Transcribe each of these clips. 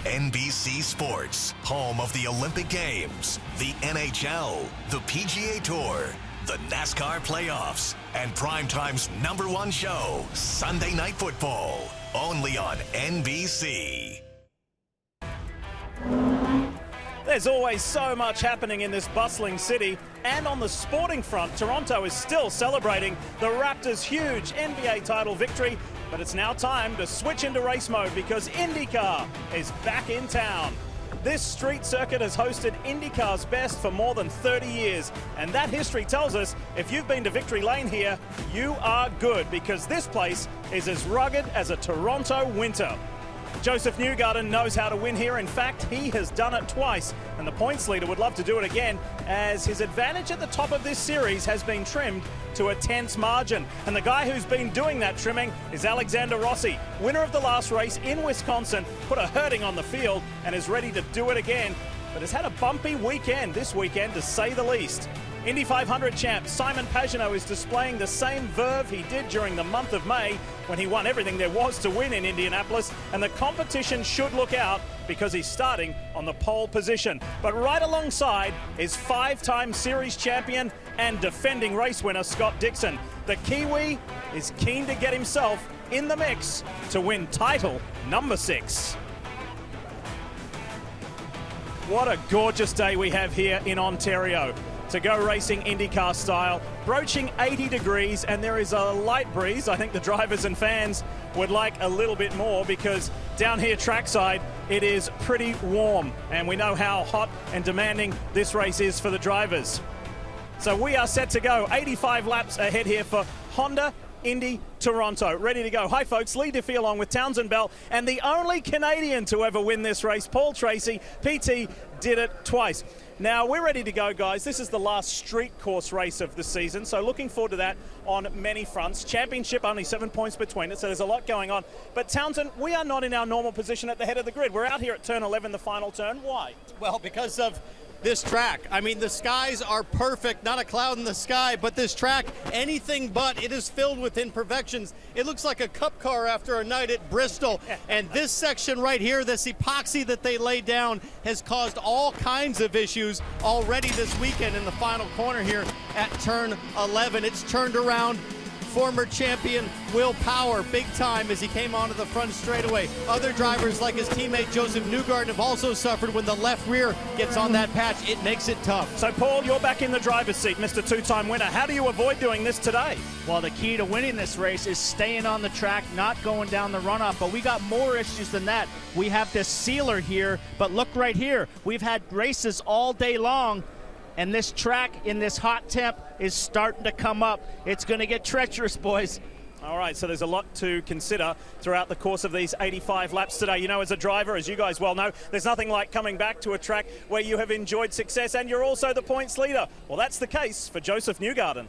NBC Sports, home of the Olympic Games, the NHL, the PGA Tour, the NASCAR playoffs, and Primetime's #1 show, Sunday Night Football, only on NBC. There's always so much happening in this bustling city, and on the sporting front, Toronto is still celebrating the Raptors' huge NBA title victory, but it's now time to switch into race mode because IndyCar is back in town. This street circuit has hosted IndyCar's best for more than 30 years, and that history tells us if you've been to Victory Lane here, you are good because this place is as rugged as a Toronto winter. Joseph Newgarden knows how to win here. In fact, he has done it twice, and the points leader would love to do it again, as his advantage at the top of this series has been trimmed to a tense margin. And the guy who's been doing that trimming is Alexander Rossi, winner of the last race in Wisconsin, put a hurting on the field and is ready to do it again, but has had a bumpy weekend this weekend, to say the least. Indy 500 champ Simon Pagenaud is displaying the same verve he did during the month of May when he won everything there was to win in Indianapolis, and the competition should look out because he's starting on the pole position. But right alongside is 5-time series champion and defending race winner Scott Dixon. The Kiwi is keen to get himself in the mix to win title #6. What a gorgeous day we have here in Ontario to go racing IndyCar style, broaching 80 degrees, and there is a light breeze. I think the drivers and fans would like a little bit more because down here trackside it is pretty warm, and we know how hot and demanding this race is for the drivers. So we are set to go. 85 laps ahead here for Honda Indy Toronto, ready to go. Hi folks, Lee Diffie along with Townsend Bell, and the only Canadian to ever win this race, Paul Tracy, PT, did it twice. Now we're ready to go, guys. This is the last street course race of the season, so looking forward to that on many fronts. Championship, only 7 points between it, so there's a lot going on. But Townsend, we are not in our normal position at the head of the grid. We're out here at turn 11, the final turn. Why? Well, because of this track. I mean, the skies are perfect, not a cloud in the sky, but this track, anything but. It is filled with imperfections. It looks like a cup car after a night at Bristol. And this section right here, this epoxy that they laid down, has caused all kinds of issues already this weekend in the final corner here at turn 11. It's turned around former champion Will Power big time as he came onto the front straightaway. Other drivers like his teammate Joseph Newgarden have also suffered when the left rear gets on that patch. It makes it tough. So Paul, you're back in the driver's seat, Mr. Two-time winner. How do you avoid doing this today? Well, the key to winning this race is staying on the track, not going down the runoff, but we got more issues than that. We have this sealer here, but look right here. We've had races all day long, and this track in this hot temp is starting to come up. It's going to get treacherous, boys. All right, so there's a lot to consider throughout the course of these 85 laps today. You know, as a driver, as you guys well know, there's nothing like coming back to a track where you have enjoyed success and you're also the points leader. Well, that's the case for Joseph Newgarden.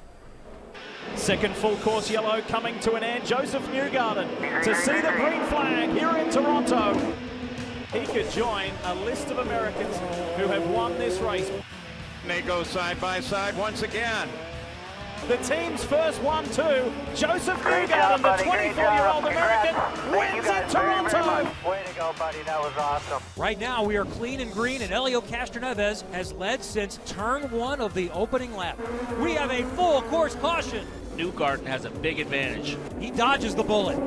Second full course yellow coming to an end. Joseph Newgarden to see the green flag here in Toronto. He could join a list of Americans who have won this race. They go side by side once again. The team's first 1-2. Joseph Newgarden, the 24-year-old American, wins in Toronto. Way to go, buddy. That was awesome. Right now, we are clean and green, and Helio Castroneves has led since turn 1 of the opening lap. We have a full course caution. Newgarden has a big advantage. He dodges the bullet.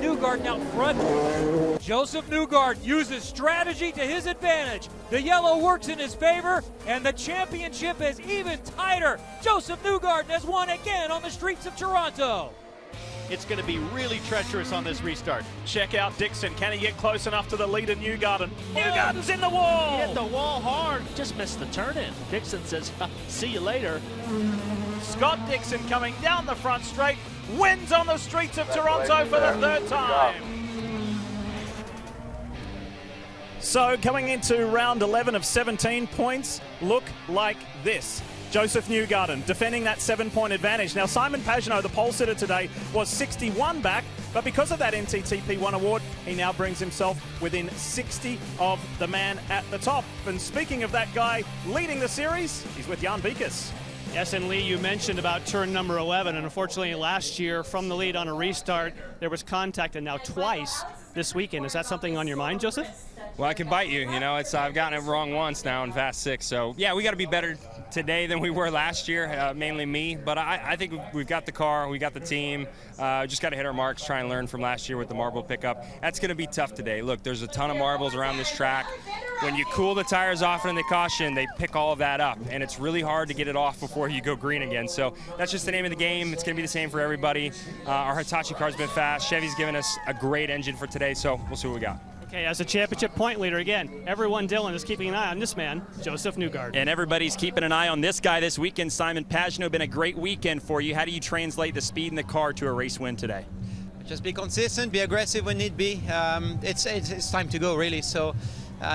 Newgarden out front. Joseph Newgarden uses strategy to his advantage. The yellow works in his favor, and the championship is even tighter. Joseph Newgarden has won again on the streets of Toronto. It's going to be really treacherous on this restart. Check out Dixon. Can he get close enough to the leader, Newgarden? Newgarden's in the wall! He hit the wall hard. Just missed the turn-in. Dixon says, see you later. Scott Dixon coming down the front straight, wins on the streets of Toronto for the third time. So coming into round 11 of 17 points, look like this. Joseph Newgarden defending that 7-point advantage. Now Simon Pagenaud, the pole sitter today, was 61 back, but because of that NTTP1 award, he now brings himself within 60 of the man at the top. And speaking of that guy leading the series, he's with Jan Beekes. Yes, and Lee, you mentioned about turn number 11, and unfortunately last year from the lead on a restart, there was contact, and now twice this weekend. Is that something on your mind, Joseph? Well, I can bite you. You know, I've gotten it wrong once now in Fast 6. So, yeah, we got to be better today than we were last year, mainly me. But I think we've got the car, we got the team. Just got to hit our marks, try and learn from last year with the marble pickup. That's going to be tough today. Look, there's a ton of marbles around this track. When you cool the tires off in the caution, they pick all of that up. And it's really hard to get it off before you go green again. So that's just the name of the game. It's going to be the same for everybody. Our Hitachi car's been fast. Chevy's given us a great engine for today, so we'll see what we got. Okay, as a championship point leader, again, everyone, Dylan, is keeping an eye on this man, Josef Newgarden. And everybody's keeping an eye on this guy this weekend. Simon Pagenaud, been a great weekend for you. How do you translate the speed in the car to a race win today? Just be consistent, be aggressive when need be. It's time to go, really. So,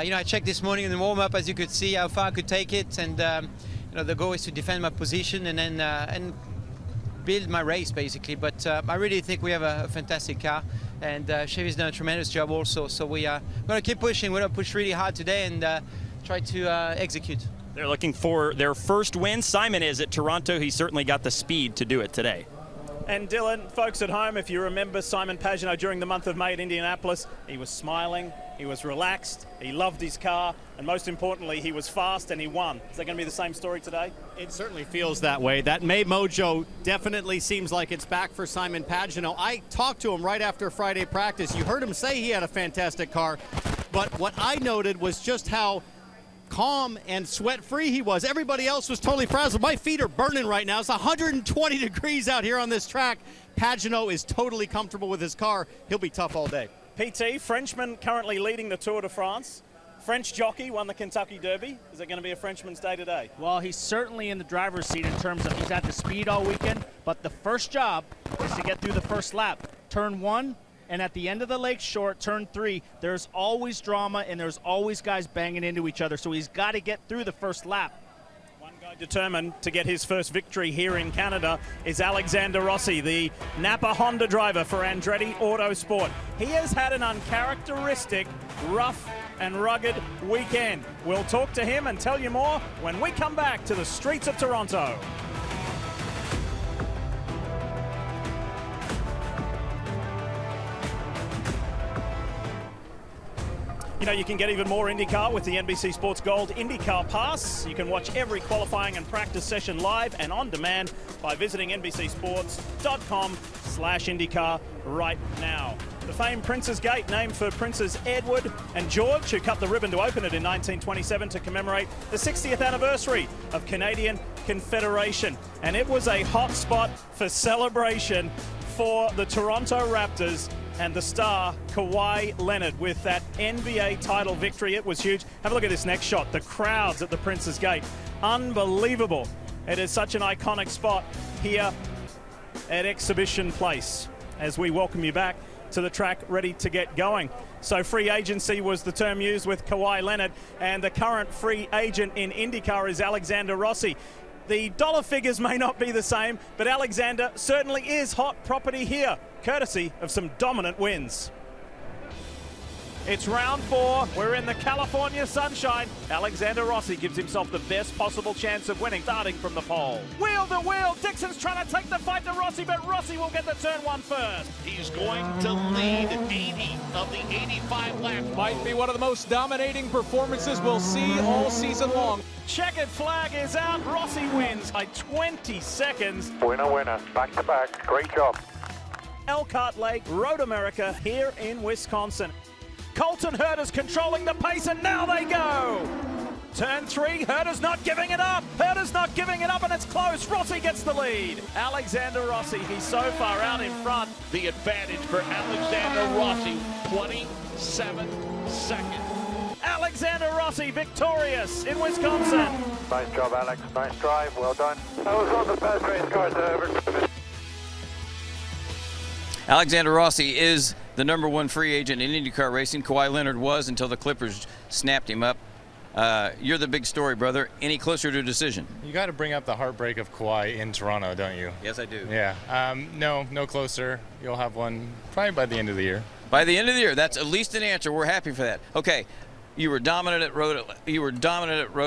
you know, I checked this morning in the warm-up, as you could see, how far I could take it. And, you know, the goal is to defend my position and then and build my race, basically. But I really think we have a fantastic car. And Chevy's done a tremendous job also. So we are going to keep pushing. We're going to push really hard today and try to execute. They're looking for their first win. Simon is at Toronto. He certainly got the speed to do it today. And Dylan, folks at home, if you remember Simon Pagenaud during the month of May at Indianapolis, he was smiling, he was relaxed, he loved his car, and most importantly, he was fast and he won. Is that going to be the same story today? It certainly feels that way. That May mojo definitely seems like it's back for Simon Pagenaud. I talked to him right after Friday practice. You heard him say he had a fantastic car, but what I noted was just how calm and sweat-free he was. Everybody else was totally frazzled. My feet are burning right now. It's 120 degrees out here on this track. Pagenaud is totally comfortable with his car. He'll be tough all day. PT, Frenchman currently leading the Tour de France. French jockey won the Kentucky Derby. Is it going to be a Frenchman's day today? Well, he's certainly in the driver's seat in terms of he's at the speed all weekend, but the first job is to get through the first lap. Turn 1, and at the end of the Lake Shore, turn 3, there's always drama and there's always guys banging into each other, so he's got to get through the first lap. One guy determined to get his first victory here in Canada is Alexander Rossi, the Napa Honda driver for Andretti Autosport. He has had an uncharacteristic, rough and rugged weekend. We'll talk to him and tell you more when we come back to the streets of Toronto. You know, you can get even more IndyCar with the NBC Sports Gold IndyCar Pass. You can watch every qualifying and practice session live and on demand by visiting NBCSports.com/IndyCar right now. The famed Prince's Gate, named for Princes Edward and George, who cut the ribbon to open it in 1927 to commemorate the 60th anniversary of Canadian Confederation. And it was a hot spot for celebration for the Toronto Raptors and the star Kawhi Leonard with that NBA title victory. It was huge. Have a look at this next shot. The crowds at the Prince's Gate. Unbelievable. It is such an iconic spot here at Exhibition Place as we welcome you back to the track, ready to get going. So free agency was the term used with Kawhi Leonard, and the current free agent in IndyCar is Alexander Rossi. The dollar figures may not be the same, but Alexander certainly is hot property here, courtesy of some dominant wins. It's round 4. We're in the California sunshine. Alexander Rossi gives himself the best possible chance of winning, starting from the pole. Wheel to wheel. Dixon's trying to take the fight to Rossi, but Rossi will get the turn 1 first. He's going to lead 80 of the 85 laps. Might be one of the most dominating performances we'll see all season long. Checkered flag is out. Rossi wins by 20 seconds. Winner, winner. Back to back. Great job. Elkhart Lake, Road America, here in Wisconsin. Colton Herta's controlling the pace, and now they go. Turn 3, Herta's not giving it up. Herta's not giving it up, and it's close. Rossi gets the lead. Alexander Rossi, he's so far out in front. The advantage for Alexander Rossi, 27 seconds. Alexander Rossi victorious in Wisconsin. Nice job, Alex. Nice drive. Well done. I was on the fast race car to Alexander Rossi is the #1 free agent in IndyCar racing. Kawhi Leonard was until the Clippers snapped him up. You're the big story, brother. Any closer to a decision? You got to bring up the heartbreak of Kawhi in Toronto, don't you? Yes, I do. Yeah. No closer. You'll have one probably by the end of the year. By the end of the year. That's at least an answer. We're happy for that. Okay. You were dominant at Road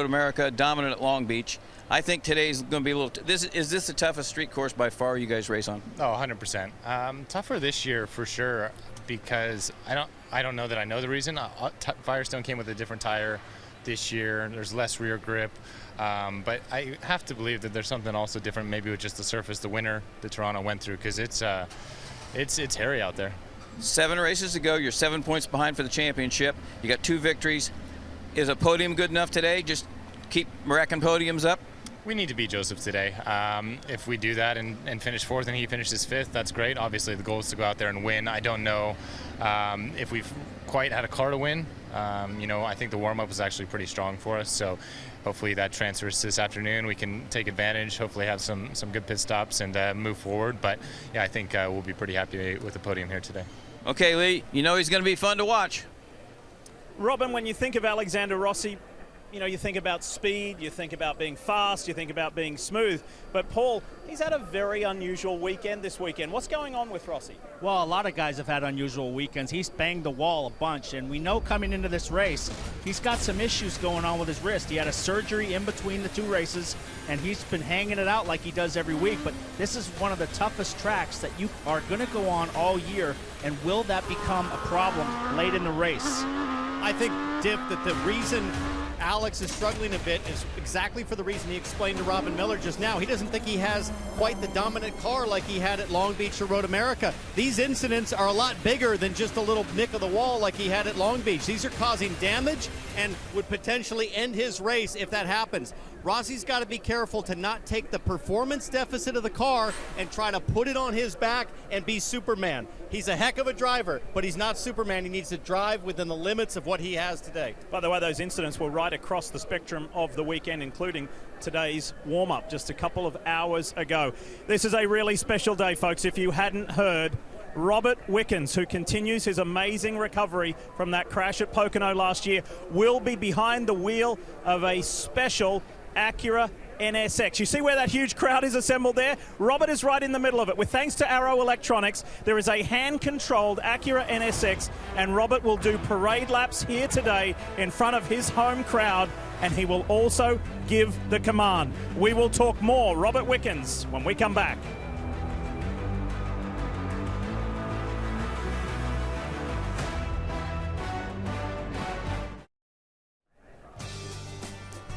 America, dominant at Long Beach. I think today's going to be a little. Is this the toughest street course by far you guys race on? Oh, 100%. Tougher this year for sure, because I don't know that I know the reason. Firestone came with a different tire this year. There's less rear grip. But I have to believe that there's something also different maybe with just the surface, the winter that Toronto went through, because it's hairy out there. 7 races to go. You're 7 points behind for the championship. You got 2 victories. Is a podium good enough today? Just keep racking podiums up? We need to beat Joseph today. If we do that and finish 4th and he finishes 5th, that's great. Obviously, the goal is to go out there and win. I don't know if we've quite had a car to win. I think the warm-up was actually pretty strong for us, so hopefully that transfers this afternoon. We can take advantage, hopefully have some good pit stops and move forward. But, yeah, I think we'll be pretty happy with the podium here today. Okay, Lee, you know he's going to be fun to watch. Robin, when you think of Alexander Rossi, you think about speed, you think about being fast, you think about being smooth. But Paul, he's had a very unusual weekend this weekend. What's going on with Rossi? Well, a lot of guys have had unusual weekends. He's banged the wall a bunch, and we know coming into this race, he's got some issues going on with his wrist. He had a surgery in between the 2 races, and he's been hanging it out like he does every week. But this is one of the toughest tracks that you are going to go on all year, and will that become a problem late in the race? I think, Diff, that the reason Alex is struggling a bit is exactly for the reason he explained to Robin Miller just now. He doesn't think he has quite the dominant car like he had at Long Beach or Road America. These incidents are a lot bigger than just a little nick of the wall like he had at Long Beach. These are causing damage and would potentially end his race if that happens. Rossi's got to be careful to not take the performance deficit of the car and try to put it on his back and be Superman. He's a heck of a driver, but he's not Superman. He needs to drive within the limits of what he has today. By the way, those incidents were right across the spectrum of the weekend, including today's warm-up just a couple of hours ago. This is a really special day, folks. If you hadn't heard, Robert Wickens, who continues his amazing recovery from that crash at Pocono last year, will be behind the wheel of a special Acura NSX. You see where that huge crowd is assembled there? Robert is right in the middle of it. With thanks to Arrow Electronics, there is a hand-controlled Acura NSX, and Robert will do parade laps here today in front of his home crowd, and he will also give the command. We will talk more Robert Wickens when we come back.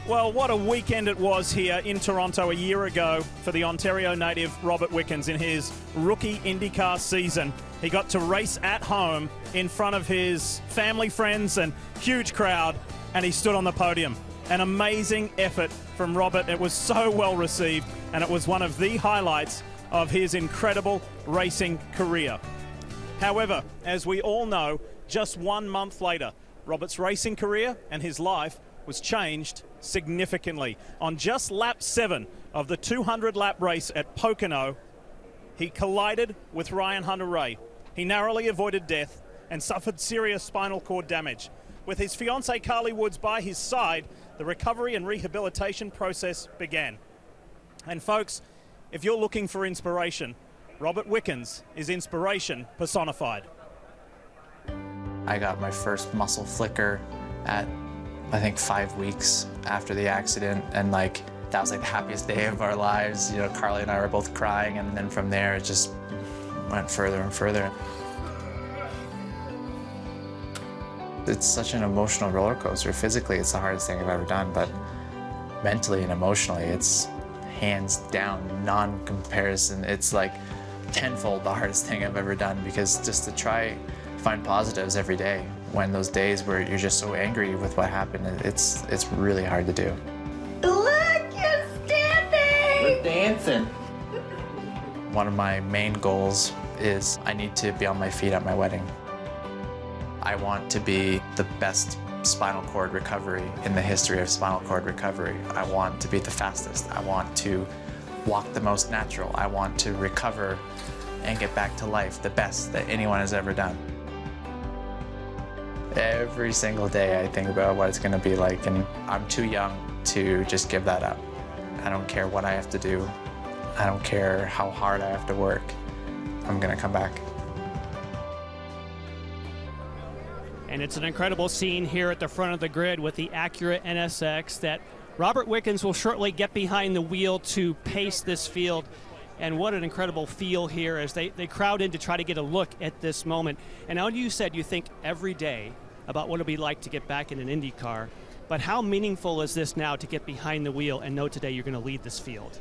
Well, what a weekend it was here in Toronto a year ago for the Ontario native Robert Wickens in his rookie IndyCar season. He got to race at home in front of his family, friends, and huge crowd, and he stood on the podium. An amazing effort from Robert. It was so well received, and it was one of the highlights of his incredible racing career. However, as we all know, just 1 month later, Robert's racing career and his life was changed significantly. On just lap 7 of the 200-lap race at Pocono, he collided with Ryan Hunter-Reay. He narrowly avoided death and suffered serious spinal cord damage. With his fiancée Carly Woods by his side, the recovery and rehabilitation process began. And folks, if you're looking for inspiration, Robert Wickens is inspiration personified. I got my first muscle flicker at I think 5 weeks after the accident, and that was the happiest day of our lives. Carly and I were both crying, and then from there it just went further and further. It's such an emotional roller coaster. Physically, it's the hardest thing I've ever done, but mentally and emotionally, it's hands down, non-comparison. It's tenfold the hardest thing I've ever done, because just to try find positives every day when those days where you're just so angry with what happened, it's really hard to do. Look, you're standing! We're dancing. One of my main goals is I need to be on my feet at my wedding. I want to be the best spinal cord recovery in the history of spinal cord recovery. I want to be the fastest. I want to walk the most natural. I want to recover and get back to life the best that anyone has ever done. Every single day I think about what it's going to be like, and I'm too young to just give that up. I don't care what I have to do. I don't care how hard I have to work. I'm going to come back. And it's an incredible scene here at the front of the grid with the Acura NSX that Robert Wickens will shortly get behind the wheel to pace this field. And what an incredible feel here as they crowd in to try to get a look at this moment. And I know you said you think every day about what it'll be like to get back in an Indy car, but how meaningful is this now to get behind the wheel and know today you're going to lead this field?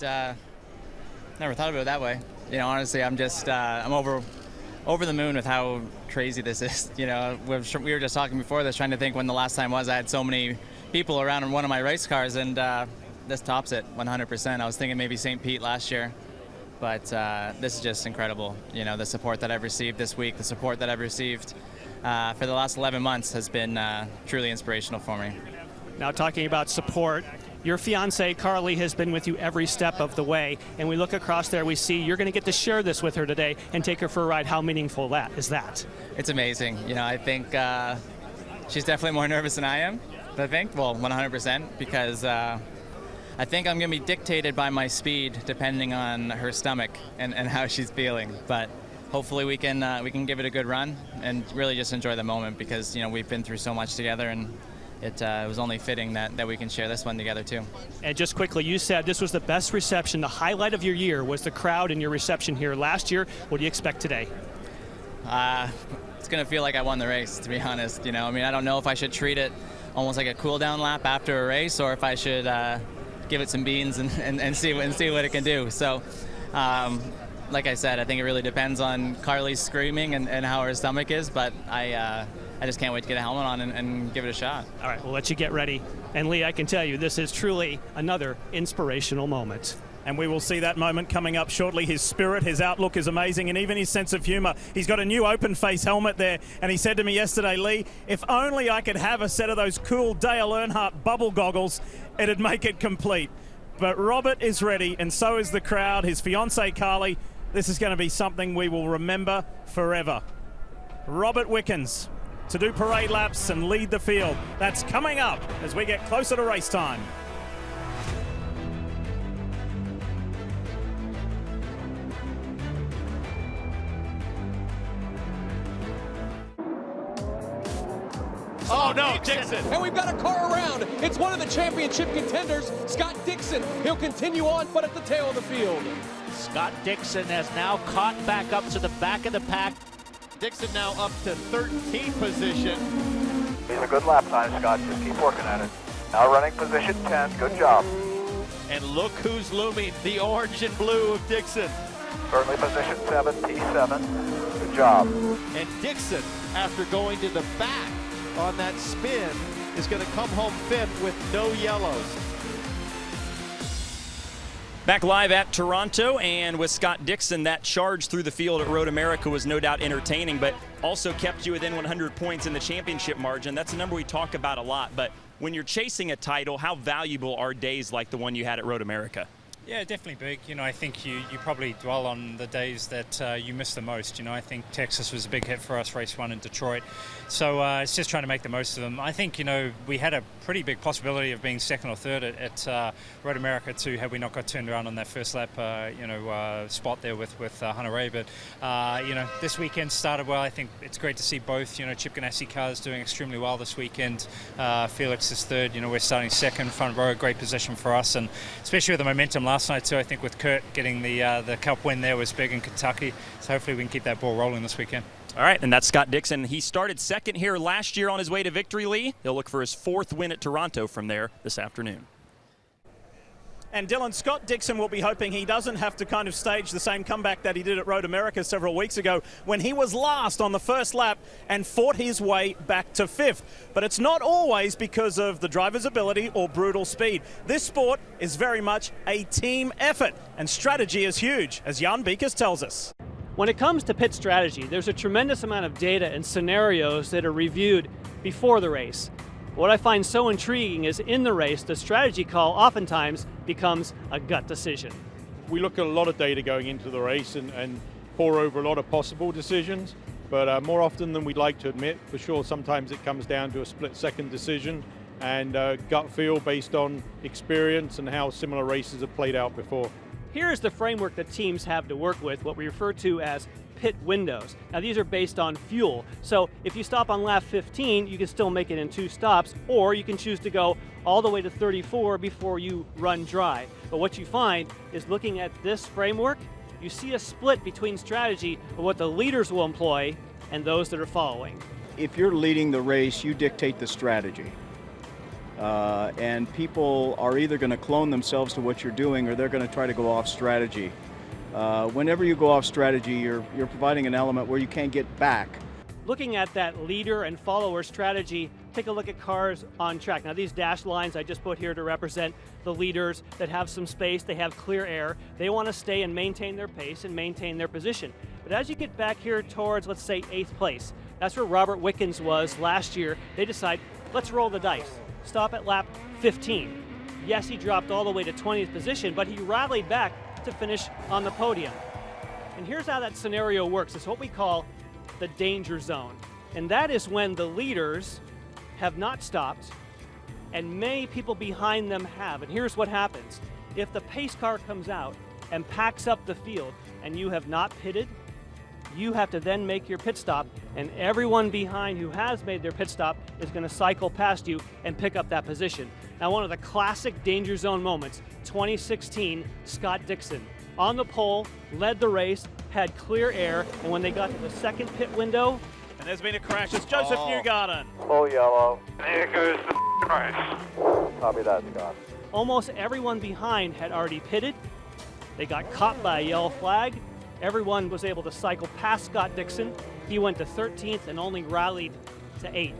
Never thought of it that way. You know, honestly, I'm just I'm over the moon with how crazy this is. You know, we were just talking before this, trying to think when the last time was I had so many people around in one of my race cars, and this tops it 100%. I was thinking maybe St. Pete last year, but this is just incredible. You know, the support that I've received this week, the support that I've received for the last 11 months has been truly inspirational for me. Now, talking about support, your fiancée, Carly, has been with you every step of the way, and we look across there, we see you're going to get to share this with her today and take her for a ride. How meaningful that is that? It's amazing. You know, I think she's definitely more nervous than I am, I think. Well, 100%, because I think I'm going to be dictated by my speed depending on her stomach and how she's feeling. But hopefully we can give it a good run and really just enjoy the moment, because, you know, we've been through so much together, and it was only fitting that we can share this one together too. And just quickly, you said this was the best reception. The highlight of your year was the crowd and your reception here last year. What do you expect today? It's going to feel like I won the race, to be honest. You know, I mean, I don't know if I should treat it almost like a cool down lap after a race, or if I should give it some beans and see what it can do. So, like I said, I think it really depends on Carly's screaming and how her stomach is, but I just can't wait to get a helmet on and give it a shot. All right, we'll let you get ready. And Lee, I can tell you, this is truly another inspirational moment. And we will see that moment coming up shortly. His spirit, his outlook is amazing, and even his sense of humor. He's got a new open face helmet there, and he said to me yesterday, Lee, if only I could have a set of those cool Dale Earnhardt bubble goggles, it'd make it complete. But Robert is ready, and so is the crowd. His fiancée, Carly. This is going to be something we will remember forever. Robert Wickens to do parade laps and lead the field. That's coming up as we get closer to race time. Oh no, Dixon. And we've got a car around. It's one of the championship contenders, Scott Dixon. He'll continue on, but at the tail of the field. Scott Dixon has now caught back up to the back of the pack. Dixon now up to 13th position. These are good lap times, Scott. Just keep working at it. Now running position 10. Good job. And look who's looming, the orange and blue of Dixon. Currently position 7, P7. Good job. And Dixon, after going to the back on that spin, is going to come home fifth with no yellows. Back live at Toronto, and with Scott Dixon, that charge through the field at Road America was no doubt entertaining, but also kept you within 100 points in the championship margin. That's a number we talk about a lot, but when you're chasing a title, how valuable are days like the one you had at Road America? Yeah, definitely big. You know, I think you probably dwell on the days that you miss the most. You know, I think Texas was a big hit for us, race one in Detroit. So it's just trying to make the most of them. I think, you know, we had a pretty big possibility of being second or third at Road America too, had we not got turned around on that first lap, spot there with Hunter-Reay. But, you know, this weekend started well. I think it's great to see both, you know, Chip Ganassi cars doing extremely well this weekend. Felix is third. You know, we're starting second, front row, great position for us. And especially with the momentum last night too, I think with Kurt getting the Cup win there was big in Kentucky. So hopefully we can keep that ball rolling this weekend. All right, and that's Scott Dixon. He started second here last year on his way to victory, Lee. He'll look for his fourth win at Toronto from there this afternoon. And Dylan, Scott Dixon will be hoping he doesn't have to kind of stage the same comeback that he did at Road America several weeks ago when he was last on the first lap and fought his way back to fifth. But it's not always because of the driver's ability or brutal speed. This sport is very much a team effort, and strategy is huge, as Jan Beekers tells us. When it comes to pit strategy, there's a tremendous amount of data and scenarios that are reviewed before the race. What I find so intriguing is in the race, the strategy call oftentimes becomes a gut decision. We look at a lot of data going into the race and pore over a lot of possible decisions, but more often than we'd like to admit, for sure, sometimes it comes down to a split-second decision and gut feel based on experience and how similar races have played out before. Here is the framework that teams have to work with, what we refer to as pit windows. Now these are based on fuel. So if you stop on lap 15, you can still make it in 2 stops, or you can choose to go all the way to 34 before you run dry. But what you find is, looking at this framework, you see a split between strategy of what the leaders will employ and those that are following. If you're leading the race, you dictate the strategy. And people are either going to clone themselves to what you're doing, or they're going to try to go off strategy. Whenever you go off strategy, you're providing an element where you can't get back. Looking at that leader and follower strategy, take a look at cars on track. Now these dashed lines I just put here to represent the leaders that have some space, they have clear air, they want to stay and maintain their pace and maintain their position. But as you get back here towards, let's say, 8th place, that's where Robert Wickens was last year. They decide, let's roll the dice. Stop at lap 15. Yes, he dropped all the way to 20th position, but he rallied back to finish on the podium. And here's how that scenario works. It's what we call the danger zone. And that is when the leaders have not stopped and many people behind them have. And here's what happens. If the pace car comes out and packs up the field and you have not pitted, you have to then make your pit stop, and everyone behind who has made their pit stop is going to cycle past you and pick up that position. Now, one of the classic danger zone moments, 2016, Scott Dixon on the pole, led the race, had clear air, and when they got to the second pit window, and there's been a crash. It's Joseph Newgarden. Full yellow. There goes the crash. Copy that, Scott. Almost everyone behind had already pitted. They got caught by a yellow flag. Everyone was able to cycle past Scott Dixon. He went to 13th and only rallied to 8th.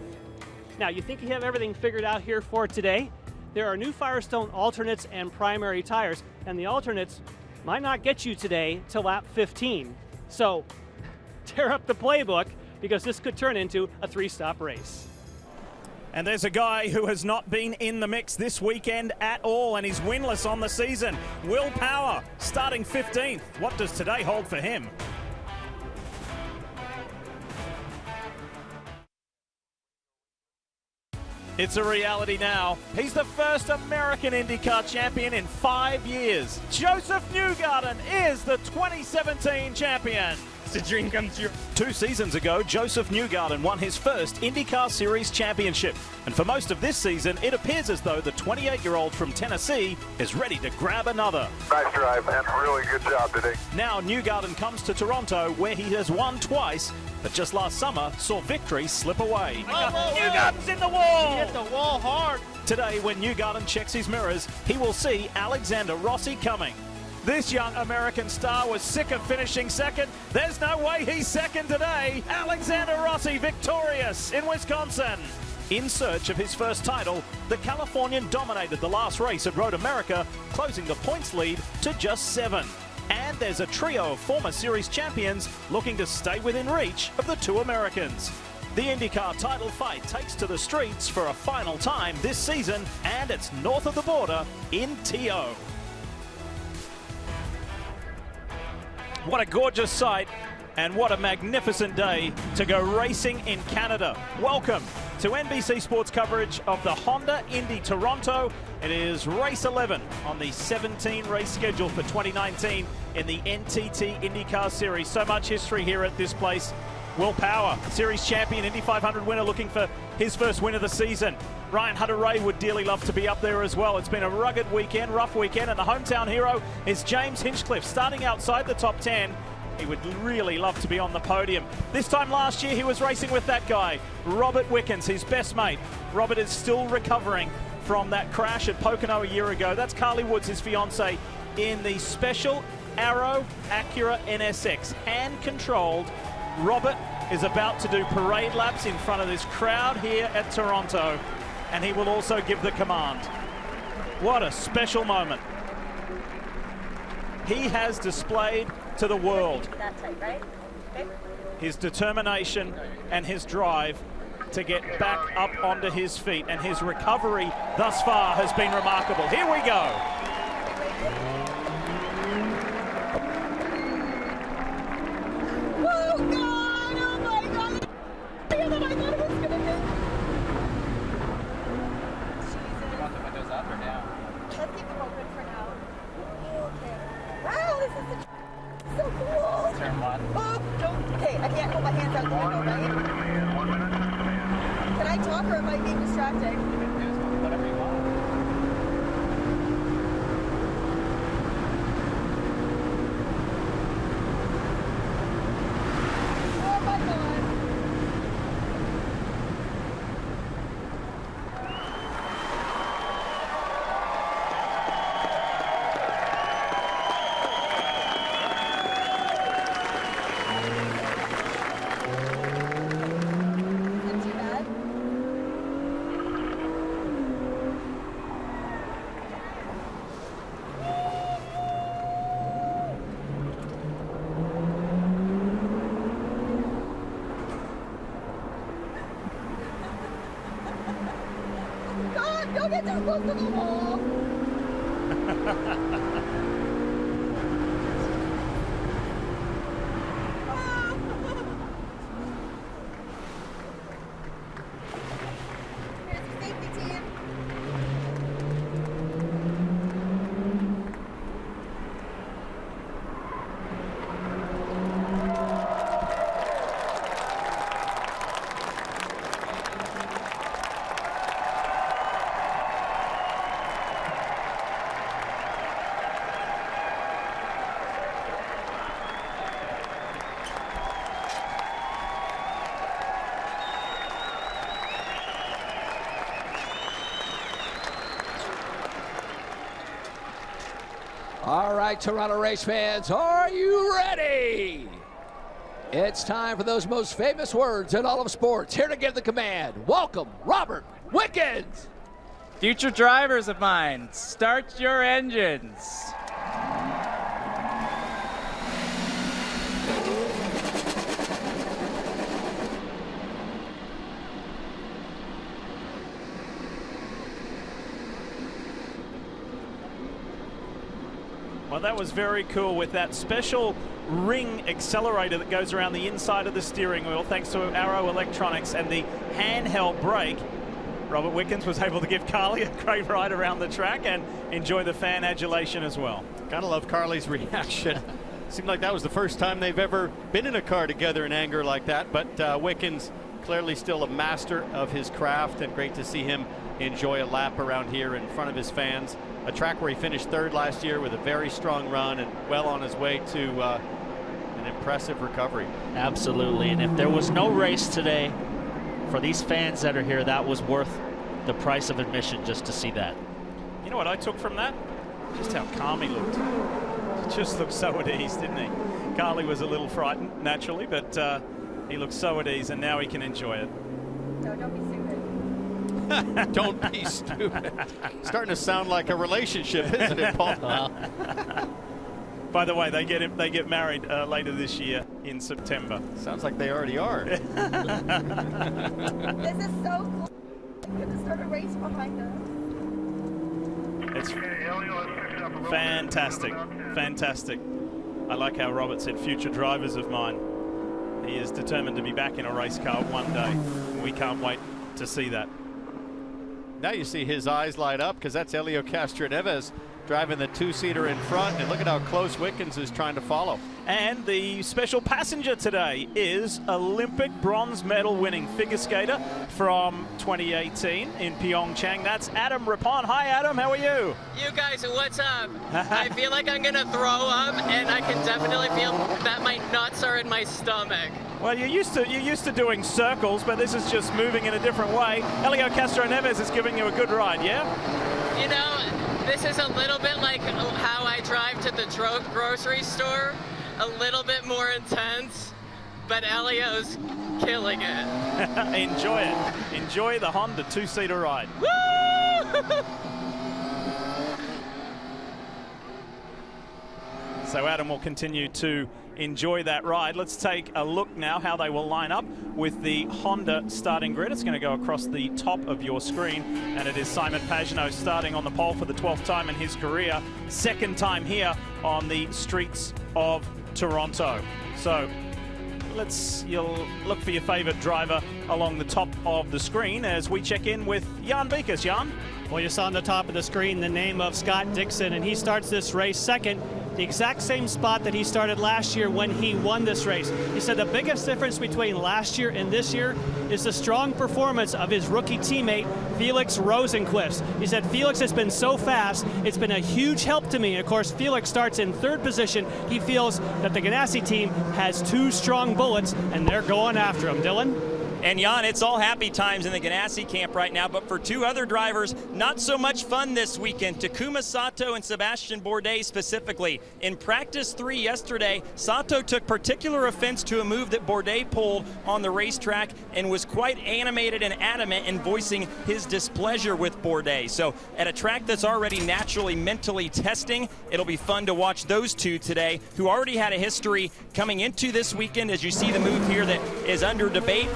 Now, you think you have everything figured out here for today? There are new Firestone alternates and primary tires, and the alternates might not get you today till lap 15. So, tear up the playbook, because this could turn into a 3-stop race. And there's a guy who has not been in the mix this weekend at all, and he's winless on the season. Will Power, starting 15th. What does today hold for him? It's a reality now. He's the first American IndyCar champion in 5 years. Joseph Newgarden is the 2017 champion. It's a dream come true. 2 seasons ago, Joseph Newgarden won his first IndyCar Series championship. And for most of this season, it appears as though the 28-year-old from Tennessee is ready to grab another. Nice drive, man. Really good job today. Now Newgarden comes to Toronto, where he has won twice, but just last summer saw victory slip away. Newgarden's in the wall! He hit the wall hard. Today, when Newgarden checks his mirrors, he will see Alexander Rossi coming. This young American star was sick of finishing second. There's no way he's second today. Alexander Rossi victorious in Wisconsin. In search of his first title, the Californian dominated the last race at Road America, closing the points lead to just 7. And there's a trio of former series champions looking to stay within reach of the 2 Americans. The IndyCar title fight takes to the streets for a final time this season, and it's north of the border in TO. What a gorgeous sight, and what a magnificent day to go racing in Canada. Welcome to NBC Sports coverage of the Honda Indy Toronto. It is race 11 on the 17 race schedule for 2019 in the NTT IndyCar Series. So much history here at this place. Will Power, series champion, Indy 500 winner, looking for his first win of the season. Ryan Hunter-Reay would dearly love to be up there as well. It's been a rugged weekend, rough weekend, and the hometown hero is James Hinchcliffe, starting outside the top 10. He would really love to be on the podium. This time last year, he was racing with that guy, Robert Wickens, his best mate. Robert is still recovering from that crash at Pocono a year ago. That's Carly Woods, his fiance, in the special Arrow Acura NSX, hand-controlled. Robert is about to do parade laps in front of this crowd here at Toronto, and he will also give the command. What a special moment. He has displayed to the world his determination and his drive to get back up onto his feet, and his recovery thus far has been remarkable. Here we go. topper, it might be distracting. Whatever you want. Oh my god. Not too bad. God, don't get too close to the wall. Here's your safety team. All right, Toronto race fans, are you ready? It's time for those most famous words in all of sports. Here to give the command, welcome, Robert Wickens. Future drivers of mine, start your engines. Well, that was very cool with that special ring accelerator that goes around the inside of the steering wheel thanks to Arrow Electronics and the handheld brake. Robert Wickens was able to give Carly a great ride around the track and enjoy the fan adulation as well. Gotta love Carly's reaction. Seemed like that was the first time they've ever been in a car together in anger like that, but Wickens clearly still a master of his craft, and great to see him enjoy a lap around here in front of his fans. A track where he finished third last year with a very strong run and well on his way to an impressive recovery. Absolutely, and if there was no race today, for these fans that are here, that was worth the price of admission just to see that. You know what I took from that? Just how calm he looked. He just looked so at ease, didn't he? Carly was a little frightened, naturally, but he looked so at ease, and now he can enjoy it. No, don't be stupid. Don't be stupid. Starting to sound like a relationship, isn't it, Paul? By the way, they get married later this year in September. Sounds like they already are. This is so cool. I'm going to start a race behind us. It's fantastic, fantastic. I like how Robert said, future drivers of mine. He is determined to be back in a race car one day. We can't wait to see that. Now you see his eyes light up because that's Helio Castroneves driving the two-seater in front, and look at how close Wickens is trying to follow. And the special passenger today is Olympic bronze medal winning figure skater from 2018 in Pyeongchang. That's Adam Rippon. Hi Adam, how are you? You guys, what's up? I feel like I'm gonna throw up, and I can definitely feel that my nuts are in my stomach. Well, you're used to doing circles, but this is just moving in a different way. Helio Castroneves is giving you a good ride, yeah? You know, this is a little bit like how I drive to the grocery store. A little bit more intense, but Helio's killing it. Enjoy it. Enjoy the Honda two-seater ride. Woo! So Adam will continue to enjoy that ride. Let's take a look now how they will line up with the Honda starting grid. It's going to go across the top of your screen, and it is Simon Pagenaud starting on the pole for the 12th time in his career, second time here on the streets of Toronto. So you'll look for your favorite driver along the top of the screen as we check in with Jan Beekhuis. Jan? Well, you saw on the top of the screen the name of Scott Dixon, and he starts this race second. the exact same spot that he started last year when he won this race. He said the biggest difference between last year and this year is the strong performance of his rookie teammate, Felix Rosenqvist. He said, Felix has been so fast, it's been a huge help to me. And of course, Felix starts in 3rd position. He feels that the Ganassi team has 2 strong bullets, and they're going after him. Dylan? And Jan, it's all happy times in the Ganassi camp right now, but for 2 other drivers, not so much fun this weekend. Takuma Sato and Sebastian Bourdais specifically. In practice 3 yesterday, Sato took particular offense to a move that Bourdais pulled on the racetrack and was quite animated and adamant in voicing his displeasure with Bourdais. So at a track that's already naturally mentally testing, it'll be fun to watch those 2 today, who already had a history coming into this weekend. As you see the move here that is under debate,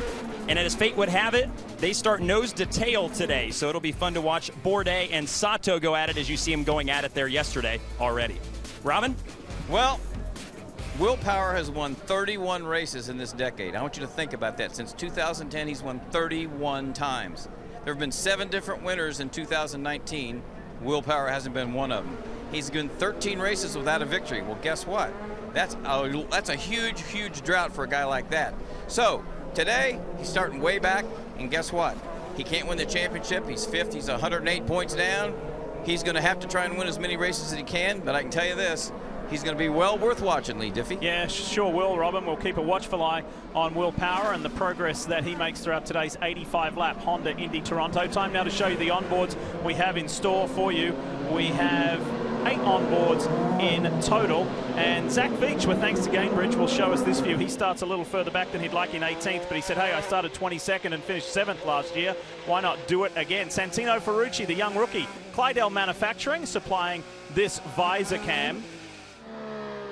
and as fate would have it, they start nose to tail today. So it'll be fun to watch Bourdais and Sato go at it as you see them going at it there yesterday already. Robin? Well, Will Power has won 31 races in this decade. I want you to think about that. Since 2010, he's won 31 times. There have been 7 different winners in 2019. Will Power hasn't been one of them. He's been 13 races without a victory. Well, guess what? That's a huge, huge drought for a guy like that. So today, he's starting way back, and guess what? He can't win the championship. He's 5th. He's 108 points down. He's going to have to try and win as many races as he can, but I can tell you this, he's going to be well worth watching, Lee Diffie. Yeah, sure will, Robin. We'll keep a watchful eye on Will Power and the progress that he makes throughout today's 85-lap Honda Indy Toronto. Time now to show you the onboards we have in store for you. We have 8 onboards in total, and Zach Veach, with thanks to Gainbridge, will show us this view. He starts a little further back than he'd like in 18th, but he said, hey, I started 22nd and finished 7th last year. Why not do it again? Santino Ferrucci, the young rookie, Clydell Manufacturing, supplying this visor cam.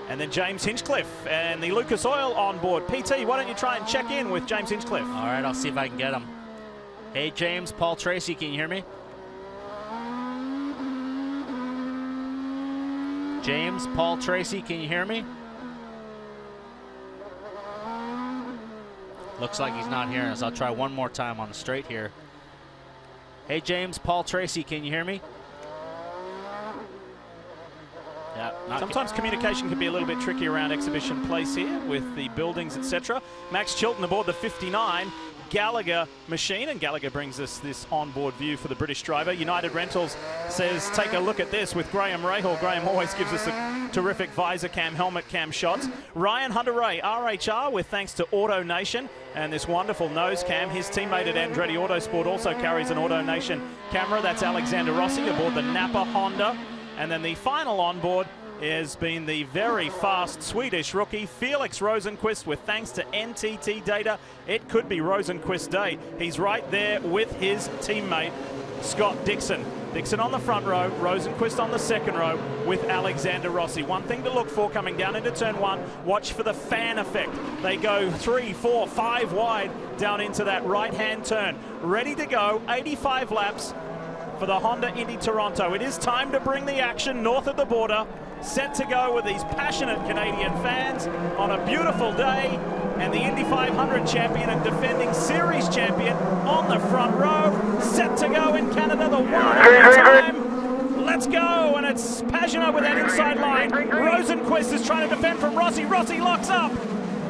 And then James Hinchcliffe and the Lucas Oil on board. PT, why don't you try and check in with James Hinchcliffe? All right, I'll see if I can get him. Hey, James, Paul Tracy, can you hear me? James, Paul Tracy, can you hear me? Looks like he's not hearing us. I'll try one more time on the straight here. Hey, James, Paul Tracy, can you hear me? Yeah, sometimes communication can be a little bit tricky around Exhibition Place here with the buildings, etc. Max Chilton aboard the 59 Gallagher machine, and Gallagher brings us this onboard view for the British driver. United Rentals says, take a look at this with Graham Rahal. Graham always gives us a terrific visor cam, helmet cam shots. Ryan Hunter-Ray, RHR, with thanks to Auto Nation and this wonderful nose cam. His teammate at Andretti Autosport also carries an Auto Nation camera. That's Alexander Rossi aboard the Napa Honda. And then the final onboard has been the very fast Swedish rookie, Felix Rosenqvist, with thanks to NTT data. It could be Rosenqvist day. He's right there with his teammate, Scott Dixon. Dixon on the front row, Rosenqvist on the second row with Alexander Rossi. One thing to look for coming down into turn 1, watch for the fan effect. They go 3, 4, 5 wide down into that right-hand turn. Ready to go, 85 laps for the Honda Indy Toronto. It is time to bring the action north of the border. Set to go with these passionate Canadian fans on a beautiful day. And the Indy 500 champion and defending series champion on the front row. Set to go in Canada, the 1 time. Let's go, and it's Pagenaud with that inside line. Rosenqvist is trying to defend from Rossi. Rossi locks up.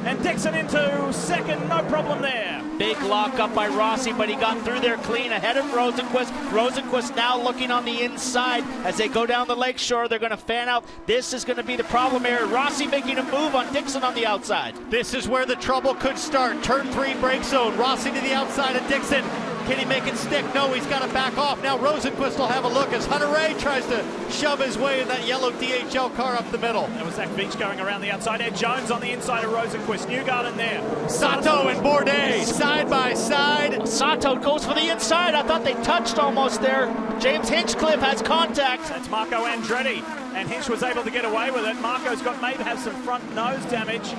And Dixon into second, no problem there. Big lock up by Rossi, but he got through there clean ahead of Rosenqvist. Rosenqvist now looking on the inside as they go down the lakeshore. They're going to fan out. This is going to be the problem area. Rossi making a move on Dixon on the outside. This is where the trouble could start. Turn 3 brake zone. Rossi to the outside of Dixon. Can he make it stick? No, he's got to back off. Now Rosenqvist will have a look as Hunter-Ray tries to shove his way in that yellow DHL car up the middle. That was Zach Veach going around the outside. Ed Jones on the inside of Rosenqvist. Newgarden there. Sato and Bourdais side by side. Sato goes for the inside. I thought they touched almost there. James Hinchcliffe has contact. That's Marco Andretti, and Hinch was able to get away with it. Marco's got maybe have some front nose damage.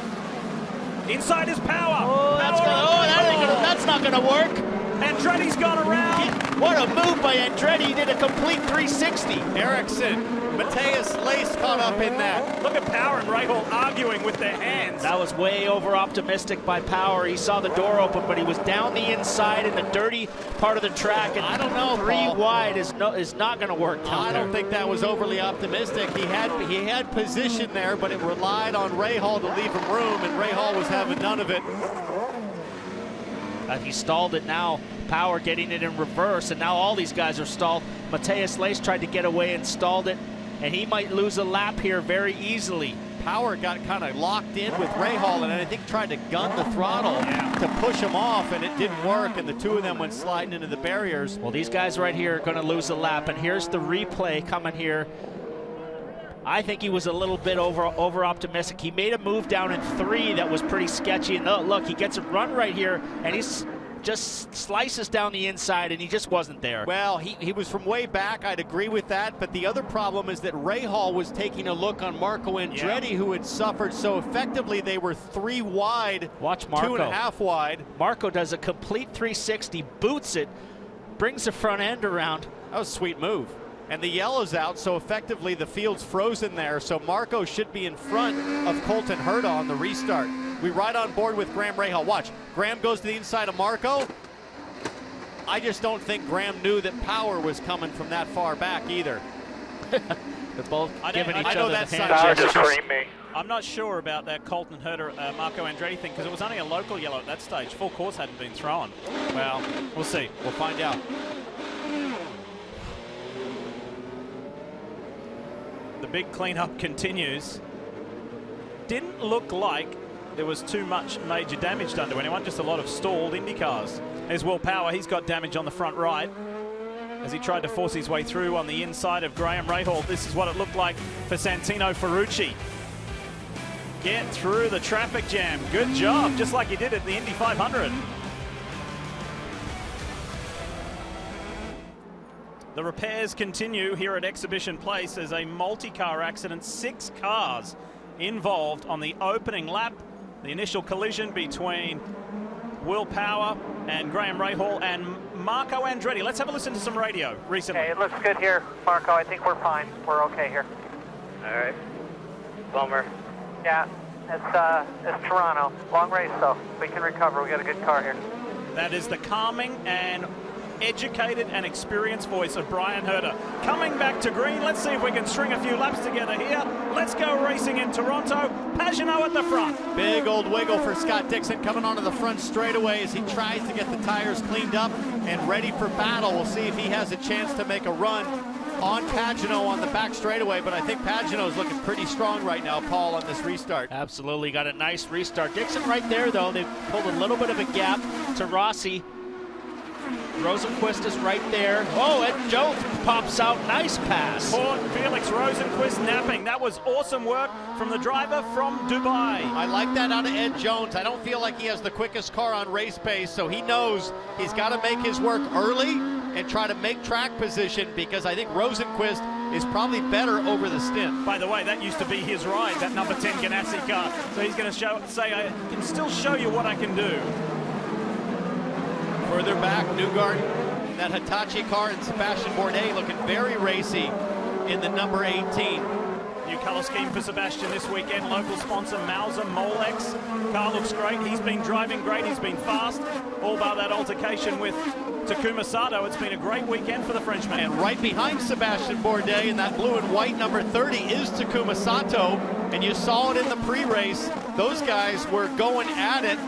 Inside is Power. Oh, that's not going to work. Andretti's gone around. What a move by Andretti. He did a complete 360. Ericsson Mateus Lace caught up in that. Look at Power and Rahal arguing with their hands. That was way over optimistic by Power. He saw the door open, but he was down the inside in the dirty part of the track. And I don't know, three Paul. wide is not going to work. I don't think that was overly optimistic. He had position there, but it relied on Rahal to leave him room, and Rahal was having none of it. He stalled it now. Power getting it in reverse, and now all these guys are stalled. Mateus Lace tried to get away and stalled it, and he might lose a lap here very easily. Power got kind of locked in with Rahal, and I think tried to gun the throttle to push him off, and it didn't work, and the two of them went sliding into the barriers. Well, these guys right here are going to lose a lap, and here's the replay coming here. I think he was a little bit over optimistic. He made a move down in 3 that was pretty sketchy, and look, he gets a run right here, and he's just slices down the inside, and he just wasn't there. Well, he was from way back. I'd agree with that. But the other problem is that Rahal was taking a look on Marco Andretti, who had suffered so effectively. They were 3 wide. Watch Marco. 2.5 wide. Marco does a complete 360, boots it, brings the front end around. That was a sweet move. And the yellow's out, so effectively the field's frozen there. So Marco should be in front of Colton Herta on the restart. We ride on board with Graham Rahal. Watch, Graham goes to the inside of Marco. I just don't think Graham knew that Power was coming from that far back either. They're both giving each other the hand gestures. I'm not sure about that Colton Herta, Marco Andretti thing, because it was only a local yellow at that stage. Full course hadn't been thrown. Well, we'll see. We'll find out. The big cleanup continues. Didn't look like there was too much major damage done to anyone, just a lot of stalled Indy cars. There's Will Power, he's got damage on the front right as he tried to force his way through on the inside of Graham Rahal. This is what it looked like for Santino Ferrucci. Get through the traffic jam. Good job, just like you did at the Indy 500. The repairs continue here at Exhibition Place. There's a multi-car accident, 6 cars involved on the opening lap. The initial collision between Will Power and Graham Rahal and Marco Andretti. Let's have a listen to some radio recently. Okay, it looks good here, Marco. I think we're fine. We're okay here. All right. Bummer. Yeah, it's Toronto. Long race, though. We can recover. We got a good car here. That is the calming and educated and experienced voice of Bryan Herta. Coming back to green, let's see if we can string a few laps together here. Let's go racing in Toronto. Pagenaud at the front. Big old wiggle for Scott Dixon coming onto the front straightaway as he tries to get the tires cleaned up and ready for battle. We'll see if he has a chance to make a run on Pagenaud on the back straightaway, but I think Pagenaud is looking pretty strong right now, Paul, on this restart. Absolutely, got a nice restart. Dixon right there, though. They pulled a little bit of a gap to Rossi. Rosenquist is right there. Oh, Ed Jones pops out. Nice pass. Poor Felix Rosenquist napping. That was awesome work from the driver from Dubai. I like that out of Ed Jones. I don't feel like he has the quickest car on race pace, so he knows he's got to make his work early and try to make track position, because I think Rosenquist is probably better over the stint. By the way, that used to be his ride, that number 10 Ganassi car. So he's going to say, I can still show you what I can do. Further back, Newgarden, that Hitachi car, and Sebastian Bourdais looking very racy in the number 18. New color scheme for Sebastian this weekend. Local sponsor Mauser Molex. Car looks great. He's been driving great. He's been fast. All bar that altercation with Takuma Sato. It's been a great weekend for the Frenchman. And right behind Sebastian Bourdais in that blue and white number 30 is Takuma Sato. And you saw it in the pre-race. Those guys were going at it,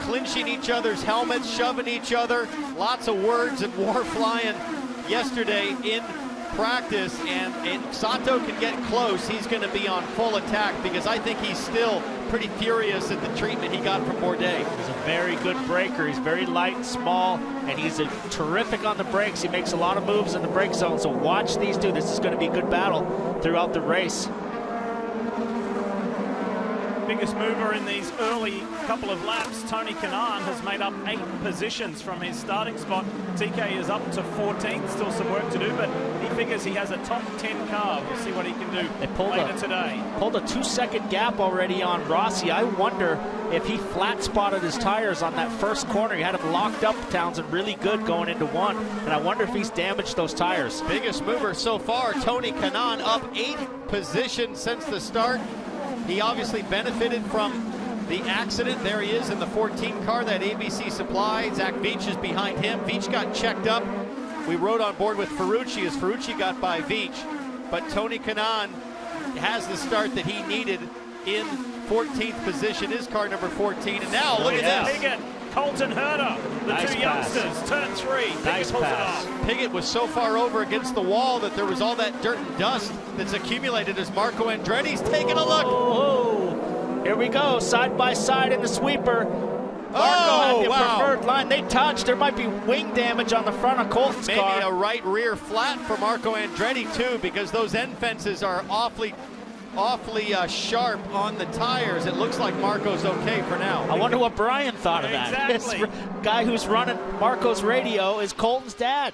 clinching each other's helmets, shoving each other. Lots of words and war flying yesterday in practice, and if Sato can get close, he's going to be on full attack, because I think he's still pretty furious at the treatment he got from Bourdais. He's a very good braker. He's very light and small, and he's terrific on the brakes. He makes a lot of moves in the brake zone, so watch these two. This is going to be a good battle throughout the race. biggest mover in these early couple of laps. Tony Kanaan has made up 8 positions from his starting spot. TK is up to 14th, still some work to do, but he figures he has a top 10 car. We'll see what he can do later today. Pulled a 2-second gap already on Rossi. I wonder if he flat spotted his tires on that first corner. He had him locked up, Townsend, really good going into 1, and I wonder if he's damaged those tires. Biggest mover so far, Tony Kanaan, up 8 positions since the start. He obviously benefited from the accident. There he is in the 14 car, that ABC Supply. Zach Veach is behind him. Veach got checked up. We rode on board with Ferrucci as Ferrucci got by Veach. But Tony Kanaan has the start that he needed in 14th position, his car number 14. And now look at this. Piggott, Colton Herter, the Nice two pass. youngsters, turn 3. Nice pulls pass. it off. Piggott was so far over against the wall that there was all that dirt and dust that's accumulated as Marco Andretti's taking a look. Oh, here we go, side by side in the sweeper. Marco had the preferred line. They touched. There might be wing damage on the front of Colton's Maybe car. a right rear flat for Marco Andretti too, because those end fences are awfully sharp on the tires. It looks like Marco's okay for now. I wonder what Brian thought of that. Exactly. This guy who's running Marco's radio is Colton's dad.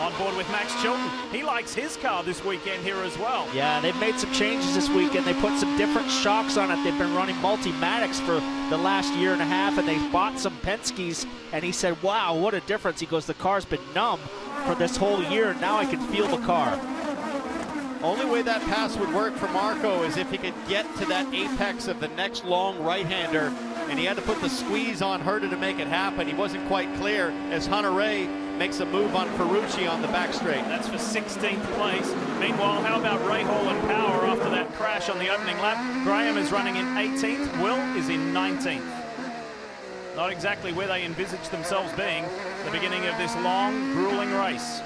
On board with Max Chilton. He likes his car this weekend here as well. Yeah, they've made some changes this weekend. They put some different shocks on it. They've been running Multimatics for the last year and a half, and they bought some Penske's, and he said, wow, what a difference. He goes, the car's been numb for this whole year, and now I can feel the car. Only way that pass would work for Marco is if he could get to that apex of the next long right-hander, and he had to put the squeeze on Herta to make it happen. He wasn't quite clear as Hunter-Reay makes a move on Ferrucci on the back straight. That's for 16th place. Meanwhile, how about Rahal and Power after that crash on the opening lap? Graham is running in 18th. Will is in 19th. Not exactly where they envisaged themselves being at the beginning of this long, grueling race.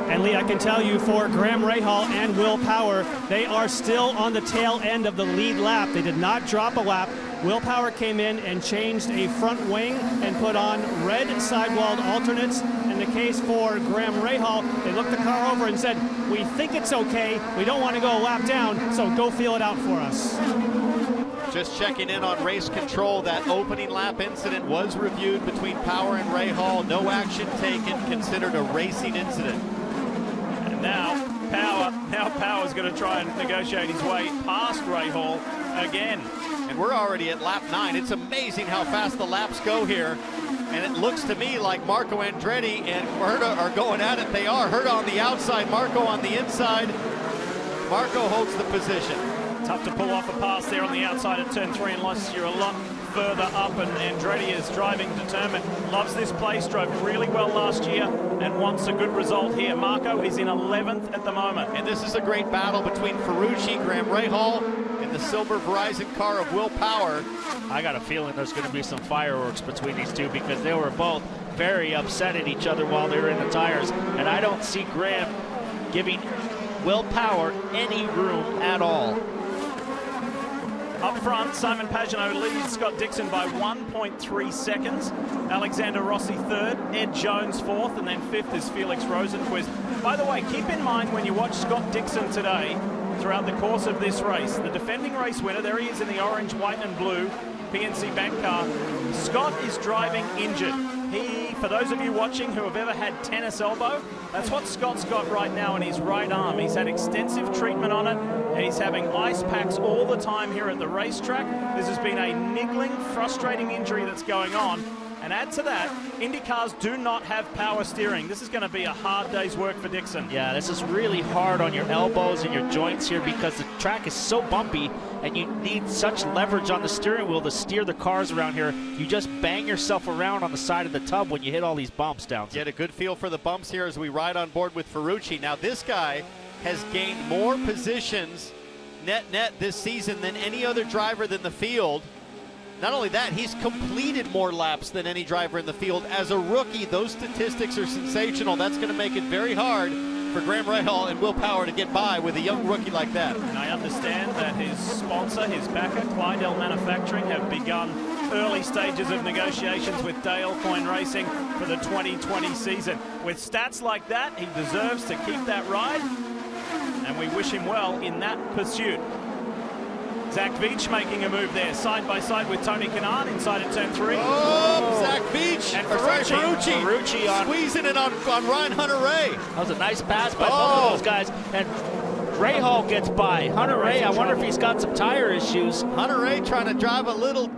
And Lee, I can tell you for Graham Rahal and Will Power, they are still on the tail end of the lead lap. They did not drop a lap. Will Power came in and changed a front wing and put on red sidewalled alternates. In the case for Graham Rahal, they looked the car over and said, we think it's okay. We don't want to go a lap down, so go feel it out for us. Just checking in on race control, that opening lap incident was reviewed between Power and Rahal. No action taken, considered a racing incident. And now Power's going to try and negotiate his way past Rahal again. And we're already at lap 9. It's amazing how fast the laps go here. And it looks to me like Marco Andretti and Herta are going at it. They are. Herta on the outside, Marco on the inside. Marco holds the position. Tough to pull off a pass there on the outside of turn 3 unless you're a lot further up, and Andretti is driving determined. Loves this place, drove really well last year and wants a good result here. Marco is in 11th at the moment. And this is a great battle between Ferrucci, Graham Rahal, and the silver Verizon car of Will Power. I got a feeling there's going to be some fireworks between these two because they were both very upset at each other while they were in the tires. And I don't see Graham giving Will Power any room at all. Up front, Simon Pagenaud leads Scott Dixon by 1.3 seconds. Alexander Rossi third, Ed Jones fourth, and then fifth is Felix Rosenquist. By the way, keep in mind when you watch Scott Dixon today, throughout the course of this race, the defending race winner, there he is in the orange, white and blue PNC Bank car. Scott is driving injured. He, for those of you watching who have ever had tennis elbow, that's what Scott's got right now in his right arm. He's had extensive treatment on it. He's having ice packs all the time here at the racetrack. This has been a niggling, frustrating injury that's going on. And add to that, Indy cars do not have power steering. This is going to be a hard day's work for Dixon. Yeah, this is really hard on your elbows and your joints here because the track is so bumpy and you need such leverage on the steering wheel to steer the cars around here. You just bang yourself around on the side of the tub when you hit all these bumps down. Get a good feel for the bumps here as we ride on board with Ferrucci. Now this guy has gained more positions net this season than any other driver in the field. Not only that, he's completed more laps than any driver in the field. As a rookie, those statistics are sensational. That's going to make it very hard for Graham Rahal and Will Power to get by with a young rookie like that. And I understand that his sponsor, his backer, Clydell Manufacturing, have begun early stages of negotiations with Dale Coyne Racing for the 2020 season. With stats like that, he deserves to keep that ride, and we wish him well in that pursuit. Zach Veach making a move there, side by side with Tony Kanaan inside at turn 3. Oh, Zach Veach. And Ferrucci on squeezing it on Ryan Hunter-Reay. That was a nice pass by both of those guys. And Rahal gets by. Hunter-Reay, I wonder if he's got some tire issues. Hunter-Reay trying to drive a little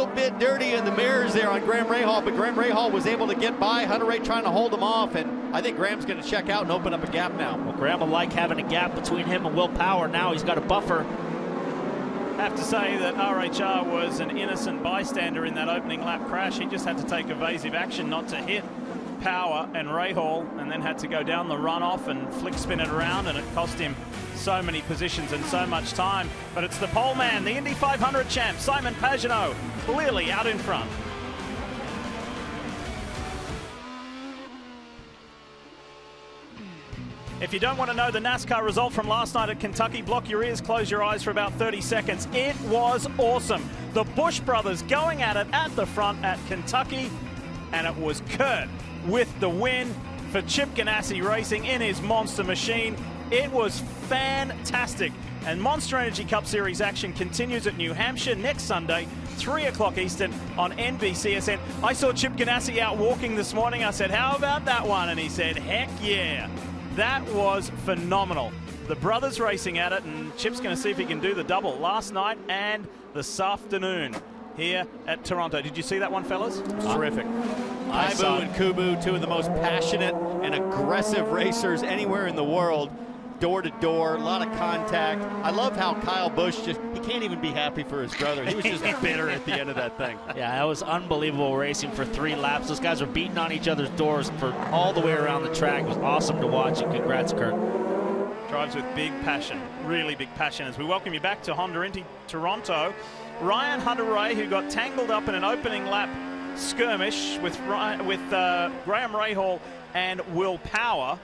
bit dirty in the mirrors there on Graham Rahal, but Graham Rahal was able to get by. Hunter-Reay trying to hold him off, and I think Graham's going to check out and open up a gap now. Well, Graham will like having a gap between him and Will Power. Now he's got a buffer. Have to say that RHR was an innocent bystander in that opening lap crash. He just had to take evasive action not to hit Power and Rahal, and then had to go down the runoff and flick spin it around, and it cost him so many positions and so much time. But it's the pole man, the Indy 500 champ, Simon Pagenaud, clearly out in front. If you don't want to know the NASCAR result from last night at Kentucky, block your ears, close your eyes for about 30 seconds. It was awesome. The Busch brothers going at it at the front at Kentucky, and it was Kurt with the win for Chip Ganassi Racing in his monster machine. It was fantastic. And Monster Energy Cup Series action continues at New Hampshire next Sunday, 3 o'clock Eastern on NBCSN. I saw Chip Ganassi out walking this morning. I said, how about that one? And he said, heck yeah. That was phenomenal. The brothers racing at it, and Chip's going to see if he can do the double last night and this afternoon here at Toronto. Did you see that one, fellas? Terrific. Ibu and Kubu, two of the most passionate and aggressive racers anywhere in the world. Door to door, a lot of contact. I love how Kyle Busch he can't even be happy for his brother. He was just bitter at the end of that thing. Yeah, that was unbelievable racing for 3 laps. Those guys were beating on each other's doors for all the way around the track. It was awesome to watch, and congrats, Kurt. Drives with big passion, really big passion. As we welcome you back to Honda Indy Toronto, Ryan Hunter-Reay, who got tangled up in an opening lap skirmish with Graham Rahal and Will Power.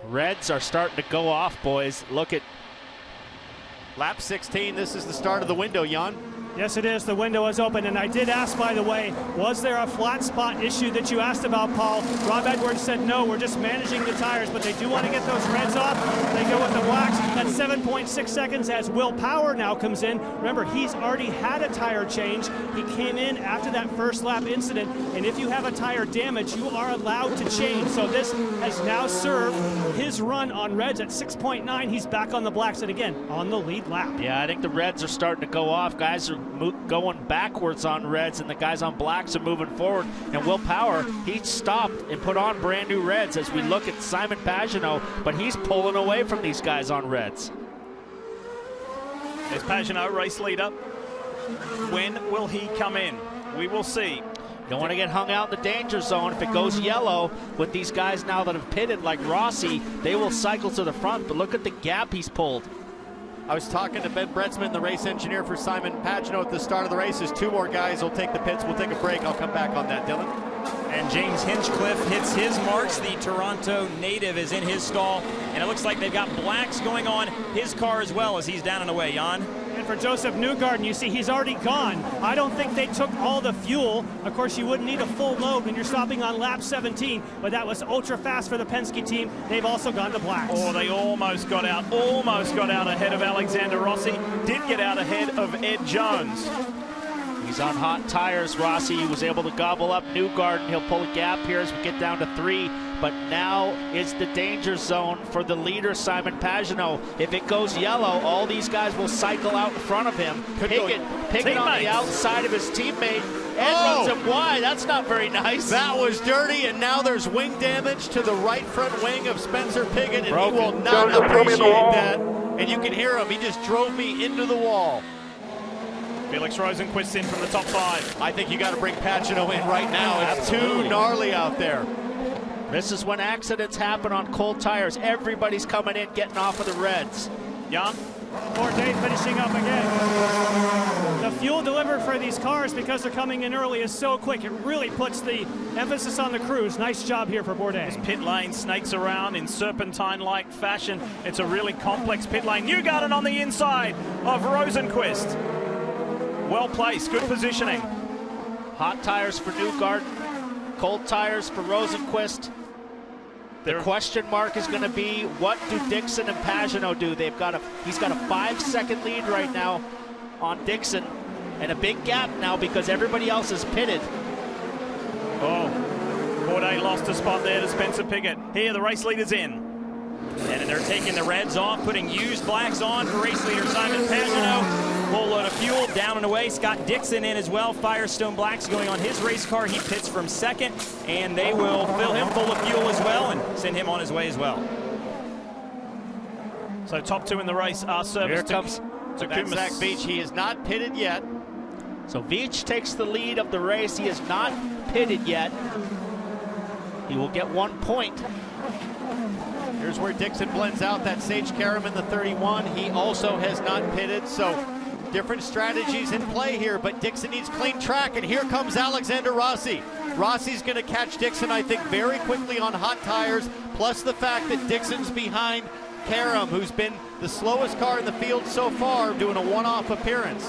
Reds are starting to go off, boys. Look at lap 16. This is the start of the window, Jan. Yes, it is. The window is open. And I did ask, by the way, was there a flat spot issue that you asked about, Paul? Rob Edwards said no, we're just managing the tires, but they do want to get those reds off. They go with the blacks. That's 7.6 seconds as Will Power now comes in. Remember, he's already had a tire change. He came in after that first lap incident, and if you have a tire damage, you are allowed to change. So this has now served his run on reds at 6.9. He's back on the blacks, and again, on the lead lap. Yeah, I think the reds are starting to go off. Guys are going backwards on reds, and the guys on blacks are moving forward. And Will Power, he stopped and put on brand new reds as we look at Simon Pagenaud, but he's pulling away from these guys on reds. There's Pagenaud, race leader. When will he come in? We will see. Don't want to get hung out in the danger zone. If it goes yellow with these guys now that have pitted like Rossi, they will cycle to the front, but look at the gap he's pulled. I was talking to Ben Bretzman, the race engineer for Simon Pagenaud at the start of the race. There's 2 more guys will take the pits. We'll take a break. I'll come back on that, Dylan. And James Hinchcliffe hits his marks. The Toronto native is in his stall, and it looks like they've got blacks going on his car as well as he's down and away. Jan? And for Joseph Newgarden, you see he's already gone. I don't think they took all the fuel. Of course, you wouldn't need a full load when you're stopping on lap 17, but that was ultra fast for the Penske team. They've also gone to blacks. Oh, they almost got out ahead of Alexander Rossi. Did get out ahead of Ed Jones. He's on hot tires, Rossi. He was able to gobble up Newgarden. He'll pull a gap here as we get down to 3. But now is the danger zone for the leader, Simon Pagenaud. If it goes yellow, all these guys will cycle out in front of him. Pickett on the outside of his teammate. Ed runs him wide. That's not very nice. That was dirty, and now there's wing damage to the right front wing of Spencer Pigot, and he will not appreciate that. And you can hear him. He just drove me into the wall. Felix Rosenqvist in from the top 5. I think you got to bring Pagenaud in right now. It's too gnarly out there. This is when accidents happen on cold tires. Everybody's coming in, getting off of the reds. Jan? Bourdais finishing up again. The fuel delivered for these cars, because they're coming in early, is so quick. It really puts the emphasis on the crews. Nice job here for Bourdais. This pit lane snakes around in serpentine-like fashion. It's a really complex pit lane. Newgarden on the inside of Rosenqvist. Well placed, good positioning. Hot tires for Newgarden, cold tires for Rosenqvist. The question mark is going to be, what do Dixon and Pagenaud do? He's got a 5-second lead right now on Dixon. And a big gap now because everybody else is pitted. Oh, Bourdais lost a spot there to Spencer Pigot. Here, the race leader's in. And they're taking the reds off, putting used blacks on for race leader Simon Pagenaud. Full load of fuel, down and away. Scott Dixon in as well. Firestone Blacks going on his race car. He pits from second, and they will fill him full of fuel as well and send him on his way as well. So top 2 in the race are service. Here comes Zach Veach. He is not pitted yet. So Veach takes the lead of the race. He is not pitted yet. He will get 1 point. Here's where Dixon blends out that Sage Karam in the 31. He also has not pitted, so different strategies in play here, but Dixon needs clean track, and here comes Alexander Rossi. Rossi's going to catch Dixon, I think, very quickly on hot tires, plus the fact that Dixon's behind Karam, who's been the slowest car in the field so far, doing a one-off appearance.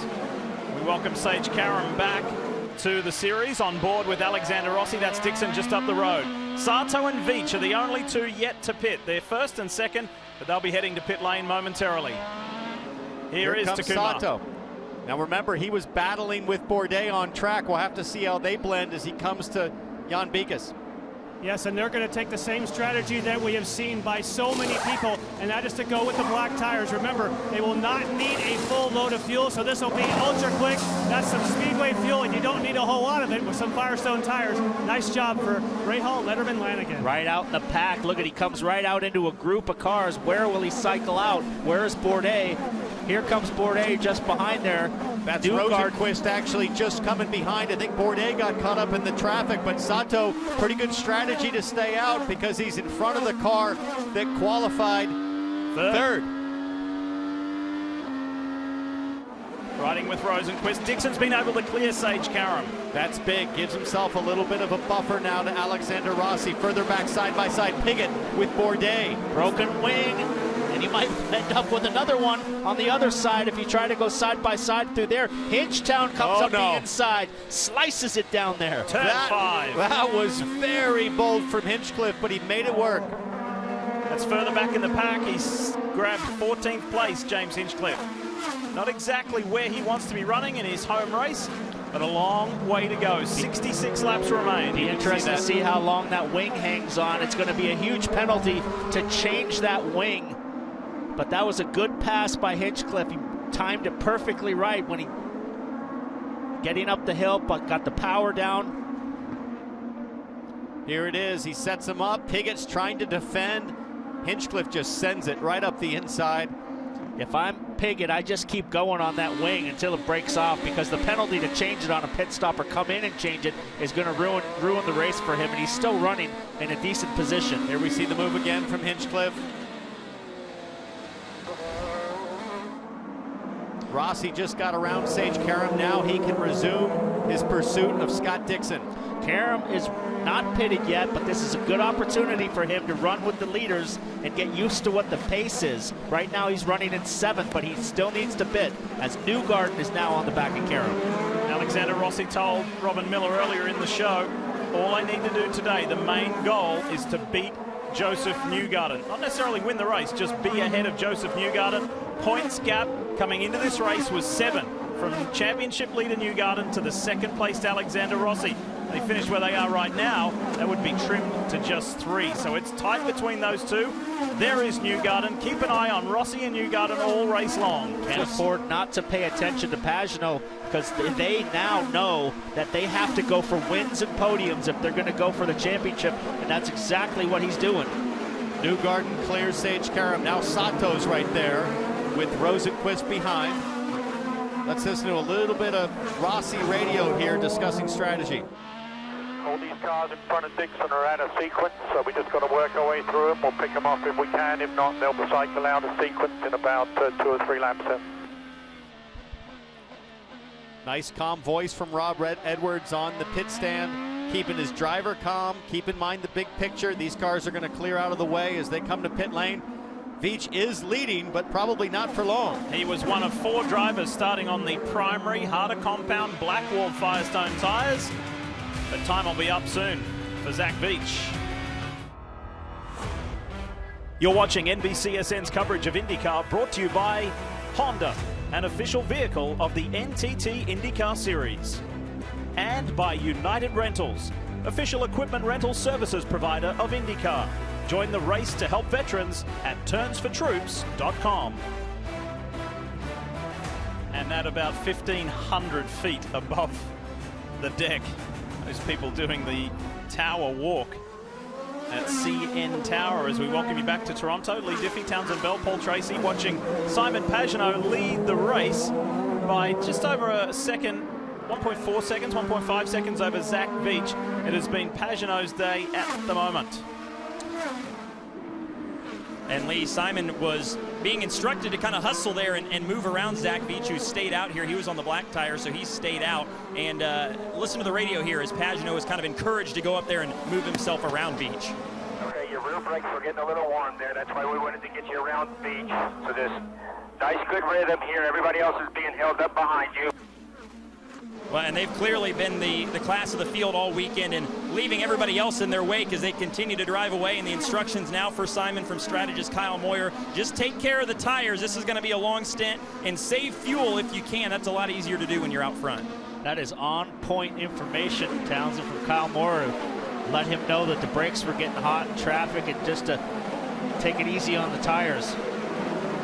We welcome Sage Karam back to the series on board with Alexander Rossi. That's Dixon just up the road. Sato and Veach are the only 2 yet to pit. They're first and second, but they'll be heading to pit lane momentarily. Here is comes Takuma. Sato. Now remember, he was battling with Bourdais on track. We'll have to see how they blend as he comes to Jan Bikas. Yes, and they're going to take the same strategy that we have seen by so many people, and that is to go with the black tires. Remember, they will not need a full load of fuel, so this will be ultra quick. That's some Speedway fuel, and you don't need a whole lot of it with some Firestone tires. Nice job for Rahal, Letterman, Lanigan. Right out in the pack. Look at, he comes right out into a group of cars. Where will he cycle out? Where is Bourdais? Here comes Bourdais just behind there. That's Rosenquist actually just coming behind. I think Bourdais got caught up in the traffic, but Sato, pretty good strategy to stay out because he's in front of the car that qualified third. Riding with Rosenquist. Dixon's been able to clear Sage Karam. That's big. Gives himself a little bit of a buffer now to Alexander Rossi. Further back side by side, Pigot with Bourdais. Broken wing. And he might end up with another one on the other side if you try to go side by side through there. Hinchtown comes up the inside, slices it down there. Turn 5. That was very bold from Hinchcliffe, but he made it work. That's further back in the pack. He's grabbed 14th place, James Hinchcliffe. Not exactly where he wants to be running in his home race, but a long way to go. 66 laps remain. Be interesting to see how long that wing hangs on. It's going to be a huge penalty to change that wing. But that was a good pass by Hinchcliffe. He timed it perfectly right when he getting up the hill, but got the power down. Here it is. He sets him up. Pigot's trying to defend. Hinchcliffe just sends it right up the inside. If I'm Pigot, I just keep going on that wing until it breaks off, because the penalty to change it on a pit stop or come in and change it is going to ruin the race for him, and he's still running in a decent position. Here we see the move again from Hinchcliffe. Rossi just got around Sage Karam. Now he can resume his pursuit of Scott Dixon. Karam is not pitted yet, but this is a good opportunity for him to run with the leaders and get used to what the pace is. Right now he's running in 7th, but he still needs to pit, as Newgarden is now on the back of Karam. Alexander Rossi told Robin Miller earlier in the show, all I need to do today, the main goal is to beat Joseph Newgarden. Not necessarily win the race, just be ahead of Joseph Newgarden. Points gap coming into this race was 7, from championship leader Newgarden to the second placed Alexander Rossi. They finish where they are right now, that would be trimmed to just 3. So it's tight between those two. There is Newgarden. Keep an eye on Rossi and Newgarden all race long. Can't afford not to pay attention to Pagenaud, because they now know that they have to go for wins and podiums if they're going to go for the championship, and that's exactly what he's doing. Newgarden clears Sage Karam. Now Sato's right there with Rosenquist behind. Let's listen to a little bit of Rossi radio here discussing strategy. All these cars in front of Dixon are out of sequence, so we just got to work our way through them. We'll pick them off if we can. If not, they'll cycle out of sequence in about 2 or 3 laps in. Nice calm voice from Rob Edwards on the pit stand, keeping his driver calm. Keep in mind the big picture. These cars are going to clear out of the way as they come to pit lane. Veach is leading, but probably not for long. He was one of 4 drivers starting on the primary harder compound Blackwall Firestone tires. But time will be up soon for Zach Veach. You're watching NBCSN's coverage of IndyCar, brought to you by Honda. an official vehicle of the NTT IndyCar Series. And by United Rentals, official equipment rental services provider of IndyCar. Join the race to help veterans at turnsfortroops.com. And at about 1,500 feet above the deck, those people doing the tower walk at CN Tower as we welcome you back to Toronto. Lee Diffie, Townsend Bell, Paul Tracy watching Simon Pagenaud lead the race by just over a second, 1.4 seconds, 1.5 seconds over Zach Veach. It has been Pagenaud's day at the moment. And Lee, Simon was being instructed to kind of hustle there and move around Zach Veach, who stayed out here. He was on the black tire, so he stayed out. And listen to the radio here as Pagenaud was kind of encouraged to go up there and move himself around Veach. Okay, your rear brakes were getting a little warm there. That's why we wanted to get you around Veach. So this nice, good rhythm here. Everybody else is being held up behind you. Well, and they've clearly been the class of the field all weekend and leaving everybody else in their wake as they continue to drive away. And the instructions now for Simon from strategist Kyle Moyer, just take care of the tires. This is going to be a long stint and save fuel if you can. That's a lot easier to do when you're out front. That is on-point information, Townsend, from Kyle Moyer. Let him know that the brakes were getting hot in traffic and just to take it easy on the tires.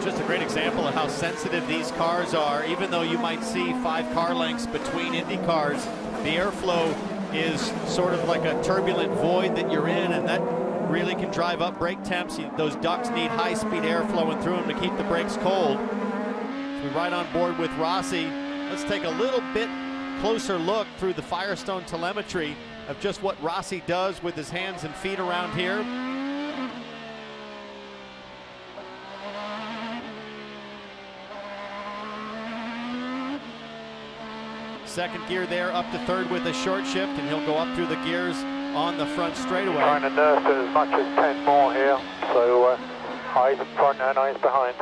Just a great example of how sensitive these cars are. Even though you might see 5 car lengths between Indy cars, the airflow is sort of like a turbulent void that you're in, and that really can drive up brake temps. Those ducts need high-speed air flowing through them to keep the brakes cold. So we're right on board with Rossi. Let's take a little bit closer look through the Firestone telemetry of just what Rossi does with his hands and feet around here. Second gear there, up to third with a short shift, and he'll go up through the gears on the front straightaway. Trying to nurse as much as 10 more here, so eyes in front and eyes behind.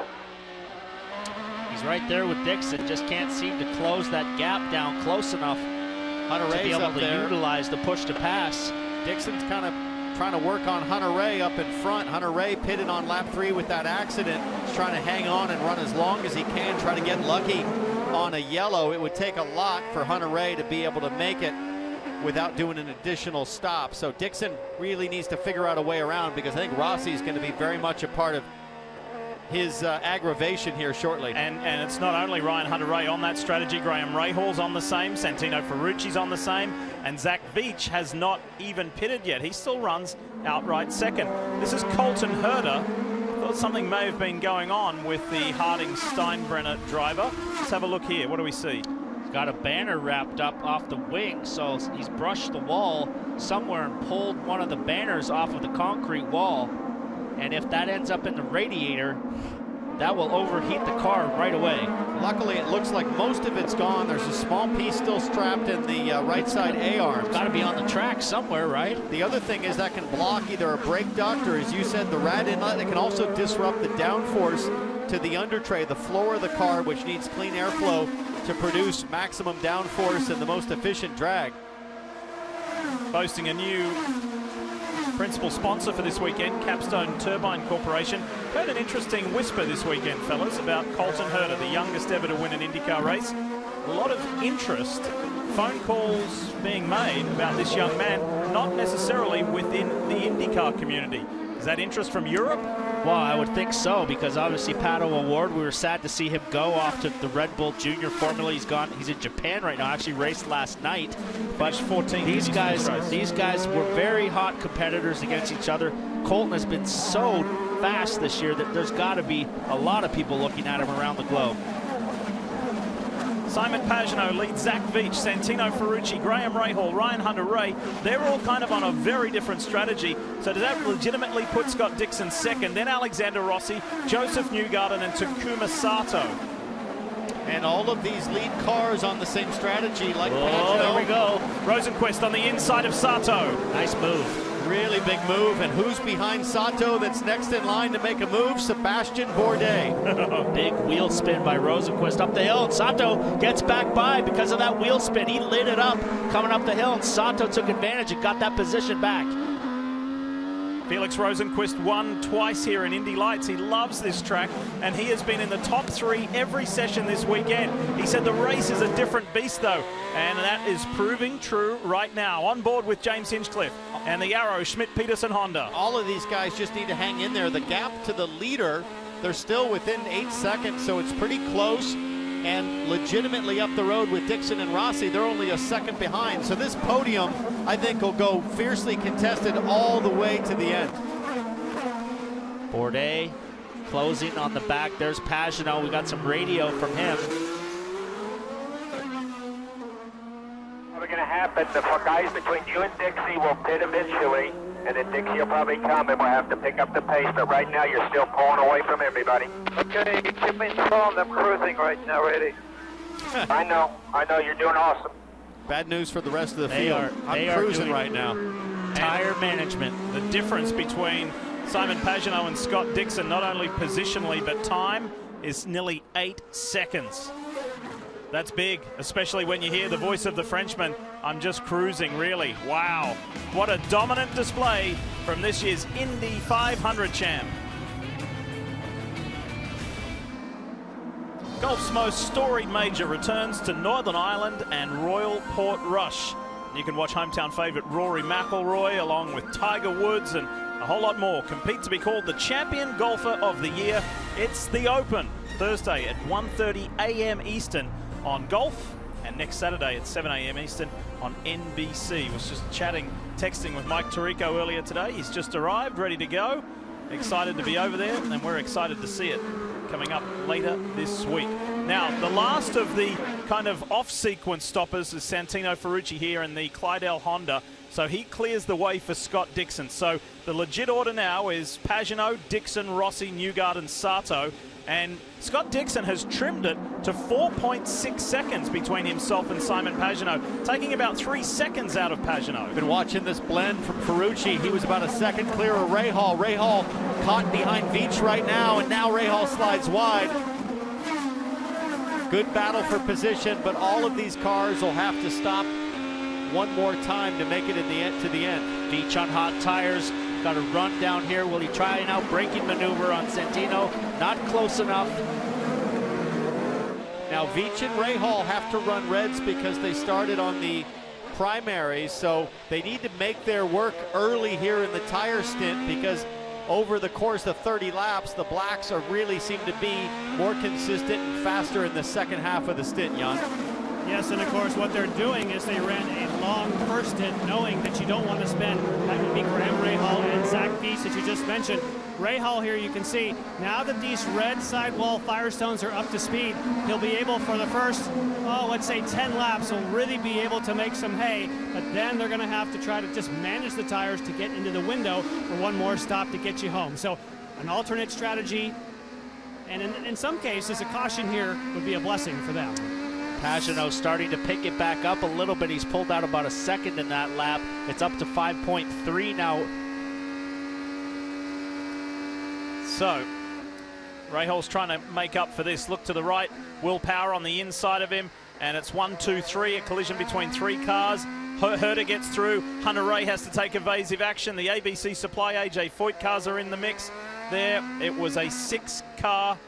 He's right there with Dixon, just can't seem to close that gap down close enough to be able to utilize the push to pass. Dixon's kind of trying to work on Hunter-Reay up in front. Hunter-Reay pitted on lap 3 with that accident. He's trying to hang on and run as long as he can, try to get lucky on a yellow. It would take a lot for Hunter-Reay to be able to make it without doing an additional stop. So Dixon really needs to figure out a way around, because I think Rossi is going to be very much a part of his aggravation here shortly. And it's not only Ryan Hunter-Reay on that strategy. Graham Rahall's on the same, Santino Ferrucci's on the same, and Zach Veach has not even pitted yet. He still runs outright second. This is Colton Herter. Thought something may have been going on with the Harding-Steinbrenner driver. Let's have a look here. What do we see? He's got a banner wrapped up off the wing, so he's brushed the wall somewhere and pulled one of the banners off of the concrete wall. And if that ends up in the radiator, that will overheat the car right away. Luckily, it looks like most of it's gone. There's a small piece still strapped in the right side A-arm. Got to be on the track somewhere, right? The other thing is that can block either a brake duct or, as you said, the rad inlet. It can also disrupt the downforce to the under tray, the floor of the car, which needs clean airflow to produce maximum downforce and the most efficient drag. Boasting a new principal sponsor for this weekend, Capstone Turbine Corporation. Heard an interesting whisper this weekend, fellas, about Colton Herter, the youngest ever to win an IndyCar race. A lot of interest, phone calls being made about this young man, not necessarily within the IndyCar community. Is that interest from Europe? Well, I would think so, because obviously Pato O'Ward, we were sad to see him go off to the Red Bull Junior Formula. He's in Japan right now, actually raced last night. But 14. These guys were very hot competitors against each other. Colton has been so fast this year that there's got to be a lot of people looking at him around the globe. Simon Pagenaud leads Zach Veach, Santino Ferrucci, Graham Rahal, Ryan Hunter-Reay. They're all kind of on a very different strategy. So does that legitimately put Scott Dixon second? Then Alexander Rossi, Joseph Newgarden, and Takuma Sato. And all of these lead cars on the same strategy, like Pagenaud. There we go. Rosenquist on the inside of Sato. Nice move. Really big move, and who's behind Sato that's next in line to make a move? Sebastian Bourdais. Big wheel spin by Rosenquist up the hill, and Sato gets back by because of that wheel spin. He lit it up coming up the hill, and Sato took advantage and got that position back. Felix Rosenqvist won twice here in Indy Lights. He loves this track, and he has been in the top 3 every session this weekend. He said the race is a different beast, though, and that is proving true right now. On board with James Hinchcliffe and the Arrow Schmidt-Peterson Honda. All of these guys just need to hang in there. The gap to the leader, they're still within 8 seconds, so it's pretty close. And legitimately up the road with Dixon and Rossi, they're only a second behind. So this podium, I think, will go fiercely contested all the way to the end. Bourdais closing on the back. There's Pagenaud. We got some radio from him. What's going to happen, the guys between you and Dixie will pit eventually, and then Dixie will probably come and we'll have to pick up the pace, but right now you're still pulling away from everybody. Okay, keep me informed. I'm cruising right now, ready. I know, you're doing awesome. Bad news for the rest of the field. I'm cruising right now. Tire management. The difference between Simon Pagenaud and Scott Dixon, not only positionally but time, is nearly 8 seconds. That's big, especially when you hear the voice of the Frenchman. I'm just cruising, really. Wow. What a dominant display from this year's Indy 500 champ. Golf's most storied major returns to Northern Ireland and Royal Portrush. You can watch hometown favourite Rory McIlroy along with Tiger Woods and a whole lot more compete to be called the champion golfer of the year. It's the Open, Thursday at 1:30 a.m. Eastern on Golf, and next Saturday at 7 a.m. Eastern on NBC. Was just texting with Mike Tirico earlier today. He's just arrived, ready to go. Excited to be over there, and we're excited to see it coming up later this week. Now, the last of the kind of off-sequence stoppers is Santino Ferrucci here in the Clydell Honda. So he clears the way for Scott Dixon. So the legit order now is Pagenaud, Dixon, Rossi, Newgarden, Sato. And Scott Dixon has trimmed it to 4.6 seconds between himself and Simon Pagenaud, taking about 3 seconds out of Pagenaud. Been watching this blend from Ferrucci. He was about a second clear of Rahal. Rahal caught behind Veach right now, and now Rahal slides wide. Good battle for position, but all of these cars will have to stop one more time to make it to the end. Veach on hot tires. Got a run down here. Will he try an out-braking maneuver on Santino? Not close enough. Now Veach and Rahal have to run reds because they started on the primaries, so they need to make their work early here in the tire stint, because over the course of 30 laps, the blacks really seem to be more consistent and faster in the second half of the stint, Jan. Yes, and of course what they're doing is they ran a long first stint knowing that you don't want to spend, that would be Graham Rahal and Zach Veach that you just mentioned. Rahal here, you can see, now that these red sidewall Firestones are up to speed, he'll be able for the first, let's say 10 laps, he'll really be able to make some hay, but then they're going to have to try to just manage the tires to get into the window for one more stop to get you home. So an alternate strategy, and in some cases, a caution here would be a blessing for them. Pagenaud starting to pick it back up a little bit. He's pulled out about a second in that lap. It's up to 5.3 now. So, Rahal's trying to make up for this. Look to the right. Will Power on the inside of him. And it's 1, 2, 3, a collision between 3 cars. Herder gets through. Hunter Ray has to take evasive action. The ABC Supply AJ Foyt cars are in the mix. There, it was a 6-car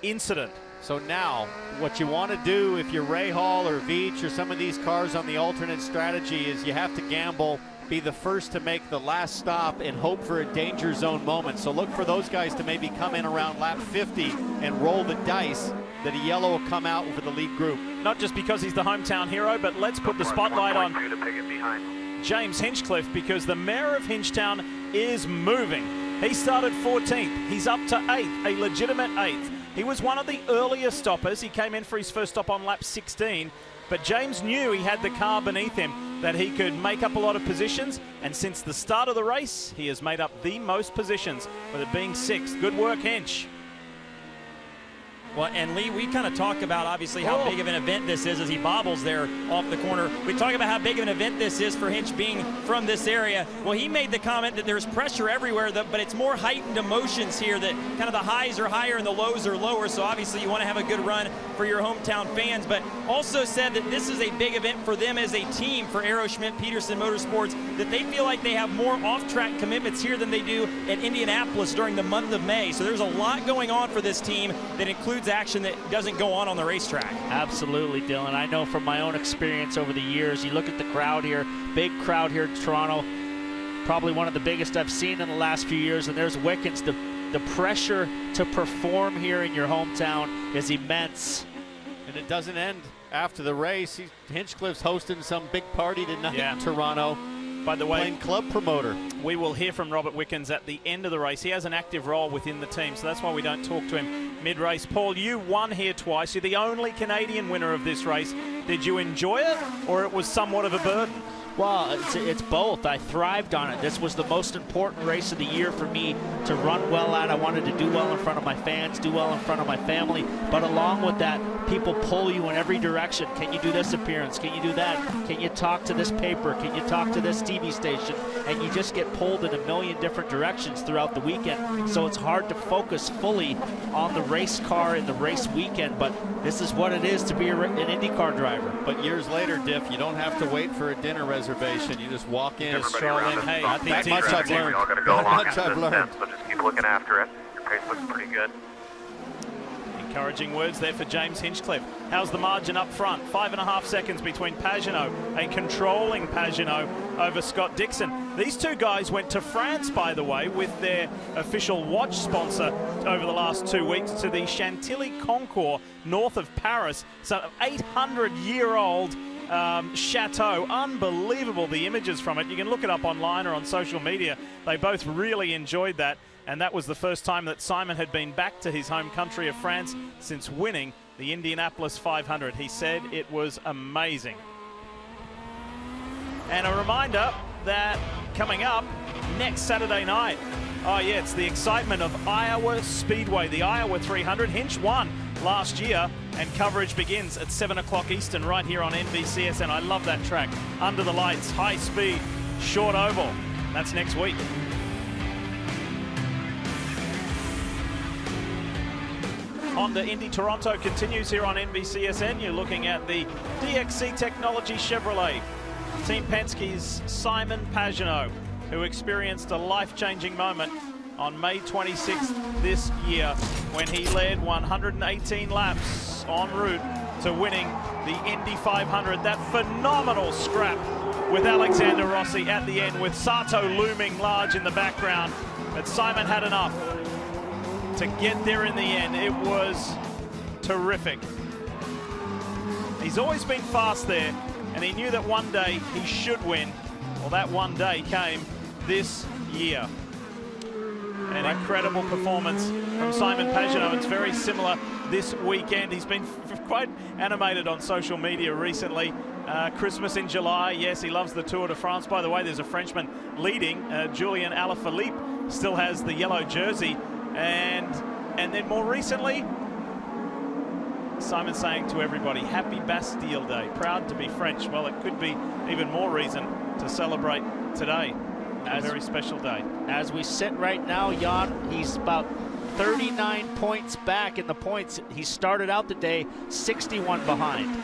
incident. So now, what you want to do if you're Rahal or Veach or some of these cars on the alternate strategy is you have to gamble, be the first to make the last stop, and hope for a danger zone moment. So look for those guys to maybe come in around lap 50 and roll the dice that a yellow will come out for the lead group. Not just because he's the hometown hero, but let's put the spotlight on James Hinchcliffe, because the mayor of Hinchtown is moving. He started 14th. He's up to 8th, a legitimate 8th. He was one of the earlier stoppers. He came in for his first stop on lap 16, but James knew he had the car beneath him, that he could make up a lot of positions, and since the start of the race, he has made up the most positions, with it being 6th. Good work, Hinch. Well, and Lee, we kind of talk about obviously how big of an event this is as he bobbles there off the corner. We talk about how big of an event this is for Hinch being from this area. Well, he made the comment that there's pressure everywhere, but it's more heightened emotions here, that kind of the highs are higher and the lows are lower. So obviously you want to have a good run for your hometown fans, but also said that this is a big event for them as a team, for Aero Schmidt-Peterson Motorsports, that they feel like they have more off-track commitments here than they do at Indianapolis during the month of May. So there's a lot going on for this team that includes action that doesn't go on the racetrack. Absolutely, Dylan. I know from my own experience over the years, you look at the crowd here, big crowd here in Toronto, probably one of the biggest I've seen in the last few years, and there's Wickens. The pressure to perform here in your hometown is immense. And it doesn't end after the race. Hinchcliffe's hosting some big party tonight in Toronto. By the way, playing club promoter. We will hear from Robert Wickens at the end of the race. He has an active role within the team, so that's why we don't talk to him mid-race. Paul, you won here twice. You're the only Canadian winner of this race. Did you enjoy it, or it was somewhat of a burden? Well, it's both. I thrived on it. This was the most important race of the year for me to run well at. I wanted to do well in front of my fans, do well in front of my family. But along with that, people pull you in every direction. Can you do this appearance? Can you do that? Can you talk to this paper? Can you talk to this TV station? And you just get pulled in a million different directions throughout the weekend. So it's hard to focus fully on the race car in the race weekend. But this is what it is to be an IndyCar driver. But years later, Diff, you don't have to wait for a dinner reservation. You just walk in, stroll in. Hey, that much I've learned. That much I've learned. So just keep looking after it. Your pace looks pretty good. Encouraging words there for James Hinchcliffe. How's the margin up front? 5.5 seconds between Pagenaud, a controlling Pagenaud over Scott Dixon. These two guys went to France, by the way, with their official watch sponsor over the last 2 weeks to the Chantilly Concours north of Paris. So 800-year-old chateau. Unbelievable, the images from it. You can look it up online or on social media. They both really enjoyed that. And that was the first time that Simon had been back to his home country of France since winning the Indianapolis 500. He said it was amazing. And a reminder that coming up next Saturday night, oh yeah, it's the excitement of Iowa Speedway, the Iowa 300. Hinch won last year, and coverage begins at 7 o'clock Eastern right here on NBCSN. I love that track. Under the lights, high speed, short oval. That's next week. Honda Indy Toronto continues here on NBCSN. You're looking at the DXC Technology Chevrolet. Team Penske's Simon Pagenaud, who experienced a life-changing moment on May 26th this year when he led 118 laps en route to winning the Indy 500. That phenomenal scrap with Alexander Rossi at the end, with Sato looming large in the background. But Simon had enough to get there in the end. It was terrific. He's always been fast there, and he knew that one day he should win. Well, that one day came this year. An incredible performance from Simon Pagenaud. It's very similar this weekend. He's been quite animated on social media recently. Christmas in July, yes, he loves the Tour de France. By the way, there's a Frenchman leading. Julian Alaphilippe still has the yellow jersey. And then more recently, Simon saying to everybody, happy Bastille Day, proud to be French. Well, it could be even more reason to celebrate today. A very special day. As we sit right now, Jan, he's about 39 points back in the points. He started out the day 61 behind.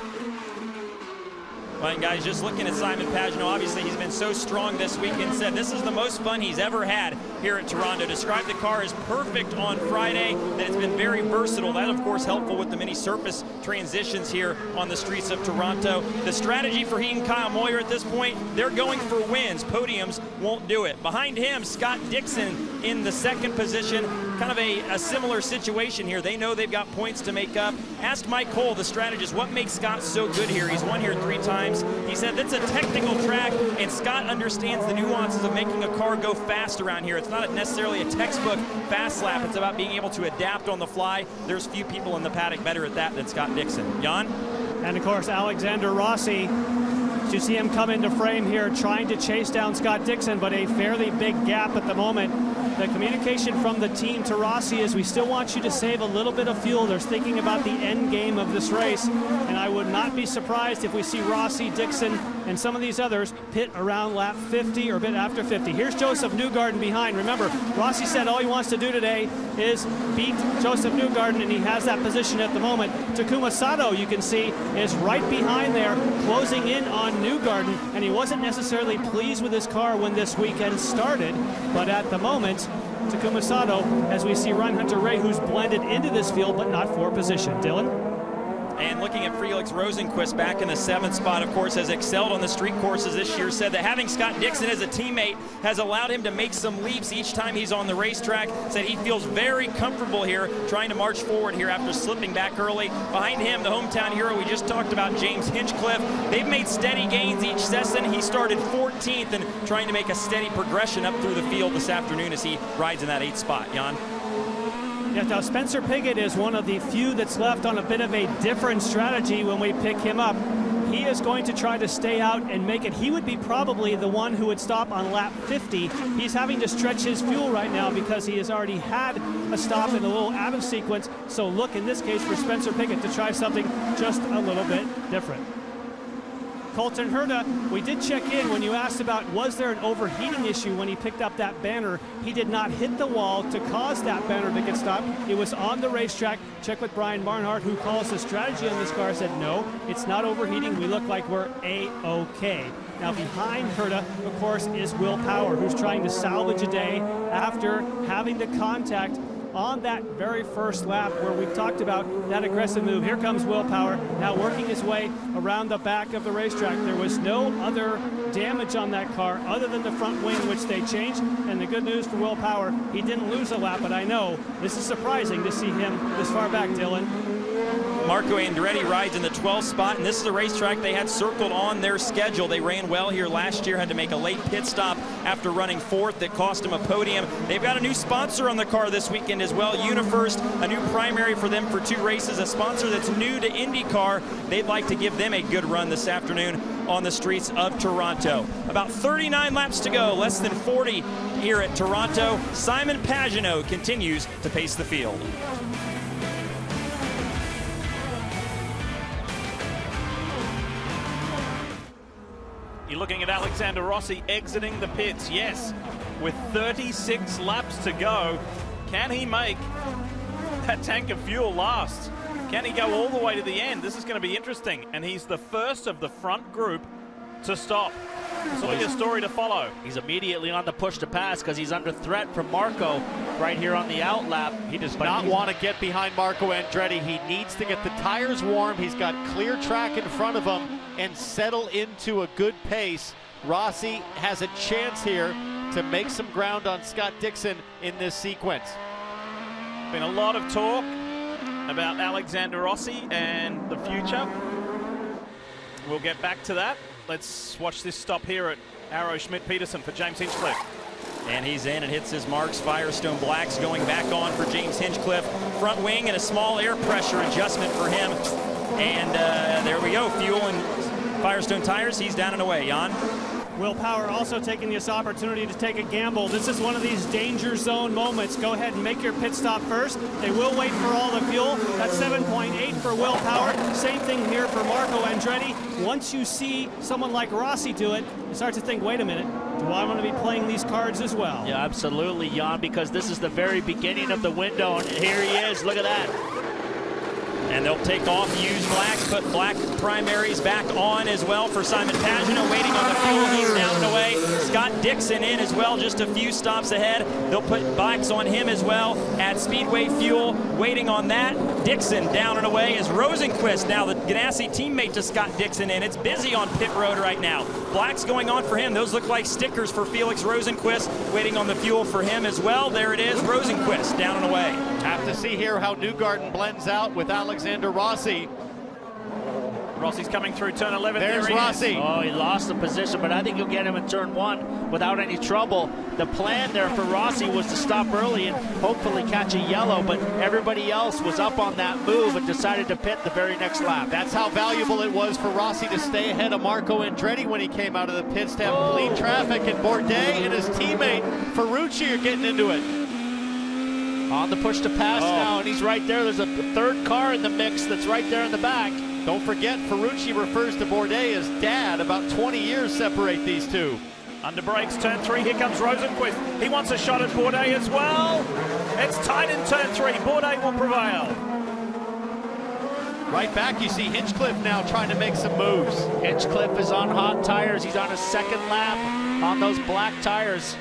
Well, and guys, just looking at Simon Pagenaud, obviously he's been so strong this weekend. Said this is the most fun he's ever had here at Toronto. Described the car as perfect on Friday, that it's been very versatile. That, of course, helpful with the many surface transitions here on the streets of Toronto. The strategy for he and Kyle Moyer at this point, they're going for wins. Podiums won't do it. Behind him, Scott Dixon in the second position. Kind of a similar situation here. They know they've got points to make up. Asked Mike Cole, the strategist, what makes Scott so good here. He's won here 3 times. He said that's a technical track, and Scott understands the nuances of making a car go fast around here. It's not necessarily a textbook fast lap. It's about being able to adapt on the fly. There's few people in the paddock better at that than Scott Dixon. Jan? And of course, Alexander Rossi As you see him come into frame here, trying to chase down Scott Dixon, but a fairly big gap at the moment. The communication from the team to Rossi is we still want you to save a little bit of fuel. They're thinking about the end game of this race, and I would not be surprised if we see Rossi, Dixon, and some of these others pit around lap 50 or a bit after 50. Here's Joseph Newgarden behind. Remember, Rossi said all he wants to do today is beat Joseph Newgarden, and he has that position at the moment. Takuma Sato, you can see, is right behind there, closing in on Newgarden, and he wasn't necessarily pleased with his car when this weekend started, but at the moment, Takuma Sato, as we see Ryan Hunter-Reay, who's blended into this field but not for position. Dylan? And looking at Felix Rosenqvist back in the 7th spot, of course, has excelled on the street courses this year, said that having Scott Dixon as a teammate has allowed him to make some leaps each time he's on the racetrack. Said he feels very comfortable here trying to march forward here after slipping back early. Behind him, the hometown hero we just talked about, James Hinchcliffe. They've made steady gains each session. He started 14th and trying to make a steady progression up through the field this afternoon as he rides in that 8th spot. Jan? Yes, now Spencer Pigot is one of the few that's left on a bit of a different strategy when we pick him up. He is going to try to stay out and make it. He would be probably the one who would stop on lap 50. He's having to stretch his fuel right now because he has already had a stop in a little out of sequence. So look in this case for Spencer Pigot to try something just a little bit different. Colton Herta, we did check in when you asked about was there an overheating issue when he picked up that banner. He did not hit the wall to cause that banner to get stopped. It was on the racetrack. Check with Brian Barnhart, who calls the strategy on this car, said no, it's not overheating. We look like we're A-OK. Now behind Herta, of course, is Will Power, who's trying to salvage a day after having the contact on that very first lap where we talked about that aggressive move. Here comes Will Power, now working his way around the back of the racetrack. There was no other damage on that car other than the front wing, which they changed. And the good news for Will Power, he didn't lose a lap, but I know this is surprising to see him this far back, Dylan. Marco Andretti rides in the 12th spot, and this is a racetrack they had circled on their schedule. They ran well here last year, had to make a late pit stop after running 4th. That cost them a podium. They've got a new sponsor on the car this weekend as well, Unifirst, a new primary for them for 2 races, a sponsor that's new to IndyCar. They'd like to give them a good run this afternoon on the streets of Toronto. About 39 laps to go, less than 40 here at Toronto. Simon Pagenaud continues to pace the field. You're looking at Alexander Rossi exiting the pits. Yes, with 36 laps to go, can he make that tank of fuel last? Can he go all the way to the end? This is going to be interesting. And he's the first of the front group to stop. This will be a story to follow. He's immediately on the push to pass because he's under threat from Marco right here on the out lap. He does not want to get behind Marco Andretti. He needs to get the tires warm. He's got clear track in front of him and settle into a good pace. Rossi has a chance here to make some ground on Scott Dixon in this sequence. Been a lot of talk about Alexander Rossi and the future. We'll get back to that. Let's watch this stop here at Arrow Schmidt-Peterson for James Hinchcliffe. And he's in and hits his marks. Firestone Blacks going back on for James Hinchcliffe. Front wing and a small air pressure adjustment for him. And there we go, fuel and Firestone tires. He's down and away, Jan. Will Power also taking this opportunity to take a gamble. This is one of these danger zone moments. Go ahead and make your pit stop first. They will wait for all the fuel. That's 7.8 for Will Power. Same thing here for Marco Andretti. Once you see someone like Rossi do it, you start to think, wait a minute, do I want to be playing these cards as well? Yeah, absolutely, Jan, because this is the very beginning of the window, and here he is. Look at that. And they'll take off, use blacks, put black primaries back on as well for Simon Pagenaud, waiting on the fuel. He's down and away. Scott Dixon in as well, just a few stops ahead. They'll put blacks on him as well at Speedway Fuel, waiting on that. Dixon down and away is Rosenqvist, now the Ganassi teammate to Scott Dixon in. It's busy on pit road right now. Blacks going on for him. Those look like stickers for Felix Rosenqvist, waiting on the fuel for him as well. There it is, Rosenqvist down and away. Have to see here how Newgarden blends out with Alexander Rossi. Rossi's coming through turn 11. There's there Rossi. Oh, he lost the position, but I think you'll get him in turn 1 without any trouble. The plan there for Rossi was to stop early and hopefully catch a yellow, but everybody else was up on that move and decided to pit the very next lap. That's how valuable it was for Rossi to stay ahead of Marco Andretti when he came out of the pits to have clean traffic, and Bourdais and his teammate Ferrucci are getting into it. On the push to pass now, and he's right there. There's a third car in the mix that's right there in the back. Don't forget, Ferrucci refers to Bourdais as dad. About 20 years separate these two. Under brakes, turn 3, here comes Rosenqvist. He wants a shot at Bourdais as well. It's tight in turn 3. Bourdais will prevail. Right back, you see Hinchcliffe now trying to make some moves. Hinchcliffe is on hot tires. He's on his second lap on those black tires.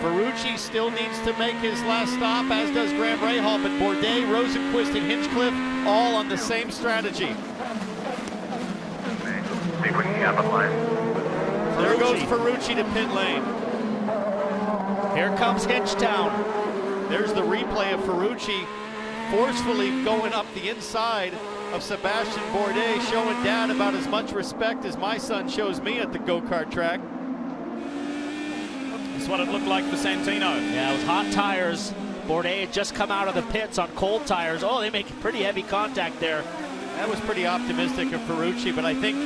Ferrucci still needs to make his last stop, as does Graham Rahal, but Bourdais, Rosenqvist, and Hinchcliffe all on the same strategy. See if we can capitalize. There goes Ferrucci to pit lane. Here comes Hinchtown. There's the replay of Ferrucci forcefully going up the inside of Sebastian Bourdais, showing Dad about as much respect as my son shows me at the go-kart track. That's what it looked like for Santino. Yeah, it was hot tires. Bourdais had just come out of the pits on cold tires. Oh, they make pretty heavy contact there. That was pretty optimistic of Ferrucci, but I think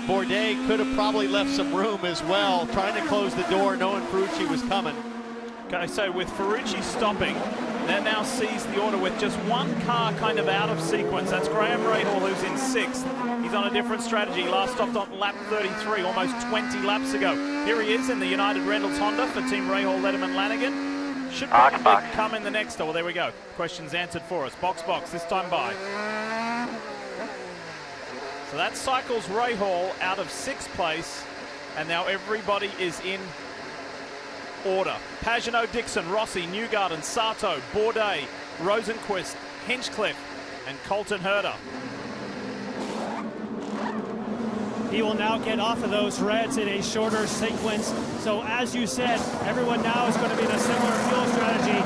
Bourdais could have probably left some room as well, trying to close the door, knowing Ferrucci was coming. Okay, so with Ferrucci stopping, that now sees the order with just one car kind of out of sequence. That's Graham Rahal, who's in 6th. He's on a different strategy. Last stopped on lap 33, almost 20 laps ago. Here he is in the United Rentals Honda for Team Rahal, Letterman, Lanigan. Should probably come in the next. Oh, well, there we go. Questions answered for us. Box, this time by. So that cycles Rahal out of 6th place, and now everybody is in order. Pagenaud, Dixon, Rossi, Newgarden, Sato, Bourdais, Rosenqvist, Hinchcliffe, and Colton Herta. He will now get off of those reds in a shorter sequence. So as you said, everyone now is going to be in a similar fuel strategy.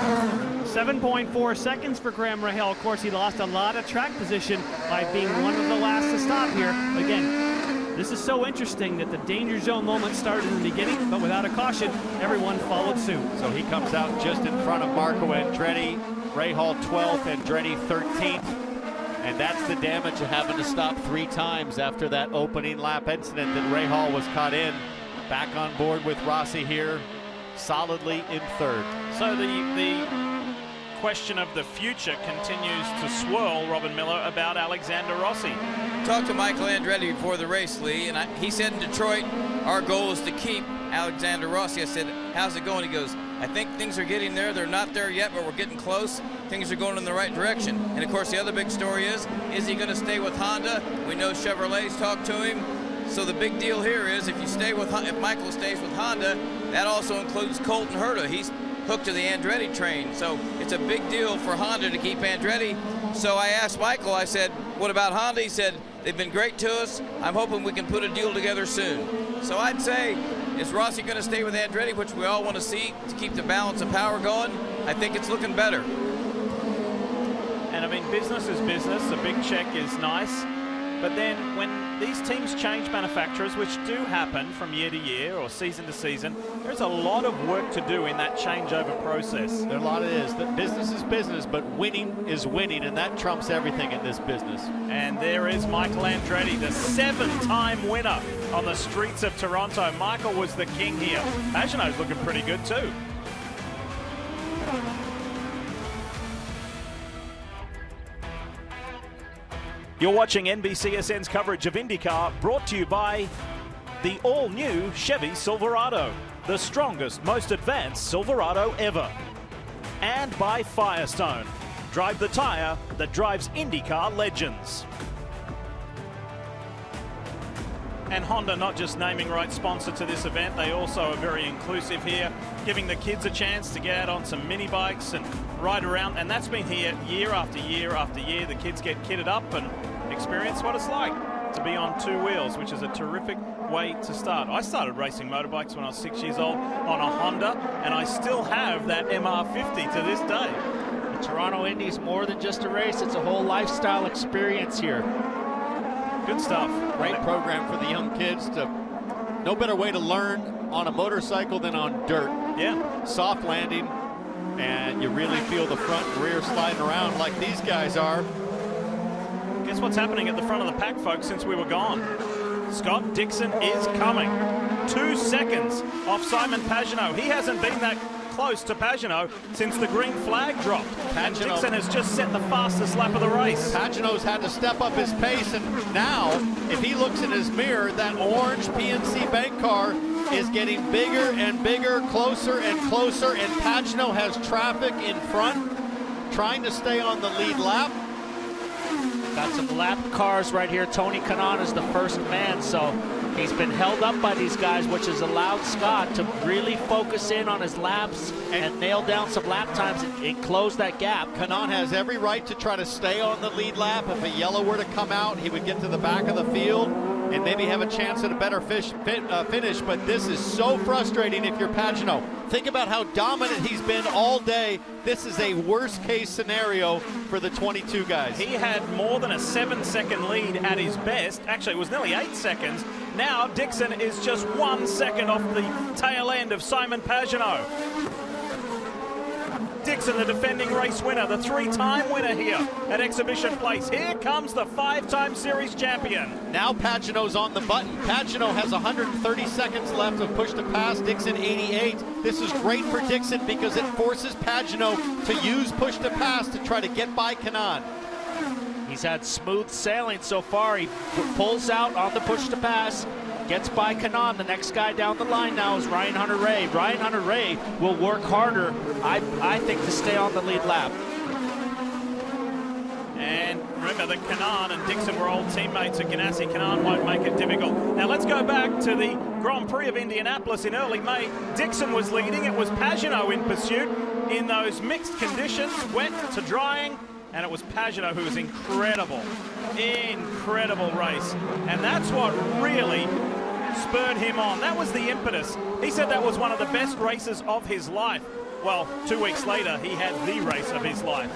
7.4 seconds for Graham Rahal. Of course, he lost a lot of track position by being one of the last to stop here. Again, this is so interesting that the danger zone moment started in the beginning, but without a caution, everyone followed suit. So he comes out just in front of Marco Andretti. Rahal 12th, Andretti 13th. And that's the damage of having to stop 3 times after that opening lap incident that Rahal was caught in. Back on board with Rossi here, solidly in 3rd. So the question of the future continues to swirl, Robin Miller, about Alexander Rossi. Talked to Michael Andretti before the race, Lee, and he said in Detroit, our goal is to keep Alexander Rossi. I said, how's it going? He goes, I think things are getting there. They're not there yet, but we're getting close. Things are going in the right direction. And of course, the other big story is he going to stay with Honda? We know Chevrolet's talked to him. So the big deal here is if Michael stays with Honda, that also includes Colton Herta. He's hooked to the Andretti train. So it's a big deal for Honda to keep Andretti. So I asked Michael, I said, what about Honda? He said, they've been great to us. I'm hoping we can put a deal together soon. So I'd say, is Rossi going to stay with Andretti, which we all want to see to keep the balance of power going? I think it's looking better. And I mean, business is business. A big check is nice. But then when these teams change manufacturers, which do happen from year to year or season to season, there's a lot of work to do in that changeover process. There a lot it is. The business is business, but winning is winning, and that trumps everything in this business. And there is Michael Andretti, the 7-time winner on the streets of Toronto. Michael was the king here. Pagenaud's looking pretty good too. You're watching NBCSN's coverage of IndyCar, brought to you by the all-new Chevy Silverado, the strongest, most advanced Silverado ever. And by Firestone, drive the tire that drives IndyCar legends. And Honda not just naming rights sponsor to this event, they also are very inclusive here, giving the kids a chance to get out on some mini bikes and ride around. And that's been here year after year after year. The kids get kitted up and experience what it's like to be on 2 wheels, which is a terrific way to start. I started racing motorbikes when I was 6 years old on a Honda, and I still have that MR50 to this day. The Toronto Indy's more than just a race, it's a whole lifestyle experience here. Good stuff. Great program for the young kids. No better way to learn on a motorcycle than on dirt. Yeah. Soft landing, and you really feel the front and rear sliding around like these guys are. Guess what's happening at the front of the pack, folks, since we were gone? Scott Dixon is coming. 2 seconds off Simon Pagenaud. He hasn't been that close to Pagenaud since the green flag dropped. And Dixon has just set the fastest lap of the race. Pagenaud's had to step up his pace, and now, if he looks in his mirror, that orange PNC Bank car is getting bigger and bigger, closer and closer, and Pagenaud has traffic in front, trying to stay on the lead lap. Got some lap cars right here. Tony Kanaan is the first man, so he's been held up by these guys, which has allowed Scott to really focus in on his laps and nail down some lap times and close that gap. Kanaan has every right to try to stay on the lead lap. If a yellow were to come out, he would get to the back of the field and maybe have a chance at a better finish, but this is so frustrating if you're Pagenaud. Think about how dominant he's been all day. This is a worst-case scenario for the 22 guys. He had more than a 7-second lead at his best. Actually, it was nearly 8 seconds. Now, Dixon is just 1 second off the tail end of Simon Pagenaud. Dixon, the defending race winner, the 3-time winner here at Exhibition Place. Here comes the 5-time series champion. Now Pagenaud's on the button. Pagenaud has 130 seconds left of push to pass. Dixon 88. This is great for Dixon because it forces Pagenaud to use push to pass to try to get by Kanaan. He's had smooth sailing so far. He pulls out on the push to pass, gets by Kanaan. The next guy down the line now is Ryan Hunter-Reay. Ryan Hunter-Reay will work harder, I think, to stay on the lead lap. And remember that Kanaan and Dixon were old teammates at Ganassi. Kanaan won't make it difficult. Now let's go back to the Grand Prix of Indianapolis in early May. Dixon was leading. It was Pagenaud in pursuit in those mixed conditions, wet to drying. And it was Pagenaud who was incredible race. And that's what really spurred him on. That was the impetus. He said that was one of the best races of his life. Well, 2 weeks later, he had the race of his life.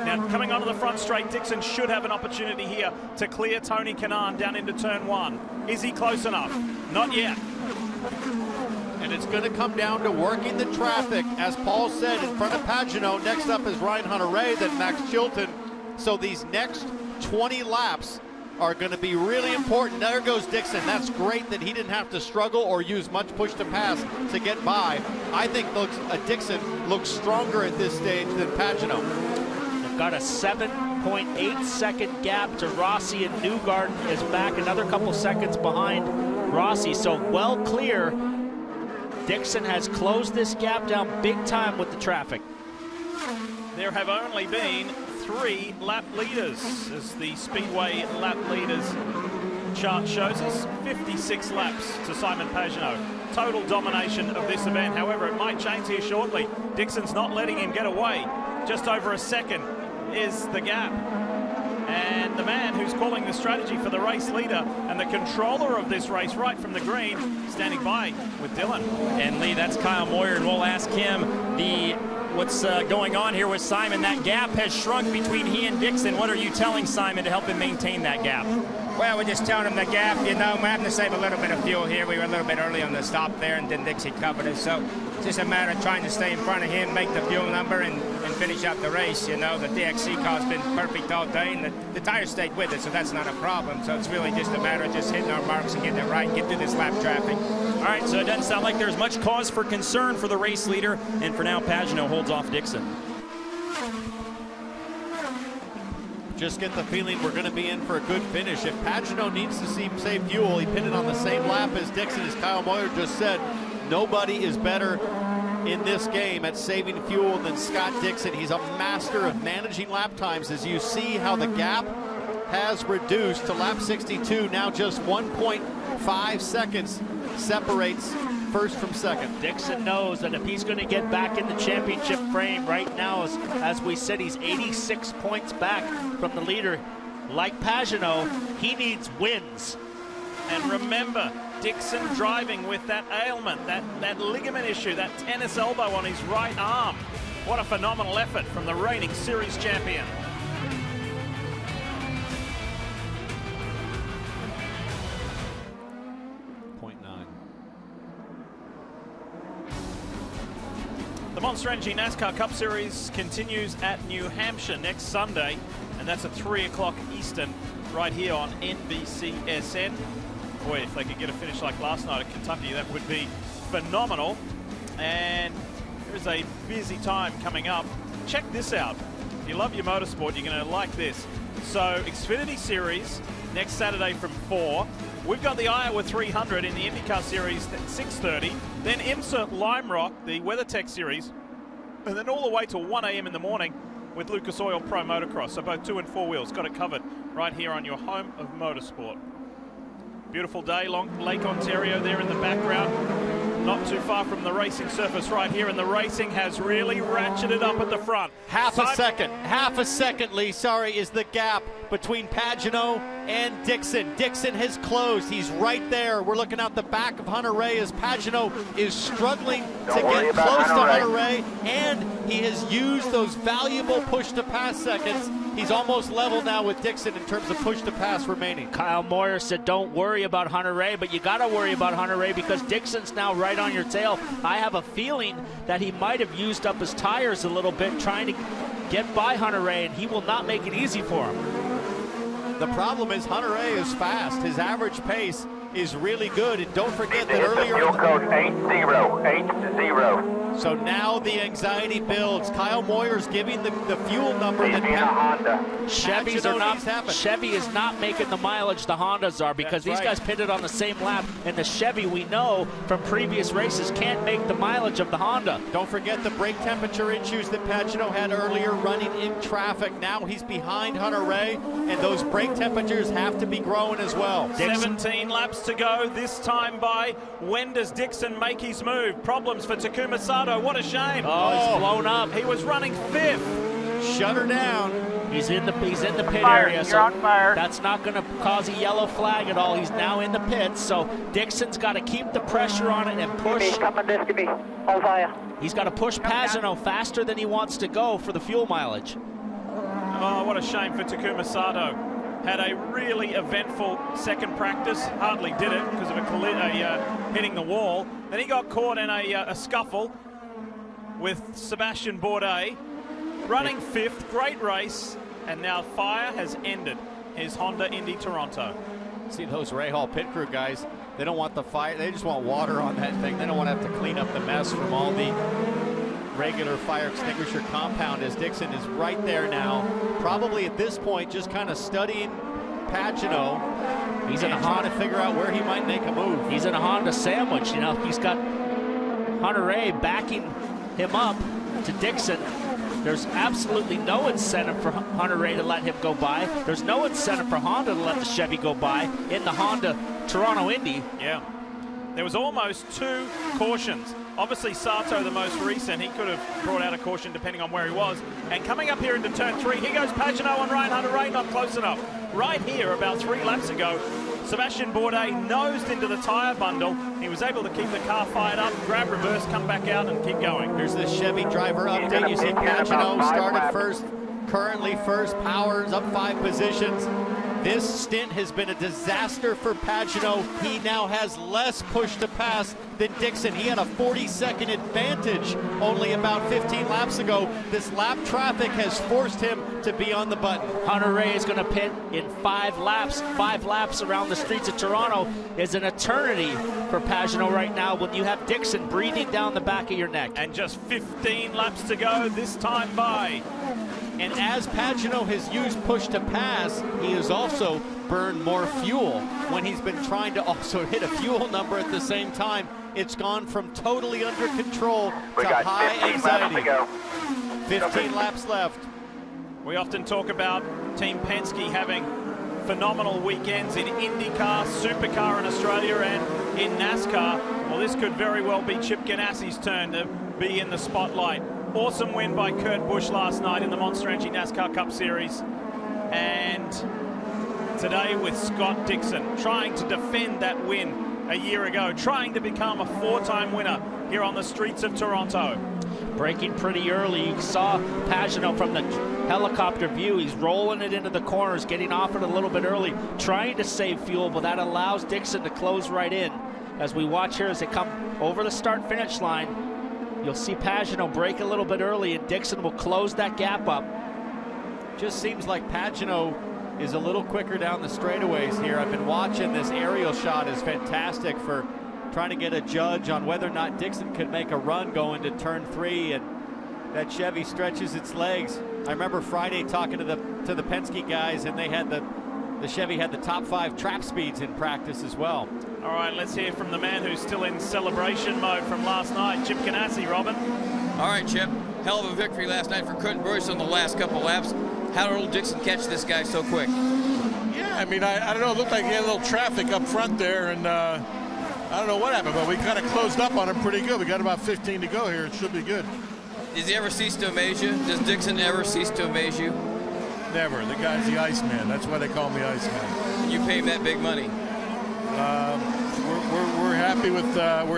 Now, coming onto the front straight, Dixon should have an opportunity here to clear Tony Kanaan down into turn 1. Is he close enough? Not yet. And it's going to come down to working the traffic, as Paul said, in front of Pagenaud. Next up is Ryan Hunter-Reay, then Max Chilton. So these next 20 laps are going to be really important. There goes Dixon. That's great that he didn't have to struggle or use much push to pass to get by. I think Dixon looks stronger at this stage than Pagenaud. They've got a 7.8 second gap to Rossi, and Newgarden is back another couple seconds behind Rossi. So well clear. Dixon has closed this gap down big time with the traffic. There have only been 3 lap leaders, as the Speedway lap leaders chart shows us. 56 laps to Simon Pagenaud. Total domination of this event. However, it might change here shortly. Dixon's not letting him get away. Just over a second is the gap. And the man who's calling the strategy for the race leader and the controller of this race right from the green, standing by with Dylan. And Lee, that's Kyle Moyer, and we'll ask him what's going on here with Simon. That gap has shrunk between he and Dixon. What are you telling Simon to help him maintain that gap? Well, we're just telling him the gap, you know, we're having to save a little bit of fuel here. We were a little bit early on the stop there, and then Dixie covered us. So it's just a matter of trying to stay in front of him, make the fuel number, and finish out the race. You know, the DXC car's been perfect all day, and the tires stayed with it, so that's not a problem. So it's really just a matter of just hitting our marks and getting it right and get through this lap traffic. All right, so it doesn't sound like there's much cause for concern for the race leader, and for now, Pagenaud holds off Dixon. Just get the feeling we're going to be in for a good finish. If Pagenaud needs to save fuel, he pitted on the same lap as Dixon, as Kyle Moyer just said. Nobody is better in this game at saving fuel than Scott Dixon. He's a master of managing lap times. As you see how the gap has reduced to lap 62, now just 1.5 seconds separates first from second. Dixon knows that if he's going to get back in the championship frame right now, as we said, he's 86 points back from the leader. Like Pagenaud, he needs wins. And remember, Dixon driving with that ailment, that ligament issue, that tennis elbow on his right arm. What a phenomenal effort from the reigning series champion. The Monster Energy NASCAR Cup Series continues at New Hampshire next Sunday, and that's at 3 o'clock Eastern right here on NBCSN. Boy, if they could get a finish like last night at Kentucky, that would be phenomenal. And there is a busy time coming up. Check this out. If you love your motorsport, you're going to like this. So Xfinity Series next Saturday from 4. We've got the Iowa 300 in the IndyCar Series at 6:30. Then IMSA Lime Rock, the WeatherTech Series. And then all the way till 1 a.m. in the morning with Lucas Oil Pro Motocross. So both 2 and 4 wheels. Got it covered right here on your home of motorsport. Beautiful day, Lake Ontario there in the background. Not too far from the racing surface right here, and the racing has really ratcheted up at the front. Half a second, Lee, sorry, is the gap between Pagenaud and Dixon. Dixon has closed. He's right there. We're looking out the back of Hunter-Reay as Pagenaud is struggling to get close to Hunter-Reay, and he has used those valuable push-to-pass seconds. He's almost level now with Dixon in terms of push-to-pass remaining. Kyle Moyer said don't worry about Hunter-Reay, but you got to worry about Hunter-Reay because Dixon's now right on your tail. I have a feeling that he might have used up his tires a little bit trying to get by Hunter-Reay, and he will not make it easy for him. The problem is Hunter-Reay is fast. His average pace is really good, and don't forget that earlier. Fuel code 80. So now the anxiety builds. Kyle Moyer's giving the fuel number that Chevy is not making the mileage the Hondas are because these guys pitted on the same lap, and the Chevy we know from previous races can't make the mileage of the Honda. Don't forget the brake temperature issues that Pagenaud had earlier running in traffic. Now he's behind Hunter-Reay, and those brake temperatures have to be growing as well. 17 laps to go, this time by. When does Dixon make his move? Problems for Takuma Sato. What a shame. Oh, he's blown up. He was running 5th. Shut her down. He's in the pit area, so that's not going to cause a yellow flag at all. He's now in the pits, so Dixon's got to keep the pressure on it and push. He's got to push Pagenaud faster than he wants to go for the fuel mileage. Oh, what a shame for Takuma Sato. Had a really eventful second practice. Hardly did it because of hitting the wall. Then he got caught in a scuffle with Sebastian Bourdais. Running 5th, great race, and now fire has ended his Honda Indy Toronto. See those Rahal pit crew guys, they don't want the fire, they just want water on that thing. They don't want to have to clean up the mess from all the regular fire extinguisher compound as Dixon is right there now. Probably at this point just kind of studying Pagenaud. He's in a Honda to figure out where he might make a move. He's in a Honda sandwich, you know. He's got Hunter-Reay backing him up to Dixon. There's absolutely no incentive for Hunter-Reay to let him go by. There's no incentive for Honda to let the Chevy go by in the Honda Toronto Indy. Yeah. There was almost 2 cautions. Obviously, Sato, the most recent, he could have brought out a caution depending on where he was. And coming up here into turn 3, here goes Pagenaud on Ryan Hunter-Reay, not close enough. Right here, about 3 laps ago, Sebastian Bourdais nosed into the tire bundle. He was able to keep the car fired up, grab reverse, come back out, and keep going. Here's the Chevy driver update. You see Pagenaud started first, currently first, Powers up 5 positions. This stint has been a disaster for Pagenaud. He now has less push to pass than Dixon. He had a 40-second advantage only about 15 laps ago. This lap traffic has forced him to be on the button. Hunter-Reay is going to pit in 5 laps. 5 laps around the streets of Toronto is an eternity for Pagenaud right now when you have Dixon breathing down the back of your neck. And just 15 laps to go, this time by. And as Pagenaud has used push to pass, he has also burned more fuel when he's been trying to also hit a fuel number at the same time. It's gone from totally under control to high anxiety. 15 laps left. We often talk about Team Penske having phenomenal weekends in IndyCar, Supercar in Australia, and in NASCAR. Well, this could very well be Chip Ganassi's turn to be in the spotlight. Awesome win by Kurt Busch last night in the Monster Energy NASCAR Cup Series. And today with Scott Dixon, trying to defend that win a year ago, trying to become a 4-time winner here on the streets of Toronto. Braking pretty early. You saw Pagenaud from the helicopter view. He's rolling it into the corners, getting off it a little bit early, trying to save fuel, but that allows Dixon to close right in. As we watch here as they come over the start-finish line, You'll see Pagenaud break a little bit early, and Dixon will close that gap up. Just seems like Pagenaud is a little quicker down the straightaways here. I've been watching this aerial shot is fantastic for trying to get a judge on whether or not Dixon could make a run going to turn 3, and that Chevy stretches its legs. I remember Friday talking to the Penske guys, and they had the Chevy had the top 5 trap speeds in practice as well. All right, let's hear from the man who's still in celebration mode from last night, Chip Ganassi. Robin. All right, Chip. Hell of a victory last night for Quentin Bruce on the last couple laps. How did old Dixon catch this guy so quick? Yeah, I mean, I don't know. It looked like he had a little traffic up front there, and I don't know what happened, but we kind of closed up on him pretty good. We got about 15 to go here. It should be good. Does he ever cease to amaze you? Does Dixon ever cease to amaze you? Never. The guy's the Iceman. That's why they call him the Iceman. You pay him that big money. We're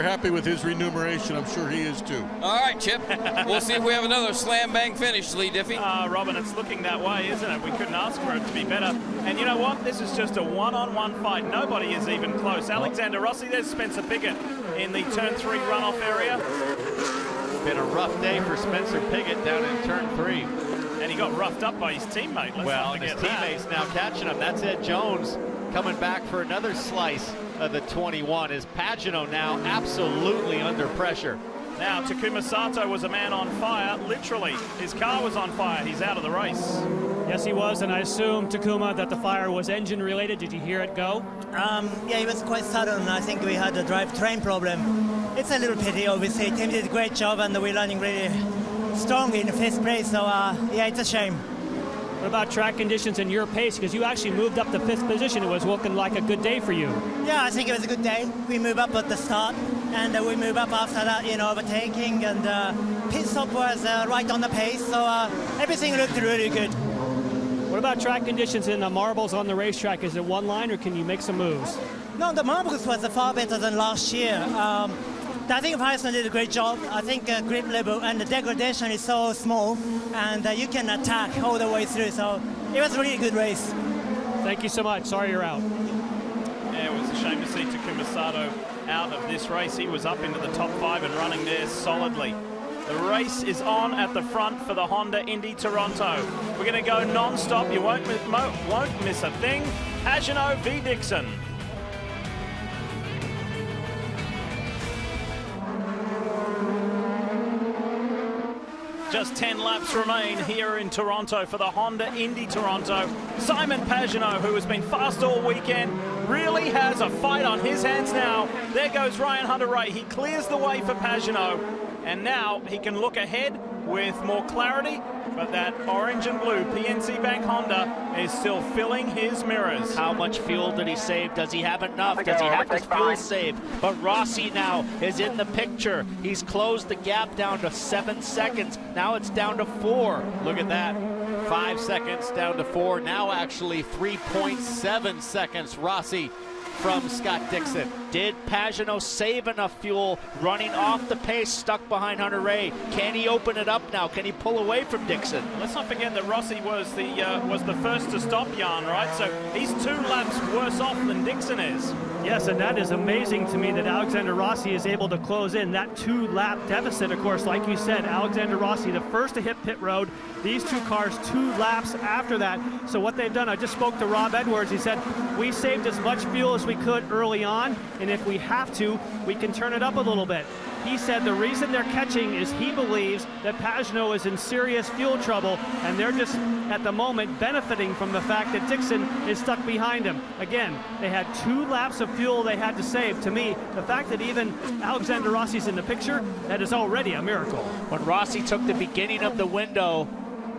happy with his remuneration. I'm sure he is too. All right, Chip. We'll see if we have another slam bang finish, Lee Diffie. Robin, it's looking that way, isn't it? We couldn't ask for it to be better. And you know what? This is just a one-on-one fight. Nobody is even close. Alexander Rossi, there's Spencer Pigot in the turn 3 runoff area. Been a rough day for Spencer Pigot down in turn 3. And he got roughed up by his teammate. Let's not his forget teammates now catching him. That's Ed Jones coming back for another slice of the 21. Is Pagenaud now absolutely under pressure? Now, Takuma Sato was a man on fire, literally. His car was on fire. He's out of the race. Yes, he was, and I assume, Takuma, that the fire was engine-related. Did you hear it go? Yeah, it was quite sudden. I think we had a drivetrain problem. It's a little pity, obviously. Team did a great job, and we're running really strong in the 5th place, so yeah, it's a shame. What about track conditions and your pace? Because you actually moved up to 5th position. It was looking like a good day for you. Yeah, I think it was a good day. We moved up at the start, and we moved up after that, overtaking, and pit stop was right on the pace, so everything looked really good. What about track conditions in the marbles on the racetrack? Is it one line, or can you make some moves? No, the marbles was far better than last year. I think Firestone did a great job. I think grip level and the degradation is so small, and you can attack all the way through. So it was a really good race. Thank you so much. Sorry you're out. Yeah, it was a shame to see Takuma Sato out of this race. He was up into the top 5 and running there solidly. The race is on at the front for the Honda Indy Toronto. We're going to go non-stop. You won't miss a thing. Pagenaud v. Dixon. Just 10 laps remain here in Toronto for the Honda Indy Toronto. Simon Pagenaud, who has been fast all weekend, really has a fight on his hands now. There goes Ryan Hunter-Reay. He clears the way for Pagenaud, and now he can look ahead with more clarity, but that orange and blue PNC Bank Honda is still filling his mirrors. How much fuel did he save? Does he have enough? Does he have his fuel saved? But Rossi now is in the picture. He's closed the gap down to 7 seconds. Now it's down to 4. Look at that. 5 seconds down to 4. Now actually 3.7 seconds. Rossi from Scott Dixon. Did Pagenaud save enough fuel running off the pace, stuck behind Hunter-Reay? Can he open it up now? Can he pull away from Dixon? Let's not forget that Rossi was the first to stop Jan, right? So he's 2 laps worse off than Dixon is. Yes, and that is amazing to me that Alexander Rossi is able to close in that 2-lap deficit. Of course, like you said, Alexander Rossi, the first to hit pit road. These 2 cars 2 laps after that. So what they've done, I just spoke to Rob Edwards. He said, we saved as much fuel as we could early on, and if we have to, we can turn it up a little bit. He said the reason they're catching is he believes that Pagenaud is in serious fuel trouble, and they're just, at the moment, benefiting from the fact that Dixon is stuck behind him. Again, they had 2 laps of fuel they had to save. To me, the fact that even Alexander Rossi's in the picture, that is already a miracle. When Rossi took the beginning of the window,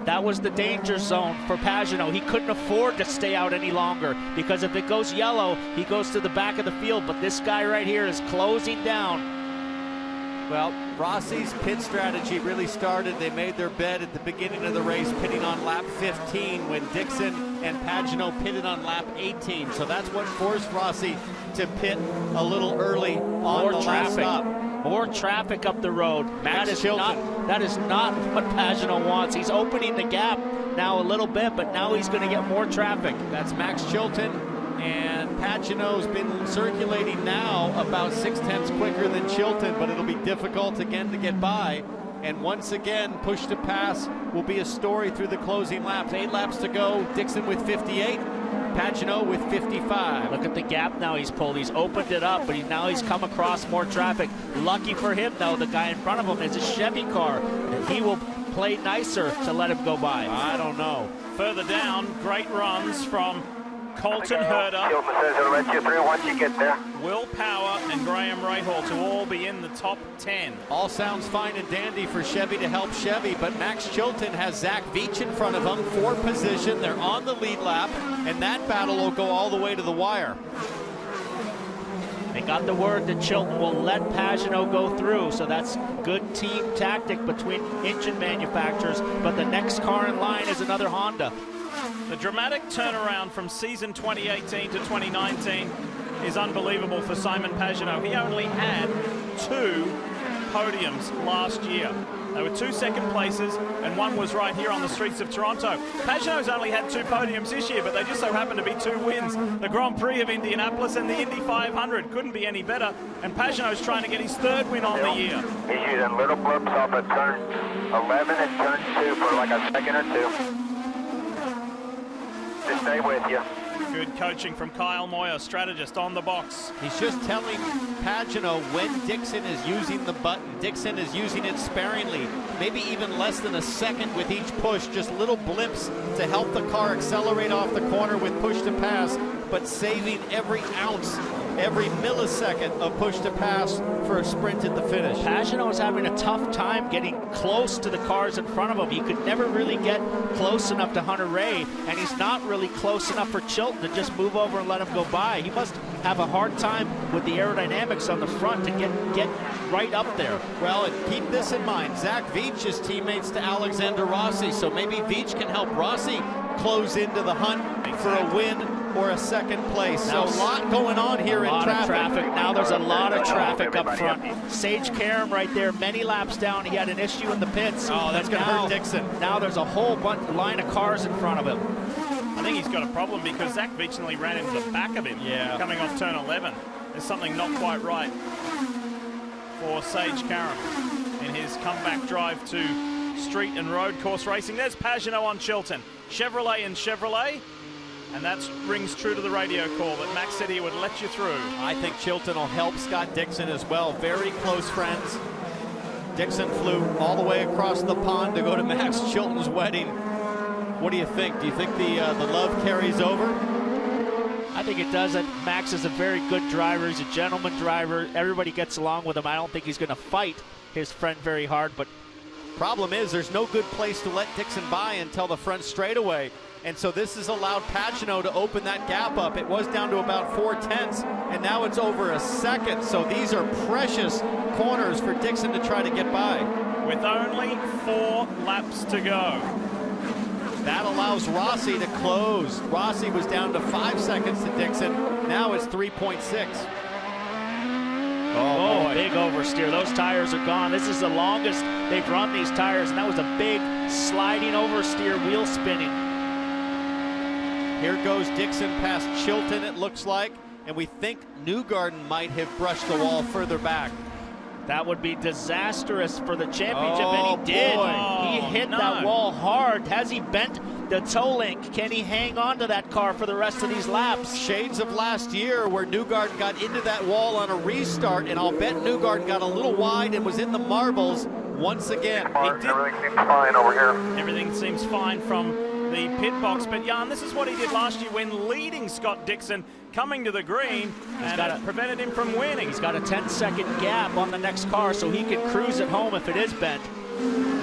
that was the danger zone for Pagenaud. He couldn't afford to stay out any longer, because if it goes yellow, he goes to the back of the field. But this guy right here is closing down. Well, Rossi's pit strategy really started. They made their bed at the beginning of the race, pitting on lap 15 when Dixon and Pagenaud pitted on lap 18. So that's what forced Rossi to pit a little early on the last stop. More traffic up the road. That is not what Pagenaud wants. He's opening the gap now a little bit, but now he's going to get more traffic. That's Max Chilton And Pagenaud's been circulating now about 0.6 quicker than Chilton, but it'll be difficult again to get by. And once again, push to pass will be a story through the closing laps. 8 laps to go. Dixon with 58, Pagenaud with 55. Look at the gap now he's pulled. He's opened it up, but now he's come across more traffic. Lucky for him, though, the guy in front of him is a Chevy car, and he will play nicer to let him go by. I don't know. Further down, great runs from Colton Herder, Chilton says he'll let you through once you get there. Will Power, and Graham Rahal to all be in the top 10. All sounds fine and dandy for Chevy to help Chevy, but Max Chilton has Zach Veach in front of him for position. They're on the lead lap, and that battle will go all the way to the wire. They got the word that Chilton will let Pagenaud go through, so that's good team tactic between engine manufacturers, but the next car in line is another Honda. The dramatic turnaround from season 2018 to 2019 is unbelievable for Simon Pagenaud. He only had 2 podiums last year. There were 2 second places, and 1 was right here on the streets of Toronto. Pagenaud's only had 2 podiums this year, but they just so happen to be 2 wins. The Grand Prix of Indianapolis and the Indy 500 couldn't be any better, and Pagenaud's trying to get his 3rd win on the year. He's using little blips off of turn 11 and turn 2 for like a second or 2. Just stay with you. Good coaching from Kyle Moyer, strategist on the box. He's just telling Pagenaud when Dixon is using the button. Dixon is using it sparingly, maybe even less than a second with each push, just little blimps to help the car accelerate off the corner with push to pass, but saving every ounce, every millisecond of push to pass for a sprint at the finish. Pagenaud is having a tough time getting close to the cars in front of him. He could never really get close enough to Hunter-Reay, and he's not really close enough for Chilton to just move over and let him go by. He must have a hard time with the aerodynamics on the front to get right up there. Well, and keep this in mind, Zach Veach is teammates to Alexander Rossi, so maybe Veach can help Rossi close into the hunt for a win or a second place. So a lot going on here in traffic. Now there's a lot of traffic up front. Sage Karam right there, many laps down. He had an issue in the pits. Oh, that's going to hurt Dixon. Now there's a whole line of cars in front of him. I think he's got a problem because Zach Veach nearly ran into the back of him coming off turn 11. There's something not quite right for Sage Karam in his comeback drive to street and road course racing. There's Pagenaud on Chilton. Chevrolet and Chevrolet. And that rings true to the radio call that Max said he would let you through. I think Chilton will help Scott Dixon as well. Very close friends. Dixon flew all the way across the pond to go to Max Chilton's wedding. What do you think? Do you think the love carries over? I think it does. Max is a very good driver. He's a gentleman driver. Everybody gets along with him. I don't think he's going to fight his friend very hard, but problem is there's no good place to let Dixon by until the front straightaway. And so this has allowed Pagenaud to open that gap up. It was down to about 0.4, and now it's over a second. So these are precious corners for Dixon to try to get by. With only 4 laps to go. That allows Rossi to close. Rossi was down to 5 seconds to Dixon. Now it's 3.6. Oh, big oversteer. Those tires are gone. This is the longest they've run these tires, and that was a big sliding oversteer, wheel spinning. Here goes Dixon past Chilton, it looks like, and we think Newgarden might have brushed the wall further back. That would be disastrous for the championship, and he did. Boy. He hit that wall hard. Has he bent the toe link? Can he hang on to that car for the rest of these laps? Shades of last year where Newgarden got into that wall on a restart, and I'll bet Newgarden got a little wide and was in the marbles once again. Everything seems fine over here. Everything seems fine from the pit box, but Jan, this is what he did last year when leading Scott Dixon coming to the green, and it prevented him from winning. He's got a 10-second gap on the next car, so he can cruise at home if it is bent.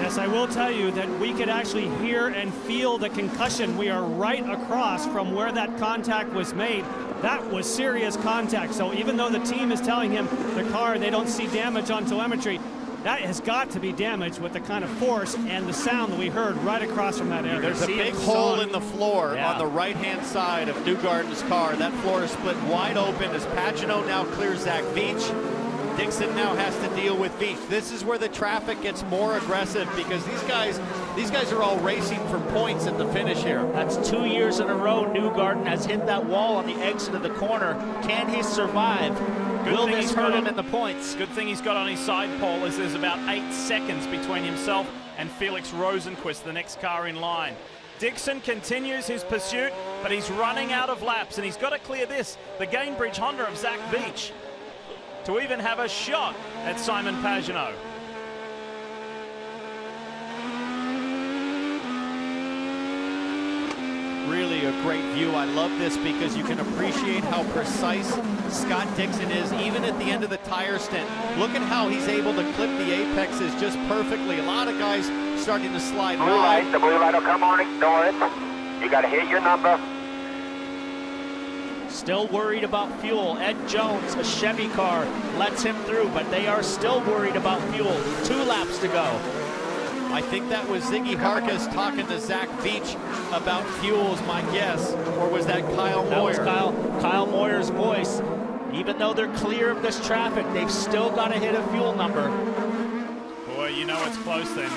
Yes, I will tell you that we could actually hear and feel the concussion. We are right across from where that contact was made. That was serious contact. So even though the team is telling him the car, they don't see damage on telemetry, that has got to be damaged with the kind of force and the sound that we heard right across from that area. There's a big hole in the floor on the right-hand side of Newgarden's car. That floor is split wide open as Pagenaud now clears Zach Veach. Dixon now has to deal with Veach. This is where the traffic gets more aggressive because these guys are all racing for points at the finish here. That's 2 years in a row Newgarden has hit that wall on the exit of the corner. Can he survive? Will this hurt him in the points? Good thing he's got on his side, Paul, is there's about 8 seconds between himself and Felix Rosenqvist, the next car in line. Dixon continues his pursuit, but he's running out of laps, and he's got to clear this, the Gainbridge Honda of Zach Veach, to even have a shot at Simon Pagenaud. Really a great view. I love this because you can appreciate how precise Scott Dixon is, even at the end of the tire stint. Look at how he's able to clip the apexes just perfectly. A lot of guys starting to slide. Blue light, the blue light will come on, ignore it. You got to hit your number. Still worried about fuel. Ed Jones, a Chevy car, lets him through, but they are still worried about fuel. 2 laps to go. I think that was Ziggy Harkus talking to Zach Veach about fuel is my guess, or was that Kyle Moyer? That was Kyle Moyer's voice. Even though they're clear of this traffic, they've still got to hit a fuel number. Boy, you know it's close then.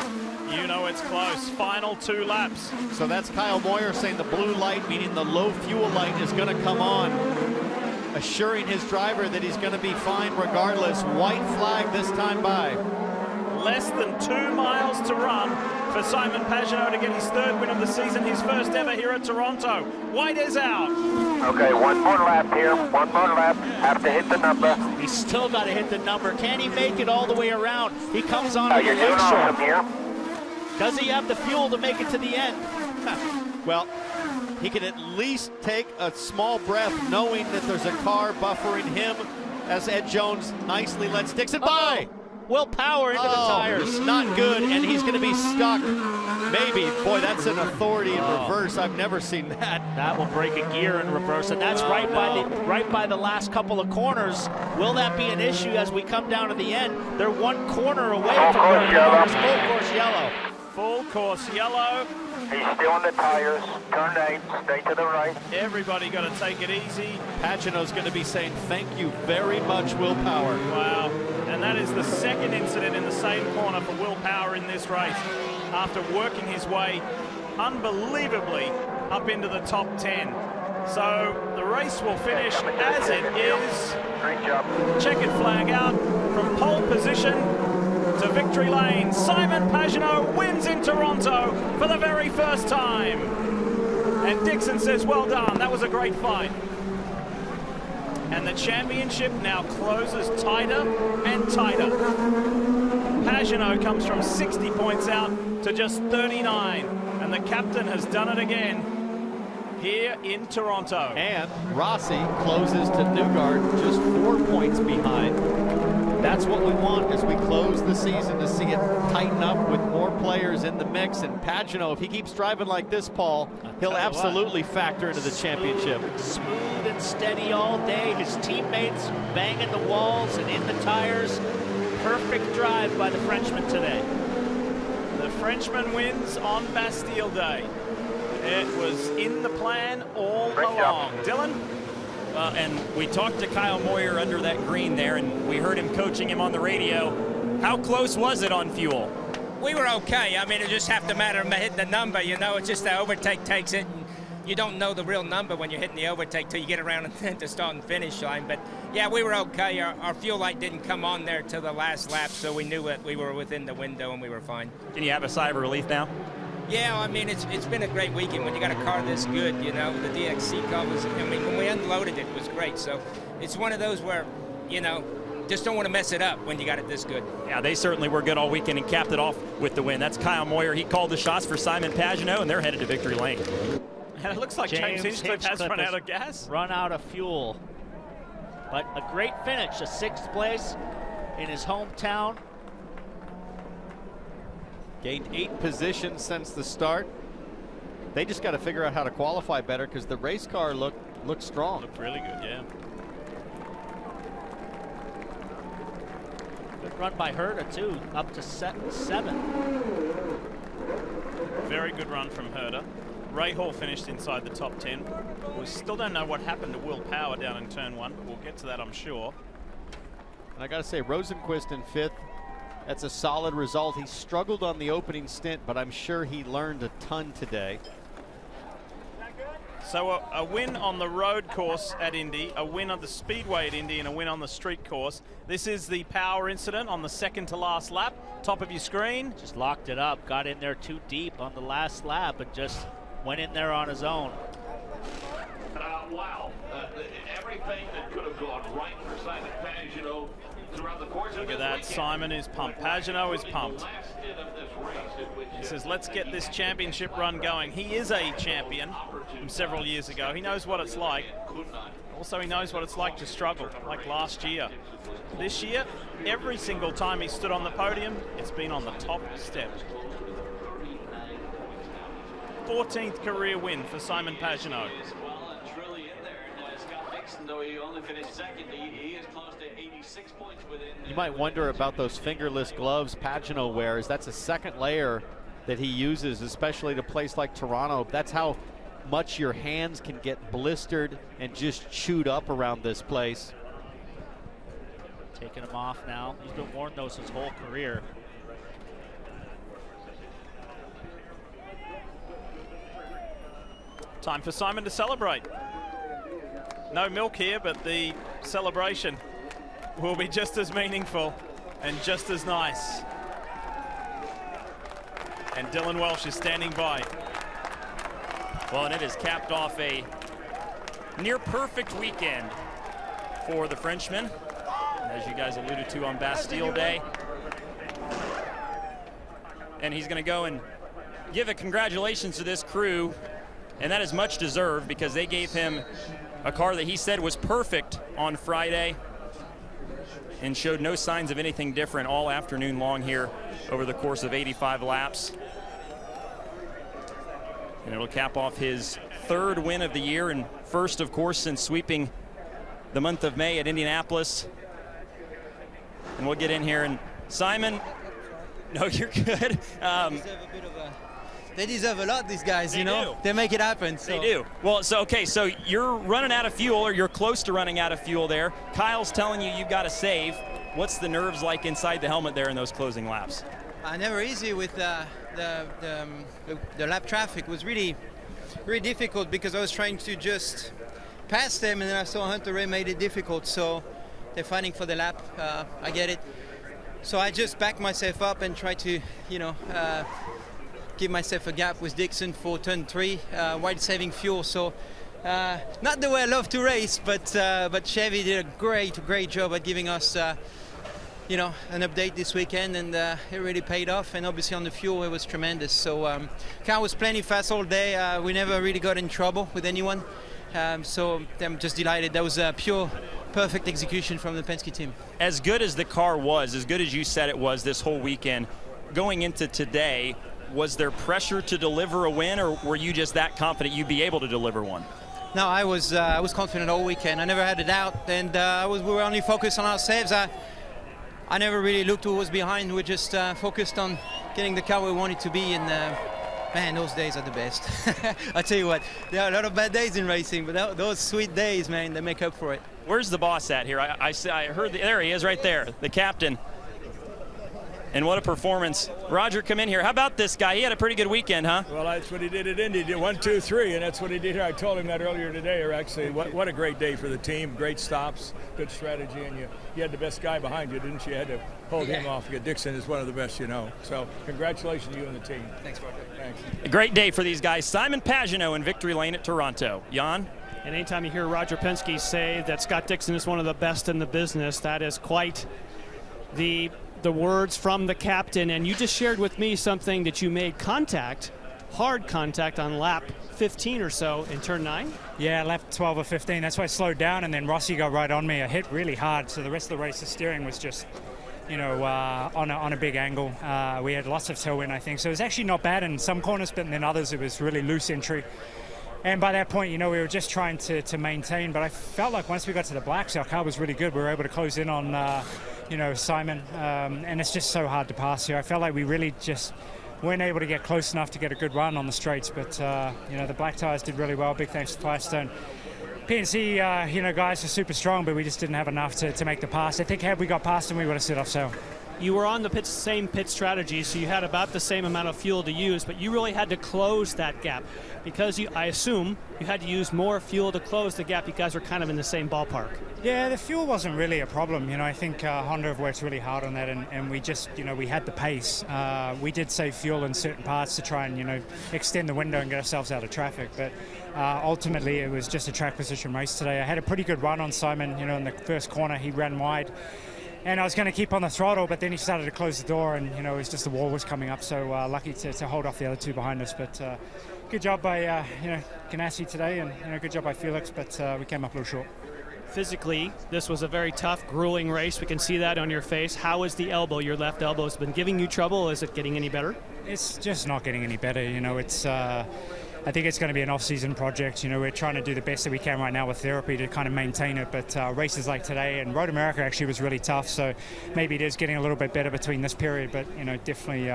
You know it's close. Final 2 laps. So that's Kyle Moyer saying the blue light, meaning the low fuel light, is going to come on, assuring his driver that he's going to be fine regardless. White flag this time by. Less than 2 miles to run for Simon Pagenaud to get his 3rd win of the season, his first ever here at Toronto. White is out. Okay, 1 more lap here. 1 more lap. Have to hit the number. He's still got to hit the number. Can he make it all the way around? He comes on to the You're doing awesome here. Does he have the fuel to make it to the end? Well, he can at least take a small breath knowing that there's a car buffering him as Ed Jones nicely lets Dixon by. Will Power into the tires. Not good, and he's going to be stuck. Maybe. Boy, that's an authority in reverse. I've never seen that. That will break a gear in reverse, and that's right by the last couple of corners. Will that be an issue as we come down to the end? They're 1 corner away from where corners. Full course yellow. Full course yellow. He's still on the tires. Turn 8, stay to the right. Everybody got to take it easy. Pagenaud's going to be saying thank you very much, Will Power. Wow. And that is the 2nd incident in the same corner for Will Power in this race, after working his way unbelievably up into the top 10. So the race will finish as it is. Great job. Checkered flag out from pole position to victory lane. Simon Pagenaud wins in Toronto for the very first time. And Dixon says, well done, that was a great fight. And the championship now closes tighter and tighter. Pagenaud comes from 60 points out to just 39. And the captain has done it again here in Toronto. And Rossi closes to Newgarden just 4 points behind. That's what we want as we close the season, to see it tighten up with more players in the mix. And Pagenaud, if he keeps driving like this, Paul, he'll absolutely factor into the championship. Smooth and steady all day. His teammates banging the walls and in the tires. Perfect drive by the Frenchman today. The Frenchman wins on Bastille Day. It was in the plan all along. Dylan? And we talked to Kyle Moyer under that green there, and we heard him coaching him on the radio. How close was it on fuel? We were okay. I mean, it just have to matter of hitting the number, you know. It's just the overtake takes it, and you don't know the real number when you're hitting the overtake till you get around to start and finish line. But yeah, we were okay. Our fuel light didn't come on there till the last lap, so we knew that we were within the window and we were fine. Can you have a sigh of relief now? Yeah, I mean, it's been a great weekend when you got a car this good, you know. The DXC car was, I mean, when we unloaded it, it was great. So it's one of those where, you know, just don't want to mess it up when you got it this good. Yeah, they certainly were good all weekend and capped it off with the win. That's Kyle Moyer. He called the shots for Simon Pagenaud, and they're headed to victory lane. And it looks like James Hinchcliffe has run out of gas. Run out of fuel. But a great finish, a 6th place in his hometown. Gained 8 positions since the start. They just got to figure out how to qualify better because the race car looked strong. Looked really good, yeah. Good run by Herta too, up to 7. Very good run from Herta. Ray Hall finished inside the top 10. We still don't know what happened to Will Power down in turn 1. We'll get to that, I'm sure. And I got to say, Rosenqvist in 5th, that's a solid result. He struggled on the opening stint, but I'm sure he learned a ton today. So a win on the road course at Indy, a win on the Speedway at Indy, and a win on the street course. This is the power incident on the second to last lap. Top of your screen. Just locked it up, got in there too deep on the last lap and just went in there on his own. Wow. Everything that could have gone right for Simon Pagenaud throughout the course of Look at that, Simon is pumped. Pagenaud is pumped. He says, let's get this championship run going. He is a champion from several years ago. He knows what it's like. Also, he knows what it's like to struggle, like last year. This year, every single time he stood on the podium, it's been on the top step. 14th career win for Simon Pagenaud. Though he only finished second, he is close to 86 points within. You might wonder about those fingerless gloves Pagenaud wears. That's a second layer that he uses, especially to a place like Toronto. That's how much your hands can get blistered and just chewed up around this place. Taking him off now. He's been worn those his whole career. Time for Simon to celebrate. No milk here, but the celebration will be just as meaningful and just as nice. And Dylan Welsh is standing by. Well, and it has capped off a near perfect weekend for the Frenchman, as you guys alluded to on Bastille Day. And he's going to go and give a congratulations to this crew, and that is much deserved because they gave him a car that he said was perfect on Friday and showed no signs of anything different all afternoon long here over the course of 85 laps. And it'll cap off his 3rd win of the year and first, of course, since sweeping the month of May at Indianapolis. And we'll get in here. And Simon, no, you're good. They deserve a lot, these guys, you know? They make it happen. So. They do. Well, so, okay, so you're running out of fuel, or you're close to running out of fuel there. Kyle's telling you you've got to save. What's the nerves like inside the helmet there in those closing laps? Never easy with the lap traffic. It was really difficult because I was trying to just pass them, and then I saw Hunter Ray made it difficult. So they're fighting for the lap. I get it. So I just backed myself up and tried to, you know, give myself a gap with Dixon for turn 3 while saving fuel. So not the way I love to race, but Chevy did a great job at giving us you know, an update this weekend, and it really paid off. And obviously on the fuel it was tremendous. So car was plenty fast all day. We never really got in trouble with anyone, so I'm just delighted. That was a pure perfect execution from the Penske team. As good as the car was, as good as you said it was this whole weekend, going into today, was there pressure to deliver a win, or were you just that confident you'd be able to deliver one? No, I was confident all weekend. I never had a doubt, and we were only focused on ourselves. I never really looked who was behind. We just focused on getting the car we wanted to be, and man, those days are the best. I tell you what, there are a lot of bad days in racing, but those sweet days, man, they make up for it. Where's the boss at here? I heard there he is right there, the captain. And what a performance. Roger, come in here. How about this guy? He had a pretty good weekend, huh? Well, that's what he did at Indy. He did 1, 2, 3, and that's what he did here. I told him that earlier today, or actually, what a great day for the team. Great stops, good strategy, and you had the best guy behind you, didn't you? You had to hold him off. Dixon is one of the best, you know. So congratulations to you and the team. Thanks, Roger. Thanks. A great day for these guys. Simon Pagenaud in victory lane at Toronto. Jan? And anytime you hear Roger Penske say that Scott Dixon is one of the best in the business, that is quite the words from the captain. And you just shared with me something that you made hard contact on lap 15 or so in turn 9. Yeah, lap 12 or 15. That's why I slowed down, and then Rossi got right on me. I hit really hard, so the rest of the race, the steering was just, you know, on a big angle. We had lots of tailwind, I think, so it was actually not bad in some corners, but in others it was really loose entry. And by that point, you know, we were just trying to maintain, but I felt like once we got to the blacks, our car was really good. We were able to close in on, you know, Simon, and it's just so hard to pass here. I felt like we really just weren't able to get close enough to get a good run on the straights, but, you know, the black tires did really well. Big thanks to Firestone. PNC, you know, guys are super strong, but we just didn't have enough to make the pass. I think had we got past them, we would have stood off sail. You were on the same pit strategy, so you had about the same amount of fuel to use, but you really had to close that gap because I assume you had to use more fuel to close the gap. You guys were kind of in the same ballpark. Yeah, the fuel wasn't really a problem. You know, I think Honda have worked really hard on that, and we just, you know, we had the pace. We did save fuel in certain parts to try and, you know, extend the window and get ourselves out of traffic, but ultimately it was just a track position race today. I had a pretty good run on Simon, you know, in the first corner. He ran wide. And I was going to keep on the throttle, but then he started to close the door, and, you know, it was just the wall was coming up, so lucky to hold off the other two behind us. But good job by, you know, Ganassi today, and, you know, good job by Felix, but we came up a little short. Physically, this was a very tough, grueling race. We can see that on your face. How is the elbow? Your left elbow has been giving you trouble. Is it getting any better? It's just not getting any better. You know, it's... I think it's going to be an off-season project. You know, we're trying to do the best that we can right now with therapy to kind of maintain it. But races like today and Road America actually was really tough. So maybe it is getting a little bit better between this period. But, you know, definitely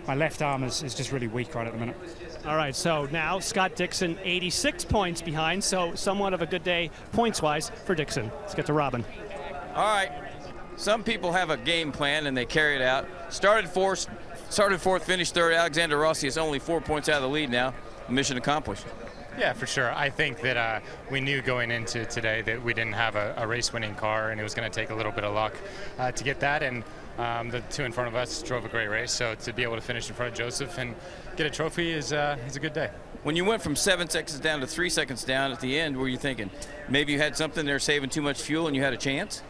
my left arm is just really weak right at the minute. All right, so now Scott Dixon 86 points behind. So somewhat of a good day points-wise for Dixon. Let's get to Robin. All right. Some people have a game plan and they carry it out. Started fourth, finished third. Alexander Rossi is only 4 points out of the lead now. Mission accomplished. Yeah, for sure. I think that we knew going into today that we didn't have a race-winning car, and it was going to take a little bit of luck to get that. And the two in front of us drove a great race, so to be able to finish in front of Joseph and get a trophy is a good day. When you went from 7 seconds down to 3 seconds down at the end, were you thinking maybe you had something there saving too much fuel and you had a chance?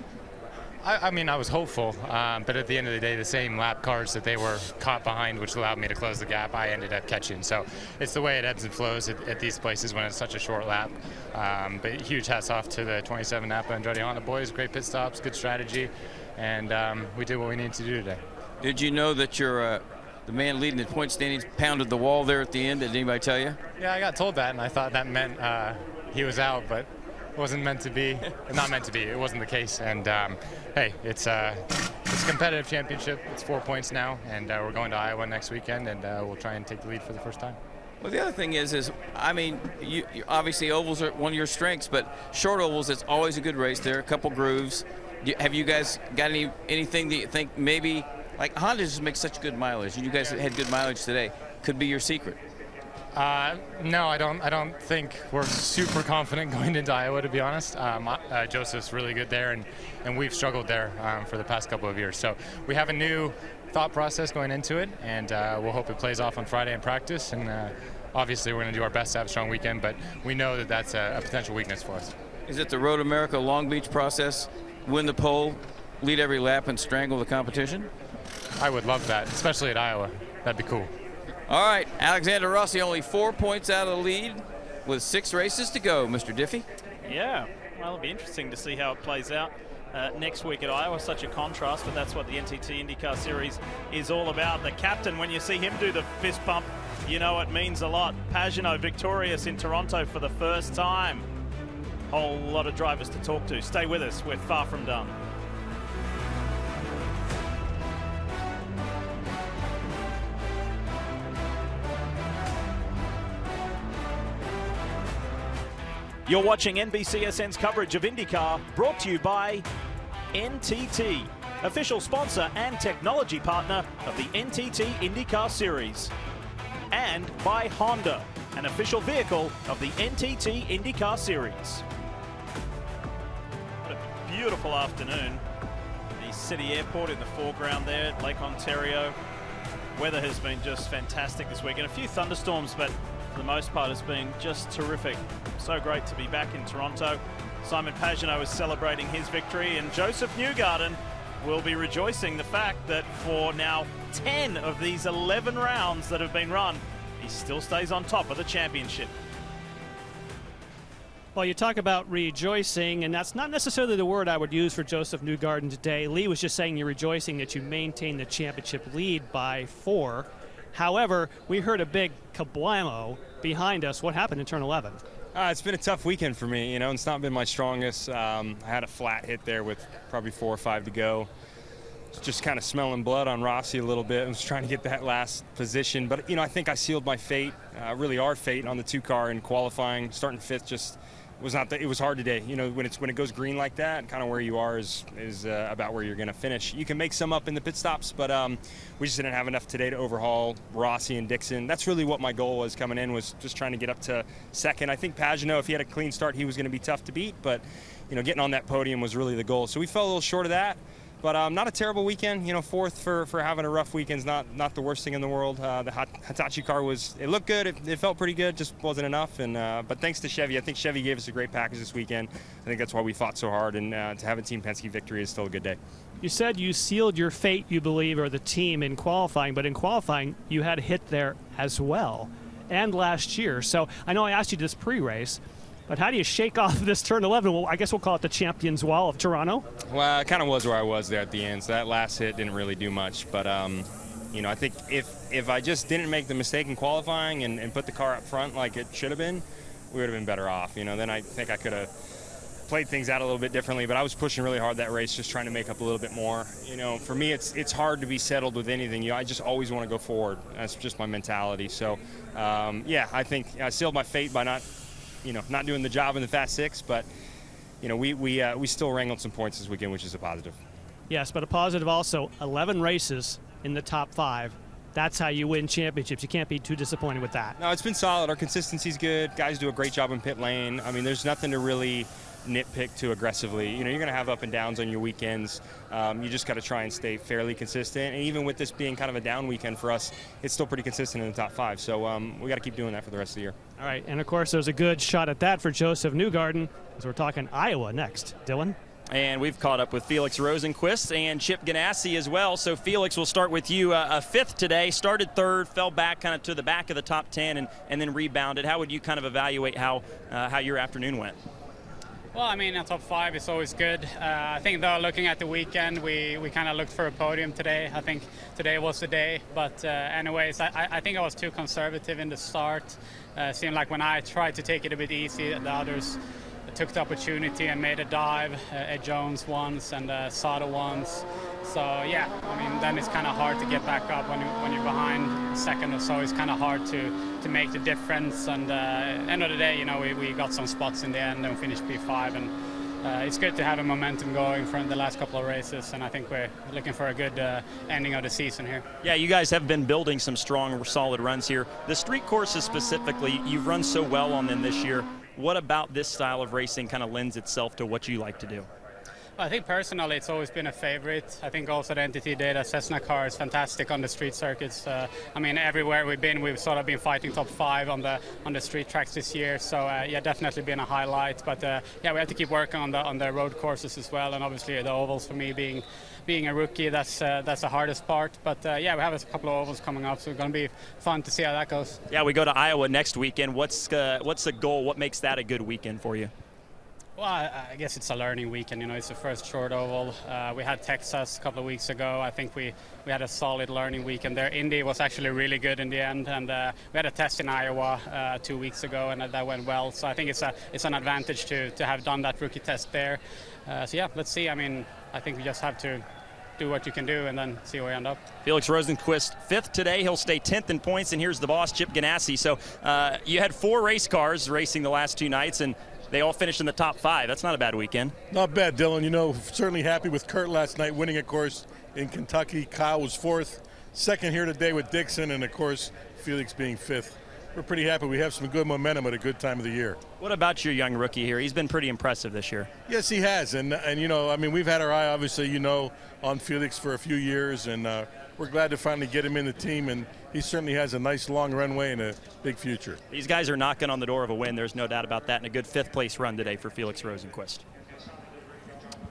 I mean, I was hopeful, but at the end of the day, the same lap cars that they were caught behind, which allowed me to close the gap, I ended up catching. So it's the way it ebbs and flows at these places when it's such a short lap. But huge hats off to the 27 Napa Andretti Honda boys. Great pit stops, good strategy, and we did what we needed to do today. Did you know that the man leading the point standings pounded the wall there at the end? Did anybody tell you? Yeah, I got told that, and I thought that meant he was out, but wasn't meant to be. Not meant to be. It wasn't the case. And hey, it's a competitive championship. It's 4 points now, and we're going to Iowa next weekend, and we'll try and take the lead for the first time. Well, the other thing is I mean, you obviously ovals are one of your strengths, but short ovals, it's always a good race there. A couple grooves. Have you guys got anything that you think maybe, like Honda just makes such good mileage, and you guys had good mileage today, could be your secret? No, I don't think we're super confident going into Iowa, to be honest. Joseph's really good there, and we've struggled there for the past couple of years. So we have a new thought process going into it, and we'll hope it plays off on Friday in practice. And obviously we're going to do our best to have a strong weekend, but we know that that's a potential weakness for us. Is it the Road America Long Beach process? Win the pole, lead every lap, and strangle the competition? I would love that, especially at Iowa. That'd be cool. All right, Alexander Rossi only 4 points out of the lead with 6 races to go, Mr. Diffie. Yeah, well, it'll be interesting to see how it plays out next week at Iowa. Such a contrast, but that's what the NTT IndyCar Series is all about. The captain, when you see him do the fist pump, you know it means a lot. Pagenaud victorious in Toronto for the first time. Whole lot of drivers to talk to. Stay with us, we're far from done. You're watching NBCSN's coverage of IndyCar, brought to you by NTT, official sponsor and technology partner of the NTT IndyCar Series. And by Honda, an official vehicle of the NTT IndyCar Series. What a beautiful afternoon. The city airport in the foreground there, Lake Ontario. Weather has been just fantastic this week, and a few thunderstorms, but for the most part it's been just terrific. So great to be back in Toronto. Simon Pagenaud is celebrating his victory, and Joseph Newgarden will be rejoicing the fact that for now 10 of these 11 rounds that have been run, he still stays on top of the championship. Well, you talk about rejoicing, and that's not necessarily the word I would use for Joseph Newgarden today. Lee was just saying you're rejoicing that you maintained the championship lead by 4. However, we heard a big kablamo behind us. What happened in turn 11? It's been a tough weekend for me, you know. It's not been my strongest. I had a flat hit there with probably 4 or 5 to go. Just kind of smelling blood on Rossi a little bit. I was trying to get that last position, but you know, I think I sealed my fate, really our fate on the 2 car in qualifying. Starting 5th just it was hard today. You know, when it goes green like that, kind of where you are is about where you're going to finish. You can make some up in the pit stops, but we just didn't have enough today to overhaul Rossi and Dixon. That's really what my goal was coming in, was just trying to get up to second. I think Pagenaud, if he had a clean start, he was going to be tough to beat, but you know, getting on that podium was really the goal. So we fell a little short of that. But not a terrible weekend. You know, fourth for having a rough weekend is not the worst thing in the world. The Hitachi car it looked good. It felt pretty good, just wasn't enough. And but thanks to Chevy, I think Chevy gave us a great package this weekend. I think that's why we fought so hard. And to have a Team Penske victory is still a good day. You said you sealed your fate, you believe, or the team in qualifying, but in qualifying you had a hit there as well, and last year. So I know I asked you this pre-race, but how do you shake off this turn 11? Well, I guess we'll call it the Champions Wall of Toronto. Well, it kind of was where I was there at the end, so that last hit didn't really do much. But, you know, I think if I just didn't make the mistake in qualifying and put the car up front like it should have been, we would have been better off. You know, then I think I could have played things out a little bit differently, but I was pushing really hard that race, just trying to make up a little bit more. You know, for me, it's hard to be settled with anything. You know, I just always want to go forward. That's just my mentality. So, yeah, I think I sealed my fate by not doing the job in the Fast Six, but you know, we still wrangled some points this weekend, which is a positive. Yes, but a positive also, 11 races in the top 5. That's how you win championships. You can't be too disappointed with that. No, it's been solid. Our consistency's good. Guys do a great job in pit lane. I mean, there's nothing to really nitpick too aggressively. You know, you're going to have up and downs on your weekends. You just got to try and stay fairly consistent. And even with this being kind of a down weekend for us, it's still pretty consistent in the top 5. So we got to keep doing that for the rest of the year. All right, and of course there's a good shot at that for Josef Newgarden, as we're talking Iowa next. Dylan? And we've caught up with Felix Rosenqvist and Chip Ganassi as well. So Felix, we'll start with you. A 5th today, started 3rd, fell back kind of to the back of the top 10 and then rebounded. How would you kind of evaluate how your afternoon went? Well, I mean, a top 5 is always good. I think, though, looking at the weekend, we kind of looked for a podium today. I think today was the day. But anyways, I think I was too conservative in the start. Seemed like when I tried to take it a bit easy, the others took the opportunity and made a dive. Ed Jones once and Sada once. So, yeah, I mean, then it's kind of hard to get back up when you're behind a second or so. It's kind of hard to make the difference. And end of the day, you know, we got some spots in the end and finished P5. And it's good to have a momentum going from the last couple of races. And I think we're looking for a good ending of the season here. Yeah, you guys have been building some strong, solid runs here. The street courses specifically, you've run so well on them this year. What about this style of racing kind of lends itself to what you like to do? Well, I think personally it's always been a favorite. I think also the NTT Data Cessna car is fantastic on the street circuits. I mean, everywhere we've been, we've sort of been fighting top 5 on the street tracks this year. So yeah, definitely been a highlight. But yeah, we have to keep working on the road courses as well, and obviously the ovals for me being a rookie, that's the hardest part. But yeah, we have a couple of ovals coming up, so it's going to be fun to see how that goes. Yeah, we go to Iowa next weekend. What's the goal? What makes that a good weekend for you? Well, I guess it's a learning weekend. You know, it's the first short oval. We had Texas a couple of weeks ago. I think we had a solid learning weekend there. Indy was actually really good in the end, and we had a test in Iowa 2 weeks ago, and that went well. So I think it's an advantage to have done that rookie test there. So yeah, let's see. I mean, I think we just have to do what you can do and then see where we end up. Felix Rosenqvist, 5th today. He'll stay 10th in points, and here's the boss, Chip Ganassi. So you had 4 race cars racing the last 2 nights, and they all finished in the top 5. That's not a bad weekend. Not bad, Dylan. You know, certainly happy with Kurt last night winning, of course, in Kentucky. Kyle was 4th. 2nd here today with Dixon, and, of course, Felix being 5th. We're pretty happy. We have some good momentum at a good time of the year. What about your young rookie here? He's been pretty impressive this year. Yes, he has. And you know, I mean, we've had our eye, obviously, you know, on Felix for a few years, and we're glad to finally get him in the team, and he certainly has a nice long runway and a big future. These guys are knocking on the door of a win. There's no doubt about that, and a good 5th place run today for Felix Rosenqvist.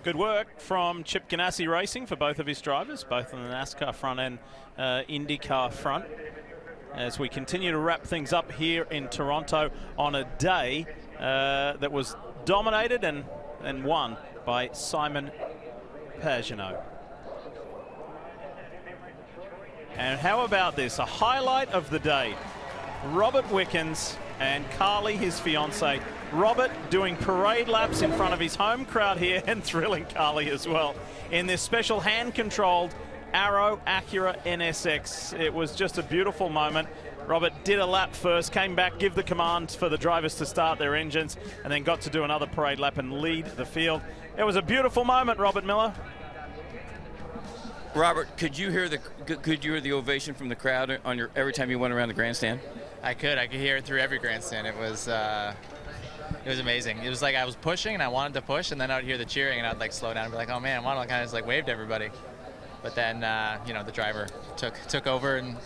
Good work from Chip Ganassi Racing for both of his drivers, both on the NASCAR front and IndyCar front, as we continue to wrap things up here in Toronto on a day that was dominated and won by Simon Pagenaud. And how about this? A highlight of the day. Robert Wickens and Carly, his fiancée. Robert doing parade laps in front of his home crowd here and thrilling Carly as well in this special hand-controlled Arrow Acura NSX. It was just a beautiful moment. Robert did a lap first, came back, give the command for the drivers to start their engines, and then got to do another parade lap and lead the field. It was a beautiful moment, Robert Miller. Robert, could you hear the ovation from the crowd on your every time you went around the grandstand? I could hear it through every grandstand. It was amazing. It was like I was pushing and I wanted to push, and then I would hear the cheering and I'd like slow down and be like, oh man, why don't I kind of just like wave to everybody? But then the driver took over and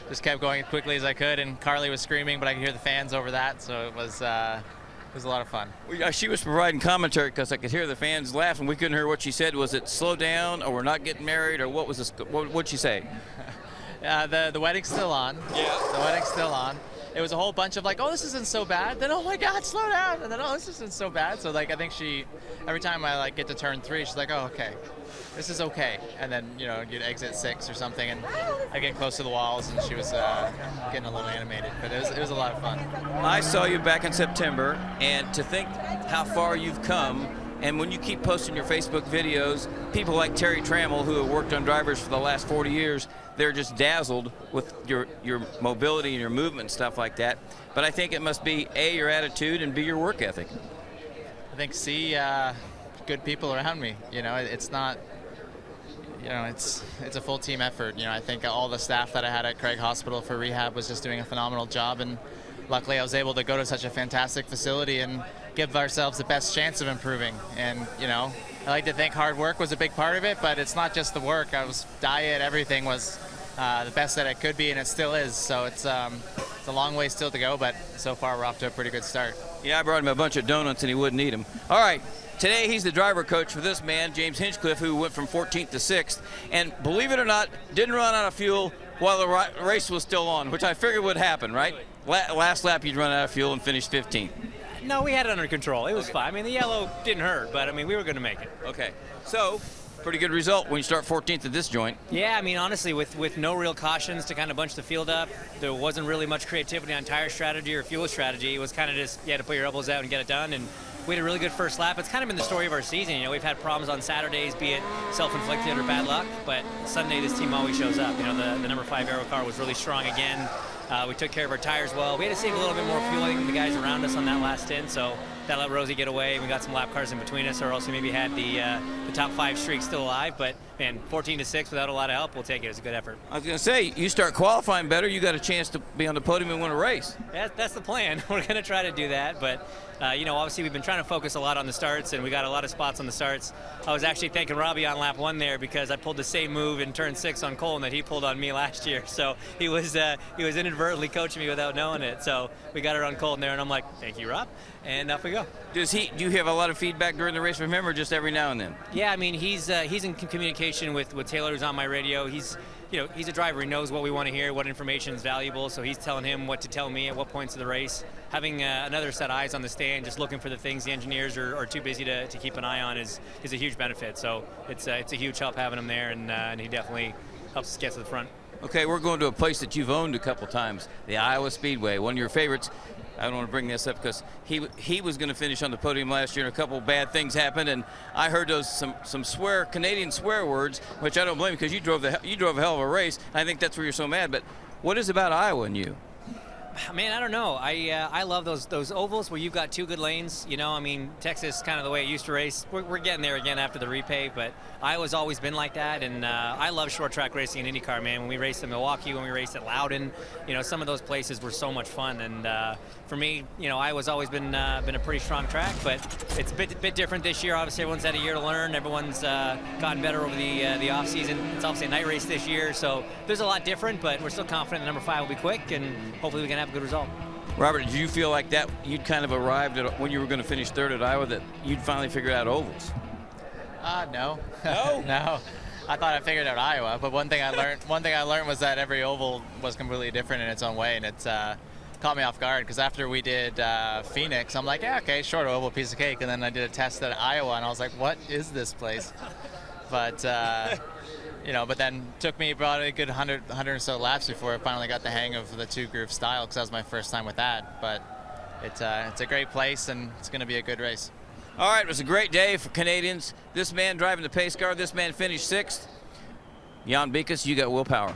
just kept going as quickly as I could, and Carly was screaming, but I could hear the fans over that, so it was a lot of fun. She was providing commentary because I could hear the fans laugh, and we couldn't hear what she said. Was it slow down, or we're not getting married, or what was this? What'd she say? The wedding's still on. Yeah. The wedding's still on. It was a whole bunch of like, oh, this isn't so bad. Then, oh my God, slow down. And then, oh, this isn't so bad. So like, I think every time I like get to turn 3, she's like, oh, okay, this is okay. And then, you'd exit 6 or something, and I get close to the walls, and she was getting a little animated. But it was a lot of fun. I saw you back in September, and to think how far you've come. And when you keep posting your Facebook videos, people like Terry Trammell, who have worked on drivers for the last 40 years, they're just dazzled with your mobility and your movement and stuff like that. But I think it must be A, your attitude, and B, your work ethic. I think C, good people around me. It's not, it's a full team effort. I think all the staff that I had at Craig Hospital for rehab was just doing a phenomenal job, and luckily I was able to go to such a fantastic facility and give ourselves the best chance of improving. And I like to think hard work was a big part of it, but it's not just the work. Diet, everything was the best that it could be, and it still is. So it's a long way still to go, but so far we're off to a pretty good start. Yeah, I brought him a bunch of donuts and he wouldn't eat them. All right, today he's the driver coach for this man, James Hinchcliffe, who went from 14th to 6th, and believe it or not, didn't run out of fuel while the race was still on, which I figured would happen, right? Last lap you'd run out of fuel and finish 15th. No, we had it under control. It was fine. I mean, the yellow didn't hurt, but I mean, we were going to make it. Okay. So, pretty good result when you start 14th at this joint. Yeah, I mean, honestly, with no real cautions to kind of bunch the field up, there wasn't really much creativity on tire strategy or fuel strategy. It was kind of just, you had to put your elbows out and get it done, and we had a really good first lap. It's kind of been the story of our season. We've had problems on Saturdays, be it self-inflicted or bad luck, but Sunday this team always shows up. The number 5 Aero car was really strong again. We took care of our tires well. We had to save a little bit more fuel than the guys around us on that last stint, so that let Rosie get away. We got some lap cars in between us, or else we maybe had the top 5 streak still alive. But man, 14 to 6 without a lot of help, we'll take it. It's a good effort. I was going to say, you start qualifying better, you got a chance to be on the podium and win a race. That's the plan. We're going to try to do that, but obviously we've been trying to focus a lot on the starts, and we got a lot of spots on the starts. I was actually thanking Robbie on lap 1 there because I pulled the same move in turn 6 on Colton that he pulled on me last year. So he was inadvertently coaching me without knowing it. So we got it on Colton there, and I'm like, thank you, Rob, and off we go. Do you have a lot of feedback during the race from him, or just every now and then? Yeah, I mean, he's in communication with Taylor, who's on my radio. He's a driver. He knows what we want to hear, what information is valuable, so he's telling him what to tell me at what points of the race. Having another set of eyes on the stand, just looking for the things the engineers are too busy to keep an eye on is a huge benefit. So it's a huge help having him there, and he definitely helps us get to the front. Okay, we're going to a place that you've owned a couple times, the Iowa Speedway, one of your favorites. I don't want to bring this up because he was going to finish on the podium last year, and a couple bad things happened, and I heard some Canadian swear words, which I don't blame you because you drove a hell of a race. I think that's where you're so mad. But what is about Iowa and you? Man, I don't know. I love those ovals where you've got 2 good lanes. I mean, Texas kind of the way it used to race. We're getting there again after the repave, but Iowa's always been like that, and I love short track racing in IndyCar, man. When we raced in Milwaukee, when we raced at Loudon, some of those places were so much fun. And for me, Iowa's always been a pretty strong track, but it's a bit different this year. Obviously, everyone's had a year to learn. Everyone's gotten better over the off season. It's obviously a night race this year, so there's a lot different, but we're still confident the number 5 will be quick, and hopefully we can have a good result. Robert, did you feel like that you'd kind of arrived at when you were going to finish 3rd at Iowa, that you'd finally figured out ovals? No. No? No. I thought I figured out Iowa, but one thing I learned was that every oval was completely different in its own way, and it's caught me off guard because after we did Phoenix, I'm like, yeah, okay, short oval, piece of cake, and then I did a test at Iowa, and I was like, what is this place? But but then took me about a good 100 or so laps before I finally got the hang of the 2-groove style, because that was my first time with that. But it's a great place, and it's going to be a good race. All right, it was a great day for Canadians. This man driving the pace car, this man finished 6th. Jan Bikus, you got Will Power.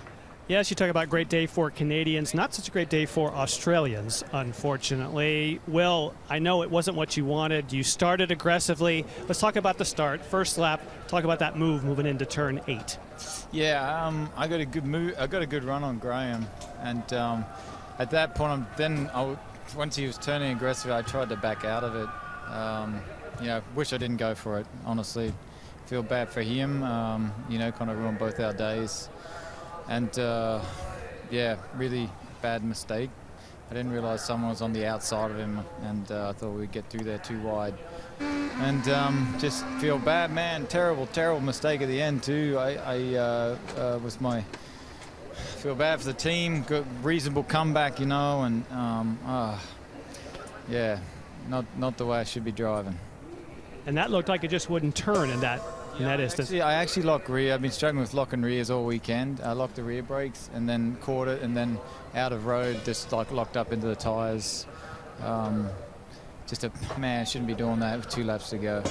Yes, you talk about great day for Canadians, not such a great day for Australians, unfortunately. Will, I know it wasn't what you wanted. You started aggressively. Let's talk about the start. First lap, talk about that moving into turn 8. Yeah, I got a good move. I got a good run on Graham, and at that point, once he was turning aggressive, I tried to back out of it. You know, wish I didn't go for it. Honestly, feel bad for him. You know, kind of ruined both our days. And yeah, really bad mistake. I didn't realize someone was on the outside of him, and I thought we'd get through there too wide. And just feel bad, man. Terrible mistake at the end too. Feel bad for the team. Good, reasonable comeback, you know, and yeah, not the way I should be driving. And that looked like it just wouldn't turn in that. I actually locked rear. I've been struggling with locking rears all weekend. I locked the rear brakes and then caught it, and then out of road just like locked up into the tires. Man, shouldn't be doing that with 2 laps to go.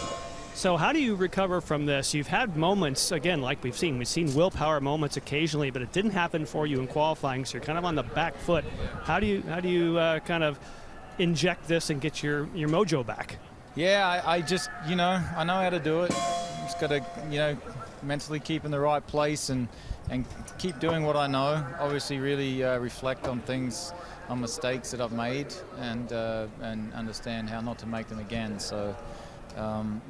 So how do you recover from this? You've had moments, again, like we've seen Will Power moments occasionally, but it didn't happen for you in qualifying, so you're kind of on the back foot. How do you kind of inject this and get your mojo back? Yeah, I just, you know, I know how to do it. Just got to, you know, mentally keep in the right place and keep doing what I know. Obviously, really reflect on things, on mistakes that I've made, and understand how not to make them again. So,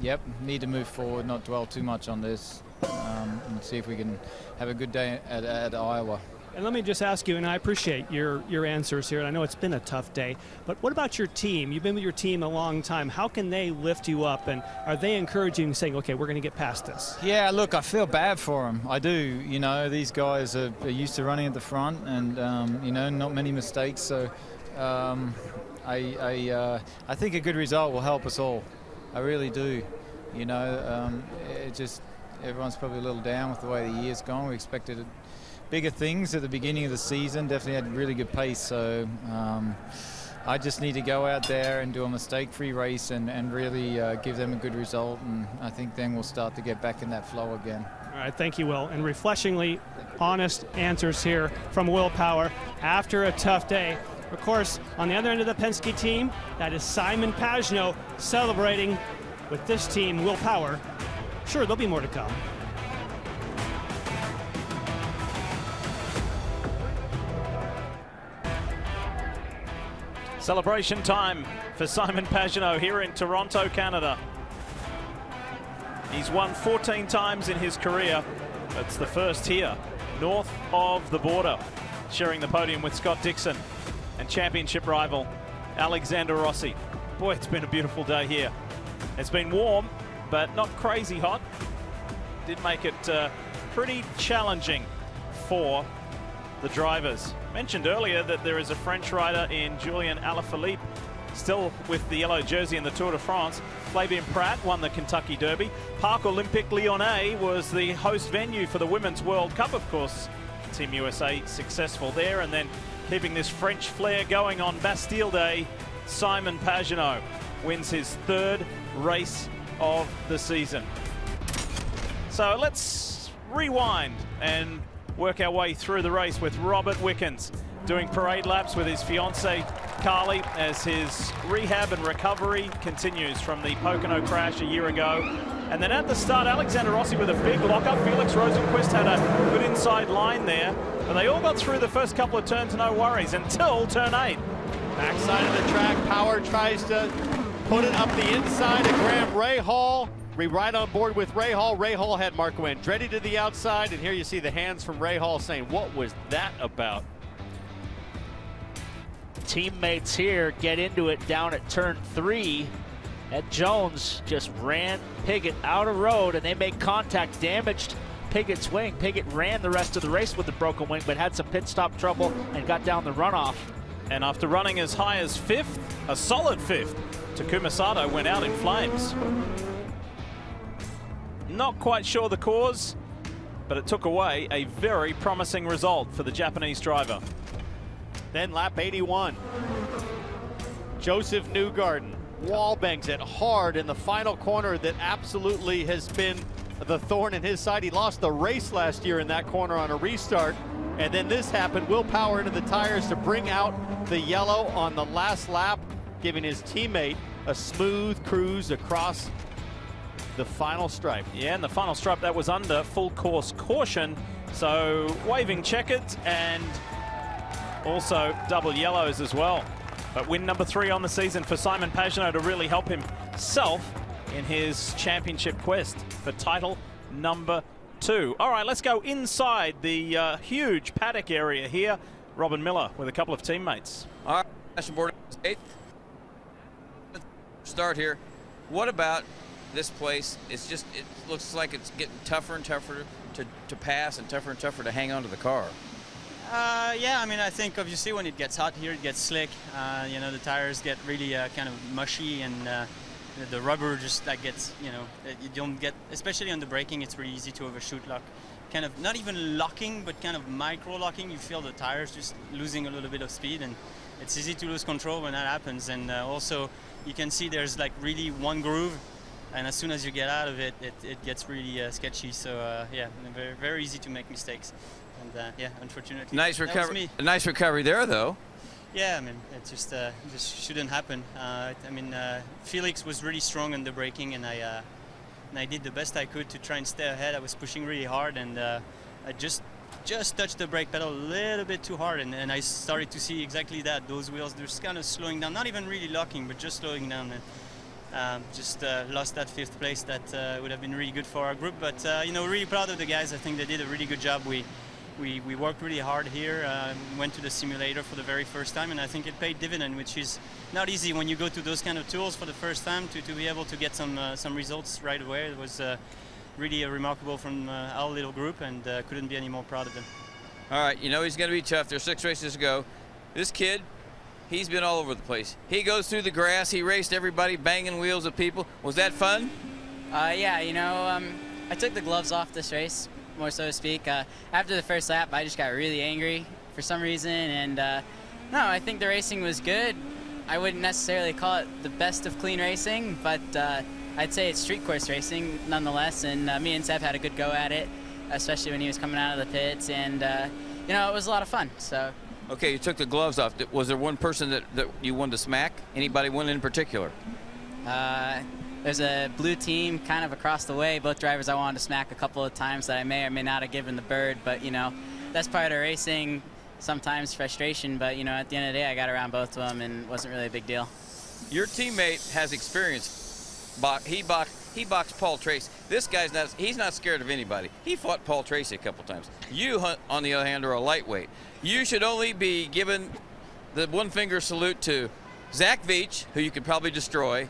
yep, need to move forward, not dwell too much on this, and see if we can have a good day at Iowa. And let me just ask you, and I appreciate your answers here, and I know it's been a tough day, but what about your team? You've been with your team a long time. How can they lift you up, and are they encouraging you, saying, okay, we're going to get past this? Yeah, look, I feel bad for them. I do. You know, these guys are used to running at the front, and, you know, not many mistakes. So I think a good result will help us all. I really do. You know, everyone's probably a little down with the way the year's gone. We expected bigger things at the beginning of the season. Definitely had really good pace. So I just need to go out there and do a mistake-free race and really give them a good result. And I think then we'll start to get back in that flow again. All right, thank you, Will. And refreshingly honest answers here from Will Power after a tough day. Of course, on the other end of the Penske team, that is Simon Pagenaud celebrating with this team, Will Power. Sure, there'll be more to come. Celebration time for Simon Pagenaud here in Toronto, Canada. He's won 14 times in his career. That's the first here, north of the border, sharing the podium with Scott Dixon and championship rival Alexander Rossi. Boy, it's been a beautiful day here. It's been warm, but not crazy hot. Did make it pretty challenging for the drivers. Mentioned earlier that there is a French rider in Julien Alaphilippe, still with the yellow jersey in the Tour de France. Flavien Prat won the Kentucky Derby. Parc Olympique Lyonnais was the host venue for the Women's World Cup, of course. Team USA successful there, and then keeping this French flair going on Bastille Day, Simon Pagenaud wins his 3rd race of the season. So let's rewind and work our way through the race with Robert Wickens doing parade laps with his fiancée Carly as his rehab and recovery continues from the Pocono crash a year ago. And then at the start, Alexander Rossi with a big lockup. Felix Rosenqvist had a good inside line there, but they all got through the first couple of turns, no worries, until turn 8. Backside of the track, Power tries to put it up the inside of Graham Rahal. Right on board with Rahal. Rahal had Marco Andretti to the outside, and here you see the hands from Rahal saying, what was that about? Teammates here get into it down at turn 3. Ed Jones just ran Piggott out of road, and they make contact, damaged Piggott's wing. Piggott ran the rest of the race with the broken wing, but had some pit stop trouble and got down the runoff. And after running as high as 5th, a solid 5th, Takuma Sato went out in flames. Not quite sure the cause, but it took away a very promising result for the Japanese driver. Then lap 81. Joseph Newgarden wall bangs it hard in the final corner that absolutely has been the thorn in his side. He lost the race last year in that corner on a restart. And then this happened. Will Power into the tires to bring out the yellow on the last lap, giving his teammate a smooth cruise across the final stripe. Yeah, and the final stripe that was under full course caution. So waving checkers and also double yellows as well. But win number 3 on the season for Simon Pagenaud to really help himself in his championship quest for title number 2. All right, let's go inside the huge paddock area here. Robin Miller with a couple of teammates. All right, national board 8th. Start here. What about this place? It looks like it's getting tougher and tougher to pass and tougher to hang on to the car. Yeah, I mean, I think obviously when it gets hot here, it gets slick. You know, the tires get really kind of mushy, and the rubber just gets, you know, you don't get, especially on the braking, it's really easy to overshoot lock. Kind of not even locking, but kind of micro locking. You feel the tires just losing a little bit of speed, and it's easy to lose control when that happens. And also, you can see there's like really one groove, and as soon as you get out of it, it gets really sketchy. So yeah, very, very easy to make mistakes. And yeah, unfortunately, nice recovery. A nice recovery there, though. Yeah, I mean, it just shouldn't happen. I mean, Felix was really strong on the braking, and I did the best I could to try and stay ahead. I was pushing really hard, and I just touched the brake pedal a little bit too hard, and I started to see exactly that. Those wheels, they're just kind of slowing down, not even really locking, but just slowing down. And just lost that 5th place. That would have been really good for our group. But you know, really proud of the guys. I think they did a really good job. We worked really hard here, went to the simulator for the very first time, and I think it paid dividend, which is not easy when you go to those kind of tools for the first time to be able to get some results right away. It was really remarkable from our little group, and couldn't be any more proud of them. All right, you know he's going to be tough. There's 6 races to go. This kid, he's been all over the place. He goes through the grass. He raced everybody, banging wheels at people. Was that fun? Yeah, you know, I took the gloves off this race, more so to speak. After the first lap, I just got really angry for some reason, and no, I think the racing was good. I wouldn't necessarily call it the best of clean racing, but I'd say it's street course racing nonetheless, and me and Seb had a good go at it, especially when he was coming out of the pits, and you know, it was a lot of fun. So. Okay, you took the gloves off. Was there one person that you wanted to smack? Anybody one in particular? There's a blue team kind of across the way, both drivers I wanted to smack a couple of times that I may or may not have given the bird, but you know, that's part of racing, sometimes frustration, but you know, at the end of the day I got around both of them and it wasn't really a big deal. Your teammate has experience. He boxed Paul Tracy. This guy's he's not scared of anybody. He fought Paul Tracy a couple times. You, on the other hand, are a lightweight. You should only be given the 1-finger salute to Zach Veach, who you could probably destroy.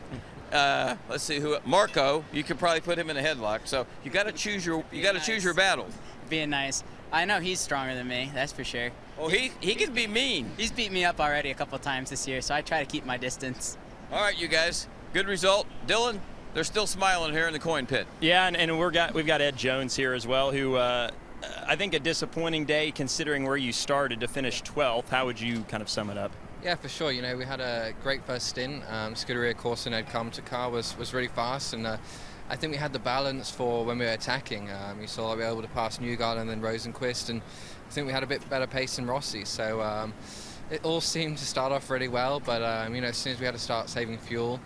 Let's see who. Marco, you could probably put him in a headlock. So you got to choose your battles. Being nice. I know he's stronger than me. That's for sure. Oh, he can be mean. He's beat me up already a couple of times this year, so I try to keep my distance. All right, you guys. Good result, Dylan. They're still smiling here in the coin pit. Yeah, and we've got Ed Jones here as well, who I think a disappointing day considering where you started to finish 12th. How would you kind of sum it up? Yeah, for sure. You know, we had a great first stint. Scuderia Corsa Ed Carpenter car was really fast, and I think we had the balance for when we were attacking. You saw we were able to pass Newgarden and then Rosenquist, and I think we had a bit better pace than Rossi. So it all seemed to start off really well, but you know, as soon as we had to start saving fuel,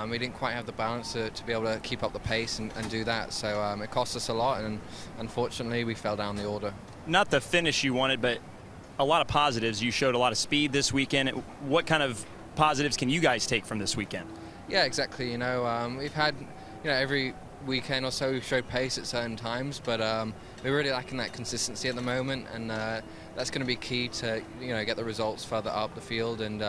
we didn't quite have the balance to be able to keep up the pace and do that. So it cost us a lot, and unfortunately we fell down the order. Not the finish you wanted, but a lot of positives. You showed a lot of speed this weekend. What kind of positives can you guys take from this weekend? Yeah, exactly. You know, we've had, you know, every weekend or so we've showed pace at certain times, but we're really lacking that consistency at the moment, and that's going to be key to, you know, get the results further up the field. And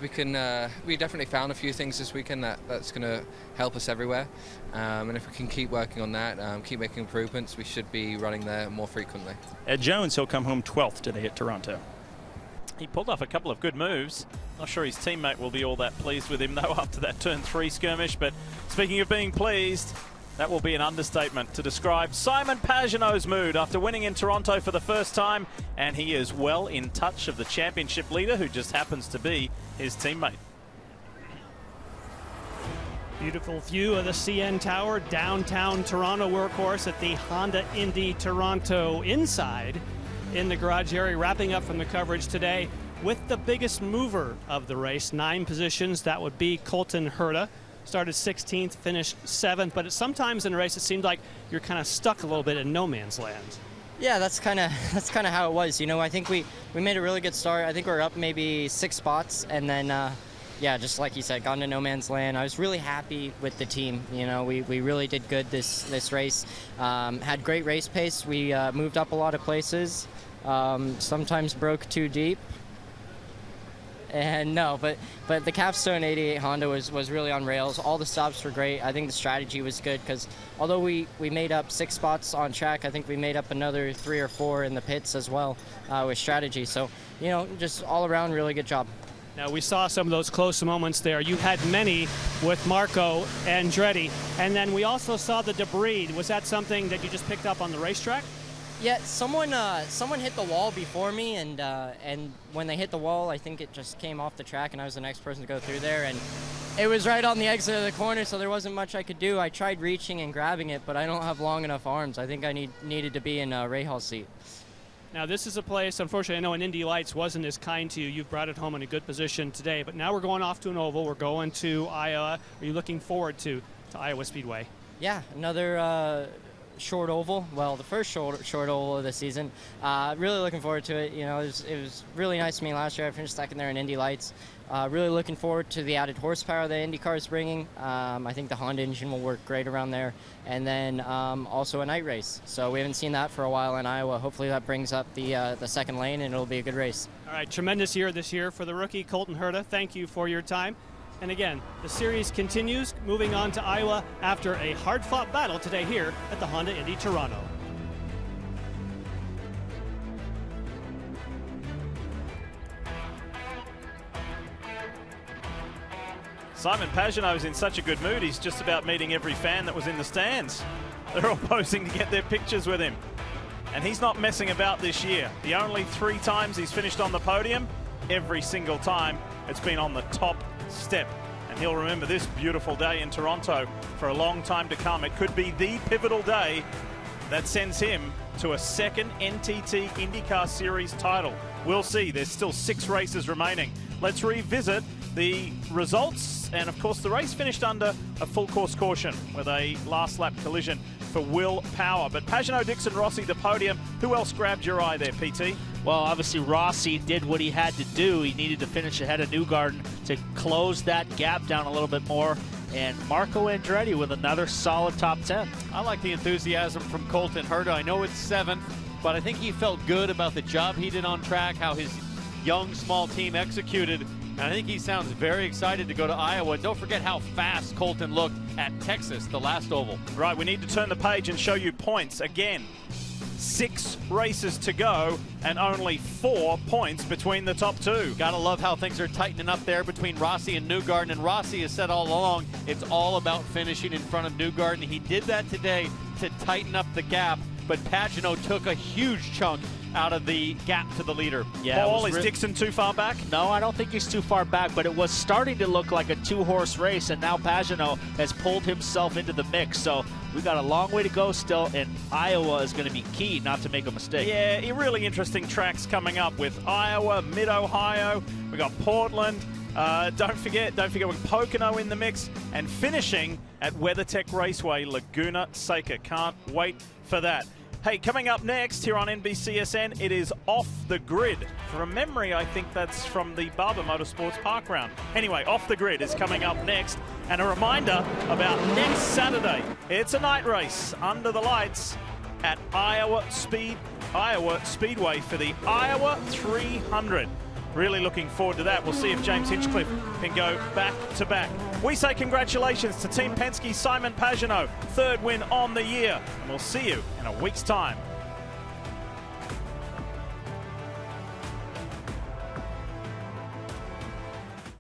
we definitely found a few things this weekend that's going to help us everywhere, and if we can keep working on that, keep making improvements, we should be running there more frequently. Ed Jones, he'll come home 12th today at Toronto. He pulled off a couple of good moves. Not sure his teammate will be all that pleased with him though after that turn 3 skirmish, but speaking of being pleased, that will be an understatement to describe Simon Pagenaud's mood after winning in Toronto for the first time, and he is well in touch of the championship leader, who just happens to be his teammate. Beautiful view of the CN Tower, downtown Toronto workhorse at the Honda Indy Toronto inside in the garage area. Wrapping up from the coverage today with the biggest mover of the race, 9 positions. That would be Colton Herta. Started 16th, finished 7th, but sometimes in a race it seemed like you're kind of stuck a little bit in no man's land. Yeah, that's kind of how it was. You know, I think we made a really good start. I think we're up maybe 6 spots, and then yeah, just like you said, gone to no man's land. I was really happy with the team. You know, we really did good this race. Had great race pace. We moved up a lot of places. Sometimes broke too deep. And no, but the Capstone 88 Honda was really on rails. All the stops were great. I think the strategy was good because although we made up 6 spots on track, I think we made up another 3 or 4 in the pits as well with strategy. So, you know, just all around really good job. Now, we saw some of those close moments there. You had many with Marco Andretti, and then we also saw the debris. Was that something that you just picked up on the racetrack? Yeah, someone hit the wall before me, and when they hit the wall, I think it just came off the track, and I was the next person to go through there, and it was right on the exit of the corner, so there wasn't much I could do. I tried reaching and grabbing it, but I don't have long enough arms. I think I needed to be in a Rahal seat. Now, this is a place, unfortunately, I know an Indy Lights wasn't as kind to you. You've brought it home in a good position today, but now we're going off to an oval. We're going to Iowa. Are you looking forward to Iowa Speedway? Yeah, another short oval. Well, the first short oval of the season. Really looking forward to it. You know, it was really nice to me last year. I finished second there in Indy Lights. Really looking forward to the added horsepower that IndyCar is bringing. I think the Honda engine will work great around there. And then also a night race. So we haven't seen that for a while in Iowa. Hopefully that brings up the second lane and it'll be a good race. All right, tremendous year this year for the rookie Colton Herta. Thank you for your time. And again, the series continues, moving on to Iowa after a hard-fought battle today here at the Honda Indy Toronto. Simon Pagenaud is in such a good mood, he's just about meeting every fan that was in the stands. They're all posing to get their pictures with him. And he's not messing about this year. The only 3 times he's finished on the podium, every single time it's been on the top step. And he'll remember this beautiful day in Toronto for a long time to come. It could be the pivotal day that sends him to a second NTT IndyCar Series title. We'll see. There's still 6 races remaining. Let's revisit the results. And of course, the race finished under a full course caution with a last lap collision for Will Power. But Pagenaud, Dixon, Rossi, the podium. Who else grabbed your eye there, PT? Well, obviously Rossi did what he had to do. He needed to finish ahead of Newgarden to close that gap down a little bit more. And Marco Andretti with another solid top 10. I like the enthusiasm from Colton Herta. I know it's 7th, but I think he felt good about the job he did on track, how his young, small team executed. And I think he sounds very excited to go to Iowa. Don't forget how fast Colton looked at Texas, the last oval. Right, we need to turn the page and show you points again. 6 races to go and only 4 points between the top 2. Gotta love how things are tightening up there between Rossi and Newgarden. And Rossi has said all along, it's all about finishing in front of Newgarden. He did that today to tighten up the gap, but Pagenaud took a huge chunk out of the gap to the leader. Yeah, Paul, is Dixon too far back? No, I don't think he's too far back, but it was starting to look like a 2-horse race, and now Pagenaud has pulled himself into the mix. So we've got a long way to go still, and Iowa is going to be key not to make a mistake. Yeah, really interesting tracks coming up with Iowa, Mid-Ohio. We got Portland. Don't forget with Pocono in the mix, and finishing at WeatherTech Raceway, Laguna Seca. Can't wait for that. Hey, coming up next here on NBCSN, it is Off the Grid. From memory, I think that's from the Barber Motorsports Park Round. Anyway, Off the Grid is coming up next. And a reminder about next Saturday. It's a night race under the lights at Iowa Speedway for the Iowa 300. Really looking forward to that. We'll see if James Hinchcliffe can go back-to-back. We say congratulations to Team Penske, Simon Pagenaud, 3rd win on the year. And we'll see you in a week's time.